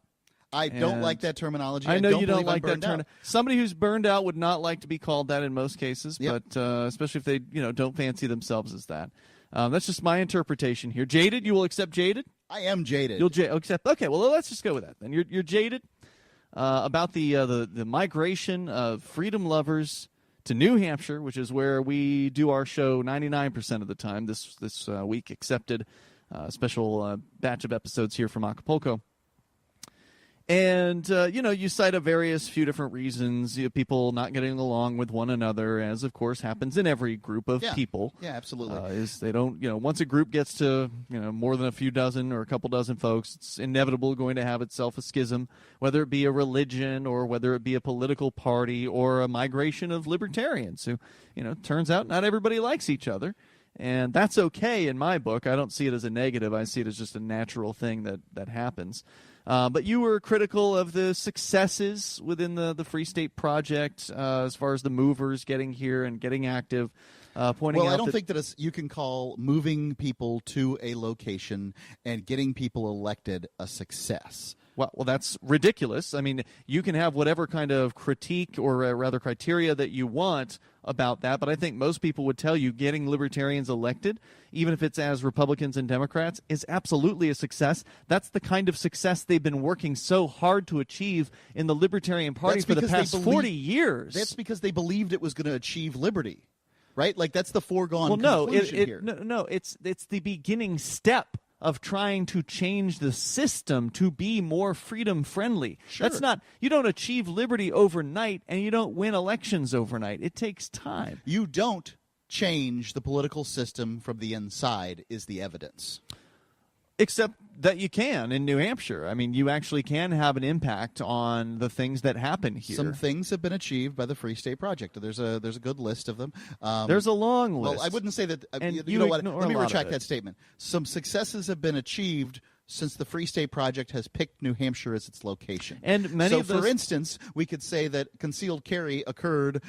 I don't like that terminology. I know you don't like that term. Somebody who's burned out would not like to be called that in most cases, but especially if they don't fancy themselves as that. That's just my interpretation here. Jaded? You will accept jaded? I am jaded. You'll accept. Okay, well, let's just go with that. Then you're jaded about the migration of freedom lovers to New Hampshire, which is where we do our show 99% of the time. This week accepted a special batch of episodes here from Acapulco. And, you cite a few different reasons, people not getting along with one another, as, of course, happens in every group of people. Yeah, absolutely. Is they don't, once a group gets to, more than a few dozen or a couple dozen folks, it's inevitable going to have itself a schism, whether it be a religion or whether it be a political party or a migration of libertarians who, turns out not everybody likes each other. And that's okay in my book. I don't see it as a negative. I see it as just a natural thing that happens. But you were critical of the successes within the Free State Project as far as the movers getting here and getting active, pointing out Well, I don't think that you can call moving people to a location and getting people elected a success. Well, that's ridiculous. I mean, you can have whatever kind of critique or rather criteria that you want about that, but I think most people would tell you getting libertarians elected, even if it's as Republicans and Democrats, is absolutely a success. That's the kind of success they've been working so hard to achieve in the Libertarian Party for the past 40 years. That's because they believed it was going to achieve liberty, right? Like, that's the foregone conclusion here. No, it's the beginning step of trying to change the system to be more freedom-friendly. Sure. That's not, you don't achieve liberty overnight, and you don't win elections overnight. It takes time. You don't change the political system from the inside is the evidence. Except that you can in New Hampshire. I mean, you actually can have an impact on the things that happen here. Some things have been achieved by the Free State Project. There's a good list of them. There's a long list. Well, I wouldn't say that. And you know what? ignore Let me a lot of retract it. that statement. Some successes have been achieved since the Free State Project has picked New Hampshire as its location. And many of those... for instance, we could say that concealed carry occurred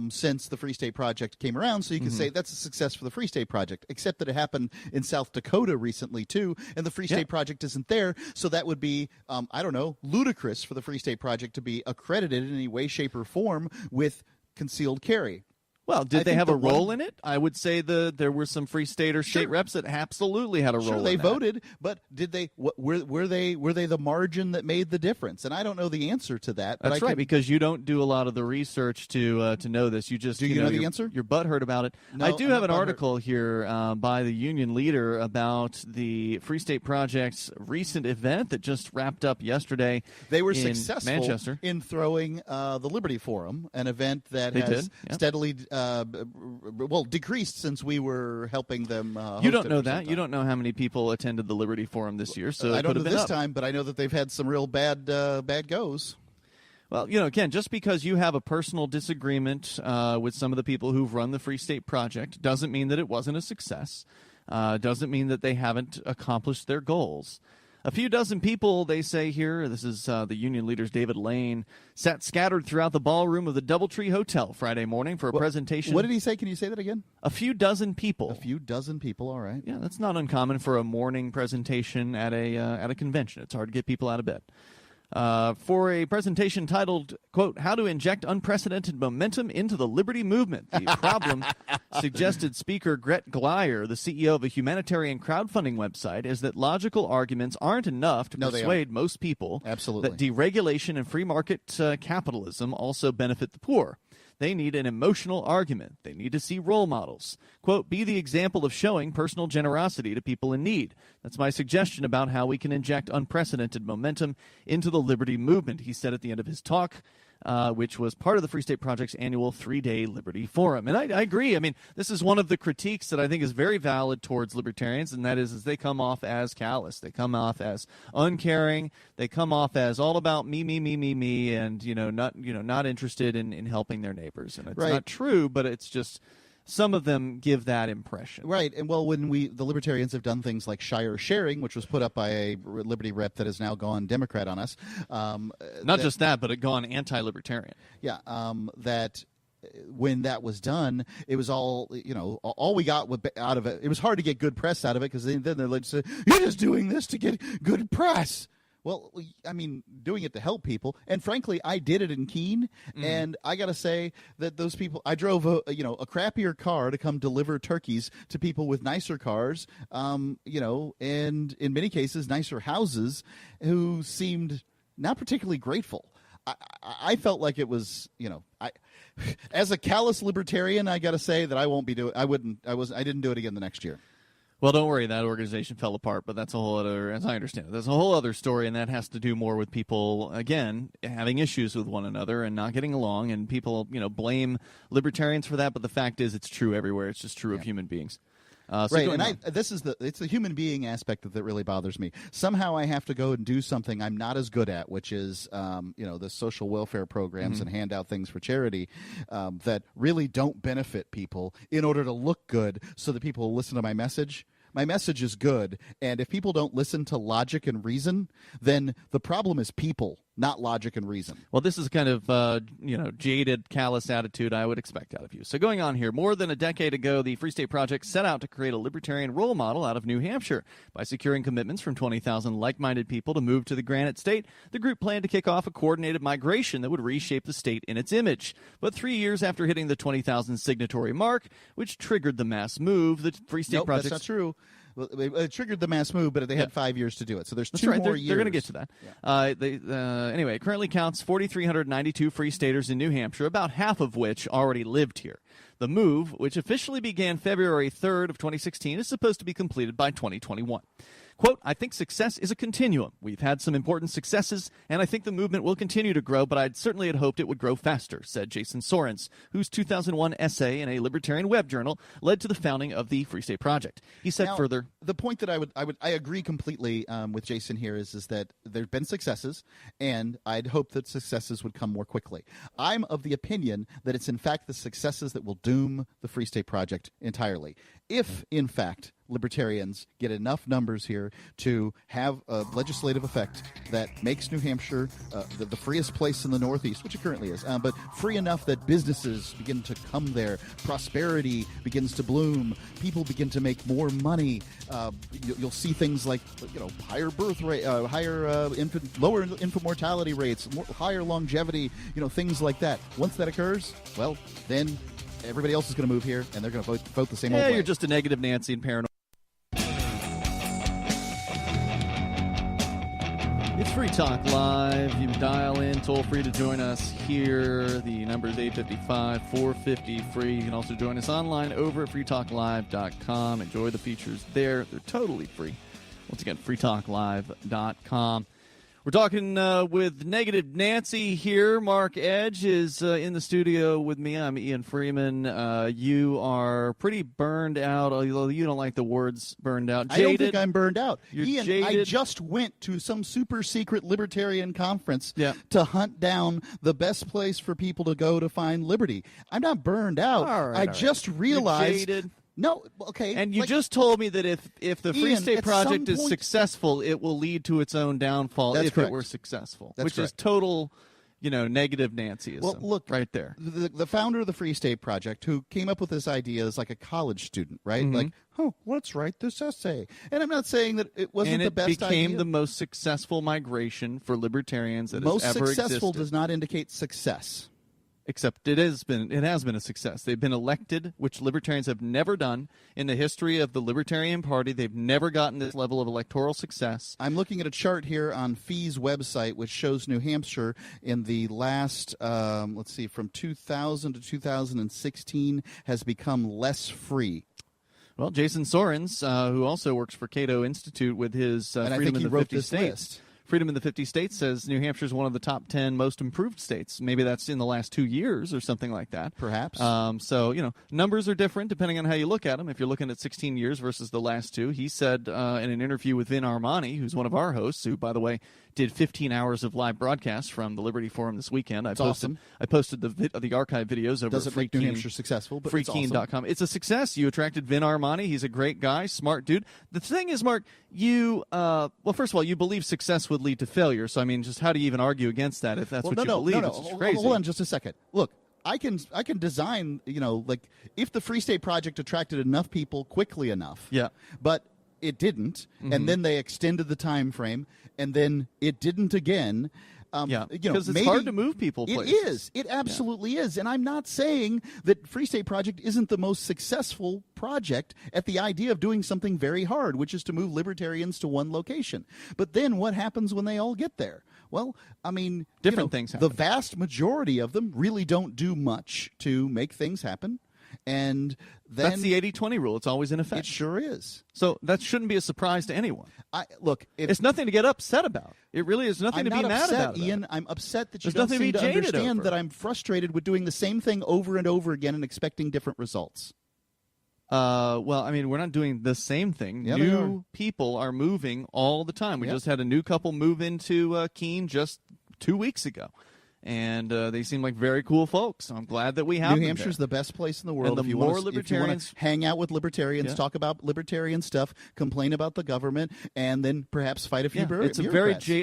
since the Free State Project came around, so you could say that's a success for the Free State Project, except that it happened in South Dakota recently, too, and the Free State Project isn't there, so that would be, ludicrous for the Free State Project to be accredited in any way, shape, or form with concealed carry. Well, did they have a role in it? I would say there were some Free State or state reps that absolutely had a role in that. Sure, they voted, but did they? Were they the margin that made the difference? And I don't know the answer to that. But That's right, because you don't do a lot of the research to know this. You just do you know the answer? Your butthurt about it. No, I do I'm have not an butthurt. article here by the Union Leader about the Free State Project's recent event that just wrapped up yesterday. They were in successful Manchester in throwing the Liberty Forum, an event that has steadily decreased since we were helping them. You don't know that. You don't know how many people attended the Liberty Forum this year. So I it don't could know have been this up. time, but I know that they've had some real bad goes. Well, again, just because you have a personal disagreement with some of the people who've run the Free State Project doesn't mean that it wasn't a success. Doesn't mean that they haven't accomplished their goals. A few dozen people, they say here, this is the Union Leader's David Lane, sat scattered throughout the ballroom of the Doubletree Hotel Friday morning for a presentation. What did he say? Can you say that again? A few dozen people. A few dozen people, all right. Yeah, that's not uncommon for a morning presentation at a convention. It's hard to get people out of bed. For a presentation titled, quote, How to Inject Unprecedented Momentum into the Liberty Movement. The problem, suggested speaker Gret Glyer, the CEO of a humanitarian crowdfunding website, is that logical arguments aren't enough to persuade most people that deregulation and free market capitalism also benefit the poor. They need an emotional argument. They need to see role models. Quote, be the example of showing personal generosity to people in need. That's my suggestion about how we can inject unprecedented momentum into the Liberty Movement, he said at the end of his talk, which was part of the Free State Project's annual 3-day Liberty Forum. And I agree. I mean, this is one of the critiques that I think is very valid towards libertarians, and that is they come off as callous. They come off as uncaring. They come off as all about me, and not interested in helping their neighbors. And it's not true, but it's just some of them give that impression. Right. And well, when the libertarians have done things like Shire Sharing, which was put up by a Liberty rep that has now gone Democrat on us. Just that, but it gone anti-libertarian. Yeah. That when that was done, it was all we got out of it. It was hard to get good press out of it because then they're like, you're just doing this to get good press. Well, I mean, doing it to help people, and frankly, I did it in Keene, and I got to say that those people, I drove a crappier car to come deliver turkeys to people with nicer cars, and in many cases, nicer houses, who seemed not particularly grateful. I felt like it was, as a callous libertarian, I got to say that I won't be doing. I didn't do it again the next year. Well, don't worry, that organization fell apart, but that's a whole other, as I understand it, that's a whole other story, and that has to do more with people, again, having issues with one another and not getting along, and people, blame libertarians for that, but the fact is it's true everywhere. It's just true of human beings. Right, and it's the human being aspect that really bothers me. Somehow I have to go and do something I'm not as good at, which is, the social welfare programs and hand out things for charity that really don't benefit people in order to look good so that people will listen to my message. My message is good, and if people don't listen to logic and reason, then the problem is people, not logic and reason. Well, this is kind of, jaded, callous attitude I would expect out of you. So going on here, more than a decade ago, the Free State Project set out to create a libertarian role model out of New Hampshire. By securing commitments from 20,000 like-minded people to move to the Granite State, the group planned to kick off a coordinated migration that would reshape the state in its image. But 3 years after hitting the 20,000 signatory mark, which triggered the mass move, the Free State Project... That's not true. Well, it triggered the mass move, but they had 5 years to do it. So there's That's two right. more years. They're going to get to that. Anyway, it currently counts 4,392 Free Staters in New Hampshire, about half of which already lived here. The move, which officially began February 3rd of 2016, is supposed to be completed by 2021. Quote, I think success is a continuum. We've had some important successes, and I think the movement will continue to grow, but I'd certainly had hoped it would grow faster, said Jason Sorens, whose 2001 essay in a libertarian web journal led to the founding of the Free State Project. He said further... The point that I agree completely with Jason here is that there have been successes, and I'd hope that successes would come more quickly. I'm of the opinion that it's in fact the successes that will doom the Free State Project entirely. If, in fact, libertarians get enough numbers here to have a legislative effect that makes New Hampshire the freest place in the Northeast, which it currently is, but free enough that businesses begin to come there, prosperity begins to bloom, people begin to make more money. You'll see things like higher birth rate, lower infant mortality rates, higher longevity, things like that. Once that occurs, well, then everybody else is going to move here, and they're going to vote the same old way. Yeah, you're just a negative Nancy and paranoid. It's Free Talk Live. You can dial in, toll free to join us here. The number is 855-450-FREE. You can also join us online over at freetalklive.com. Enjoy the features there. They're totally free. Once again, freetalklive.com. We're talking with Negative Nancy here. Mark Edge is in the studio with me. I'm Ian Freeman. You are pretty burned out, although you don't like the words burned out. Jaded. I don't think I'm burned out. You're Ian, jaded. I just went to some super secret libertarian conference to hunt down the best place for people to go to find liberty. I'm not burned out. I just realized... You're jaded. No, okay. And you just told me that if the Free Ian, State Project is point, successful, it will lead to its own downfall if correct. it were successful, That's which correct. is total, negative Nancyism. Well, look, right there. The founder of the Free State Project, who came up with this idea as like a college student, right? Mm-hmm. Like, let's write this essay. And I'm not saying that it wasn't the best idea. And it became the most successful migration for libertarians that has ever existed. Most successful does not indicate success. Except it has been a success. They've been elected, which libertarians have never done in the history of the Libertarian Party. They've never gotten this level of electoral success. I'm looking at a chart here on FEE's website, which shows New Hampshire in the last, from 2000 to 2016 has become less free. Well, Jason Sorens, who also works for Cato Institute with his Freedom in the 50 States. List. Freedom in the 50 States says New Hampshire is one of the top 10 most improved states. Maybe that's in the last 2 years or something like that. Perhaps. So, numbers are different depending on how you look at them. If you're looking at 16 years versus the last 2, he said in an interview with Vin Armani, who's one of our hosts, who, by the way, did 15 hours of live broadcast from the Liberty Forum this weekend. I posted the archive videos over Doesn't make New Hampshire successful, but freekeen.com. Awesome. It's a success. You attracted Vin Armani. He's a great guy, smart dude. The thing is, Mark, you first of all, you believe success would lead to failure. So, I mean, just how do you even argue against that if that's what you believe? It's just crazy. Hold on just a second. Look, I can design, if the Free State Project attracted enough people quickly enough. Yeah. But it didn't, and then they extended the time frame, and then it didn't again. because it's hard to move people places. It is. It absolutely is. And I'm not saying that Free State Project isn't the most successful project at the idea of doing something very hard, which is to move libertarians to one location. But then what happens when they all get there? Well, I mean, different things happen. The vast majority of them really don't do much to make things happen. And then, that's the 80-20 rule. It's always in effect. It sure is. So that shouldn't be a surprise to anyone. Look, it's nothing to get upset about. It really is nothing to be mad about. Ian, I'm upset that you There's don't nothing seem to to be jaded understand over. that I'm frustrated with doing the same thing over and over again and expecting different results. Well, I mean, we're not doing the same thing. Yeah, New people are moving all the time. We just had a new couple move into Keene just 2 weeks ago. And they seem like very cool folks. So I'm glad that we have New them Hampshire's there. the best place in the world. And the if you more want libertarians to hang out with libertarians, Yeah. talk about libertarian stuff, complain about the government, and then perhaps fight a few It's a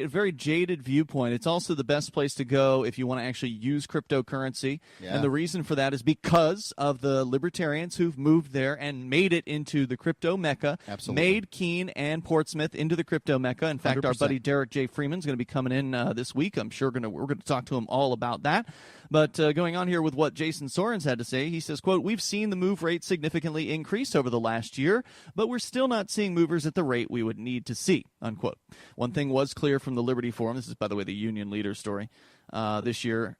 very jaded viewpoint. It's also the best place to go if you want to actually use cryptocurrency. Yeah. And the reason for that is because of the libertarians who've moved there and made it into the crypto mecca. Absolutely. Made Keene and Portsmouth into the crypto mecca. In fact, our 100%. buddy Derek J. Freeman's going to be coming in this week. I'm sure we're going to talk to him all about that. But going on here with what Jason Sorens had to say, he says, quote, "We've seen the move rate significantly increase over the last year, but we're still not seeing movers at the rate we would need to see," unquote. One thing was clear from the Liberty Forum. This is, by the way, the union leader story this year.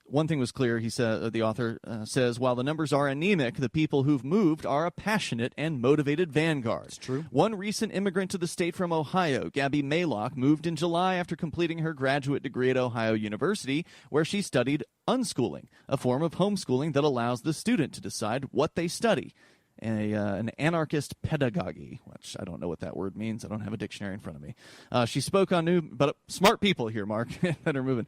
One thing was clear, he said, the author says, while the numbers are anemic, the people who've moved are a passionate and motivated vanguard. It's true. One recent immigrant to the state from Ohio, Gabby Maylock, moved in July after completing her graduate degree at Ohio University, where she studied unschooling, a form of homeschooling that allows the student to decide what they study. An anarchist pedagogy, which I don't know what that word means. I don't have a dictionary in front of me. She spoke on but smart people here, Mark, that are moving.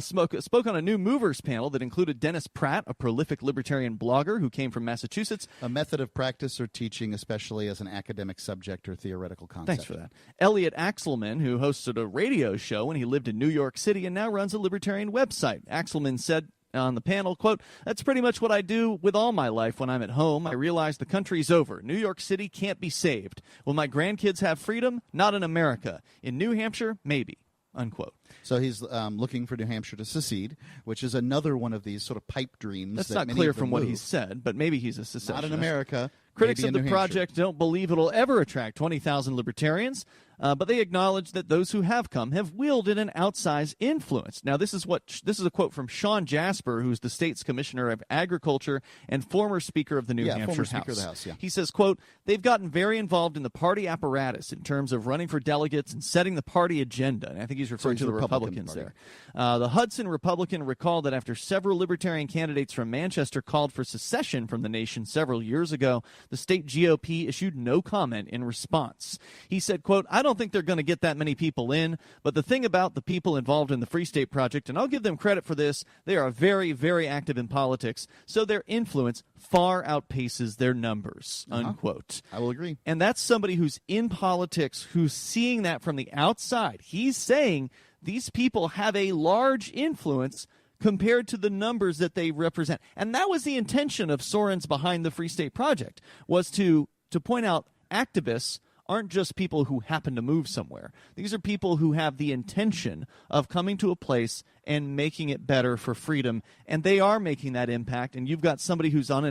Spoke on a new movers panel that included Dennis Pratt, a prolific libertarian blogger who came from Massachusetts. A method of practice or teaching, especially as an academic subject or theoretical concept. Thanks for that. Elliot Axelman, who hosted a radio show when he lived in New York City and now runs a libertarian website. Axelman said on the panel, quote, "That's pretty much what I do with all my life when I'm at home. I realize the country's over. New York City can't be saved. Will my grandkids have freedom? Not in America. In New Hampshire, maybe," unquote. So he's looking for New Hampshire to secede, which is another one of these sort of pipe dreams. That's that not many clear of them from what move. he said, but maybe he's a secessionist. Not in America. Critics maybe of in the New Hampshire. project don't believe it'll ever attract 20,000 libertarians, but they acknowledge that those who have come have wielded an outsized influence. Now, this is a quote from Sean Jasper, who's the state's commissioner of agriculture and former speaker of the New Hampshire former House. Speaker of the House, yeah. He says, quote, "They've gotten very involved in the party apparatus in terms of running for delegates and setting the party agenda." And I think he's referring to the Republicans there. The Hudson Republican recalled that after several libertarian candidates from Manchester called for secession from the nation several years ago, the state GOP issued no comment in response. He said, quote, "I don't think they're going to get that many people in, but the thing about the people involved in the Free State Project, and I'll give them credit for this, they are very, very active in politics, so their influence far outpaces their numbers," unquote. I will agree. And that's somebody who's in politics, who's seeing that from the outside. He's saying these people have a large influence compared to the numbers that they represent. And that was the intention of Sorens behind the Free State Project, was to point out activists aren't just people who happen to move somewhere. These are people who have the intention of coming to a place and making it better for freedom, and they are making that impact. And you've got somebody who's on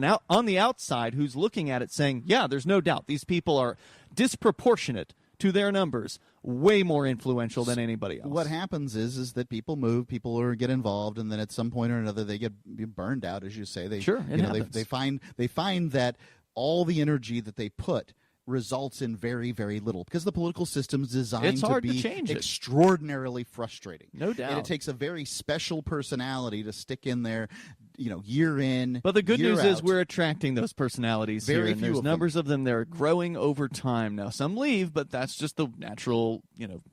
the outside who's looking at it saying, yeah, there's no doubt these people are disproportionate to their numbers, way more influential than anybody else. What happens is that people move, people get involved, and then at some point or another they get burned out, as you say. They find that all the energy that they put results in very, very little, because the political system's designed to be extraordinarily frustrating. No doubt. And it takes a very special personality to stick in there, year in, But the good year news is out. we're attracting those personalities Very here, and few there's of them. numbers of them. They're growing over time. Now, some leave, but that's just the natural,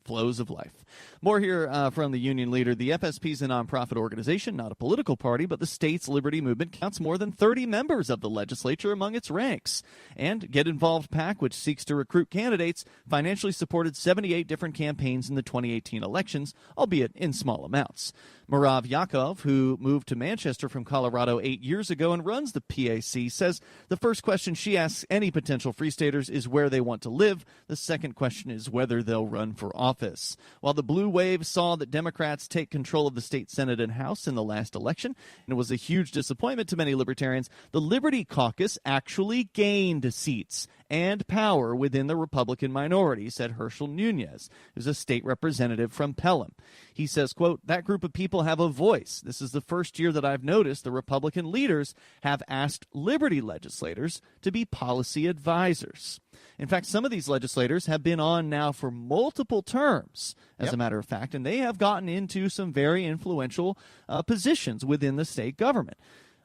flows of life. More here from the union leader. The FSP is a nonprofit organization, not a political party, but the state's liberty movement counts more than 30 members of the legislature among its ranks. And Get Involved PAC, which seeks to recruit candidates, financially supported 78 different campaigns in the 2018 elections, albeit in small amounts. Marav Yakov, who moved to Manchester from Colorado 8 years ago and runs the PAC, says the first question she asks any potential Free Staters is where they want to live. The second question is whether they'll run for office. While the blue wave saw that Democrats take control of the state Senate and House in the last election, and it was a huge disappointment to many libertarians, the Liberty Caucus actually gained seats and power within the Republican minority, said Herschel Nunez, who's a state representative from Pelham. He says, quote, that group of people have a voice. This is the first year that I've noticed the Republican leaders have asked Liberty legislators to be policy advisors. In fact, some of these legislators have been on now for multiple terms, as a matter of fact, and they have gotten into some very influential positions within the state government.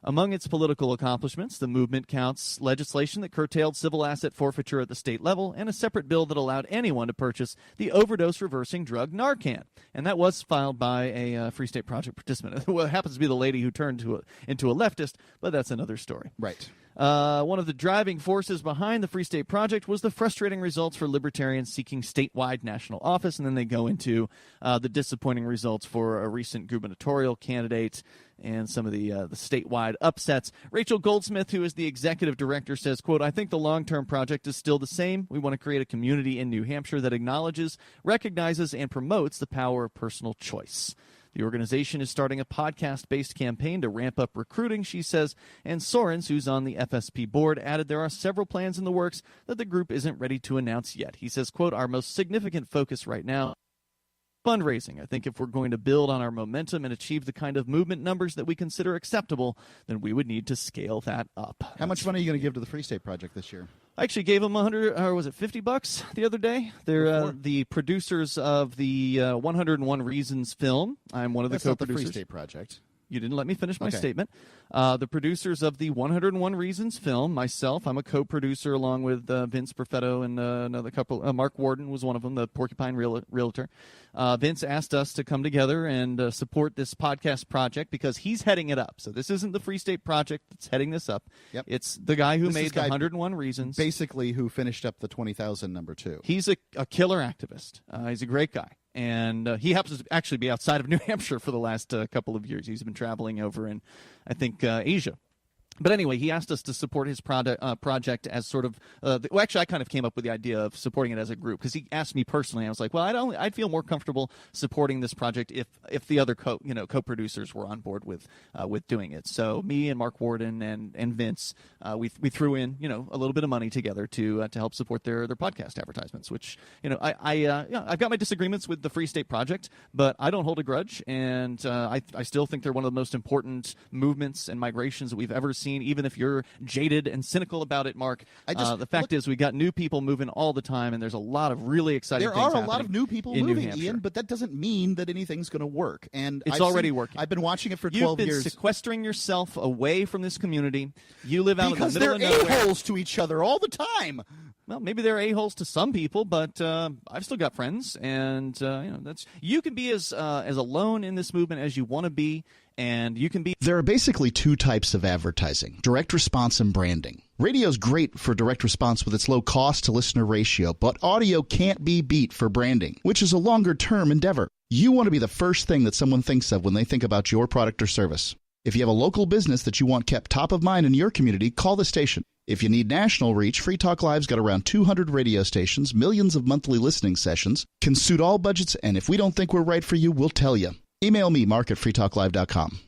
Among its political accomplishments, the movement counts legislation that curtailed civil asset forfeiture at the state level and a separate bill that allowed anyone to purchase the overdose-reversing drug Narcan. And that was filed by a Free State Project participant. Well, it happens to be the lady who turned into a leftist, but that's another story. Right. One of the driving forces behind the Free State Project was the frustrating results for libertarians seeking statewide national office, and then they go into the disappointing results for a recent gubernatorial candidate and some of the statewide upsets. Rachel Goldsmith, who is the executive director, says, quote, I think the long-term project is still the same. We want to create a community in New Hampshire that acknowledges, recognizes, and promotes the power of personal choice. The organization is starting a podcast-based campaign to ramp up recruiting, she says, and Sorens, who's on the FSP board, added there are several plans in the works that the group isn't ready to announce yet. He says, quote, our most significant focus right now fundraising. I think if we're going to build on our momentum and achieve the kind of movement numbers that we consider acceptable, then we would need to scale that up. How much money are you going to give to the Free State Project this year? I actually gave them $50 the other day. They're the producers of the 101 Reasons film. I'm one of the co-producers. That's not the Free State Project. You didn't let me finish my statement. The producers of the 101 Reasons film, myself, I'm a co-producer along with Vince Perfetto and another couple. Mark Warden was one of them, the Porcupine Realtor. Vince asked us to come together and support this podcast project because he's heading it up. So this isn't the Free State Project that's heading this up. Yep. It's the guy who made the 101 Reasons. Basically who finished up the 20,000 number 2. He's a killer activist. He's a great guy. And he happens to actually be outside of New Hampshire for the last couple of years. He's been traveling over in, I think, Asia. But anyway, he asked us to support his project as sort of actually, I kind of came up with the idea of supporting it as a group because he asked me personally. I was like, well, I'd feel more comfortable supporting this project if the other co-producers were on board with doing it. So me and Mark Warden and Vince, we threw in a little bit of money together to help support their podcast advertisements. Which I've got my disagreements with the Free State Project, but I don't hold a grudge, and I still think they're one of the most important movements and migrations that we've ever seen. Even if you're jaded and cynical about it, Mark, the fact is we got new people moving all the time, and there's a lot of really exciting things happening. There are a lot of new people moving, Ian, but that doesn't mean that anything's going to work. And it's already working. I've been watching it for 12 years. You've been sequestering yourself away from this community. You live out in the middle of nowhere. Because they're a-holes to each other all the time. Well, maybe they're a-holes to some people, but I've still got friends, and that's you can be as alone in this movement as you want to be, and you can be. There are basically two types of advertising: direct response and branding. Radio's great for direct response with its low cost to listener ratio, but audio can't be beat for branding, which is a longer-term endeavor. You want to be the first thing that someone thinks of when they think about your product or service. If you have a local business that you want kept top of mind in your community, call the station. If you need national reach, Free Talk Live's got around 200 radio stations, millions of monthly listening sessions, can suit all budgets, and if we don't think we're right for you, we'll tell you. Email me, Mark at freetalklive.com.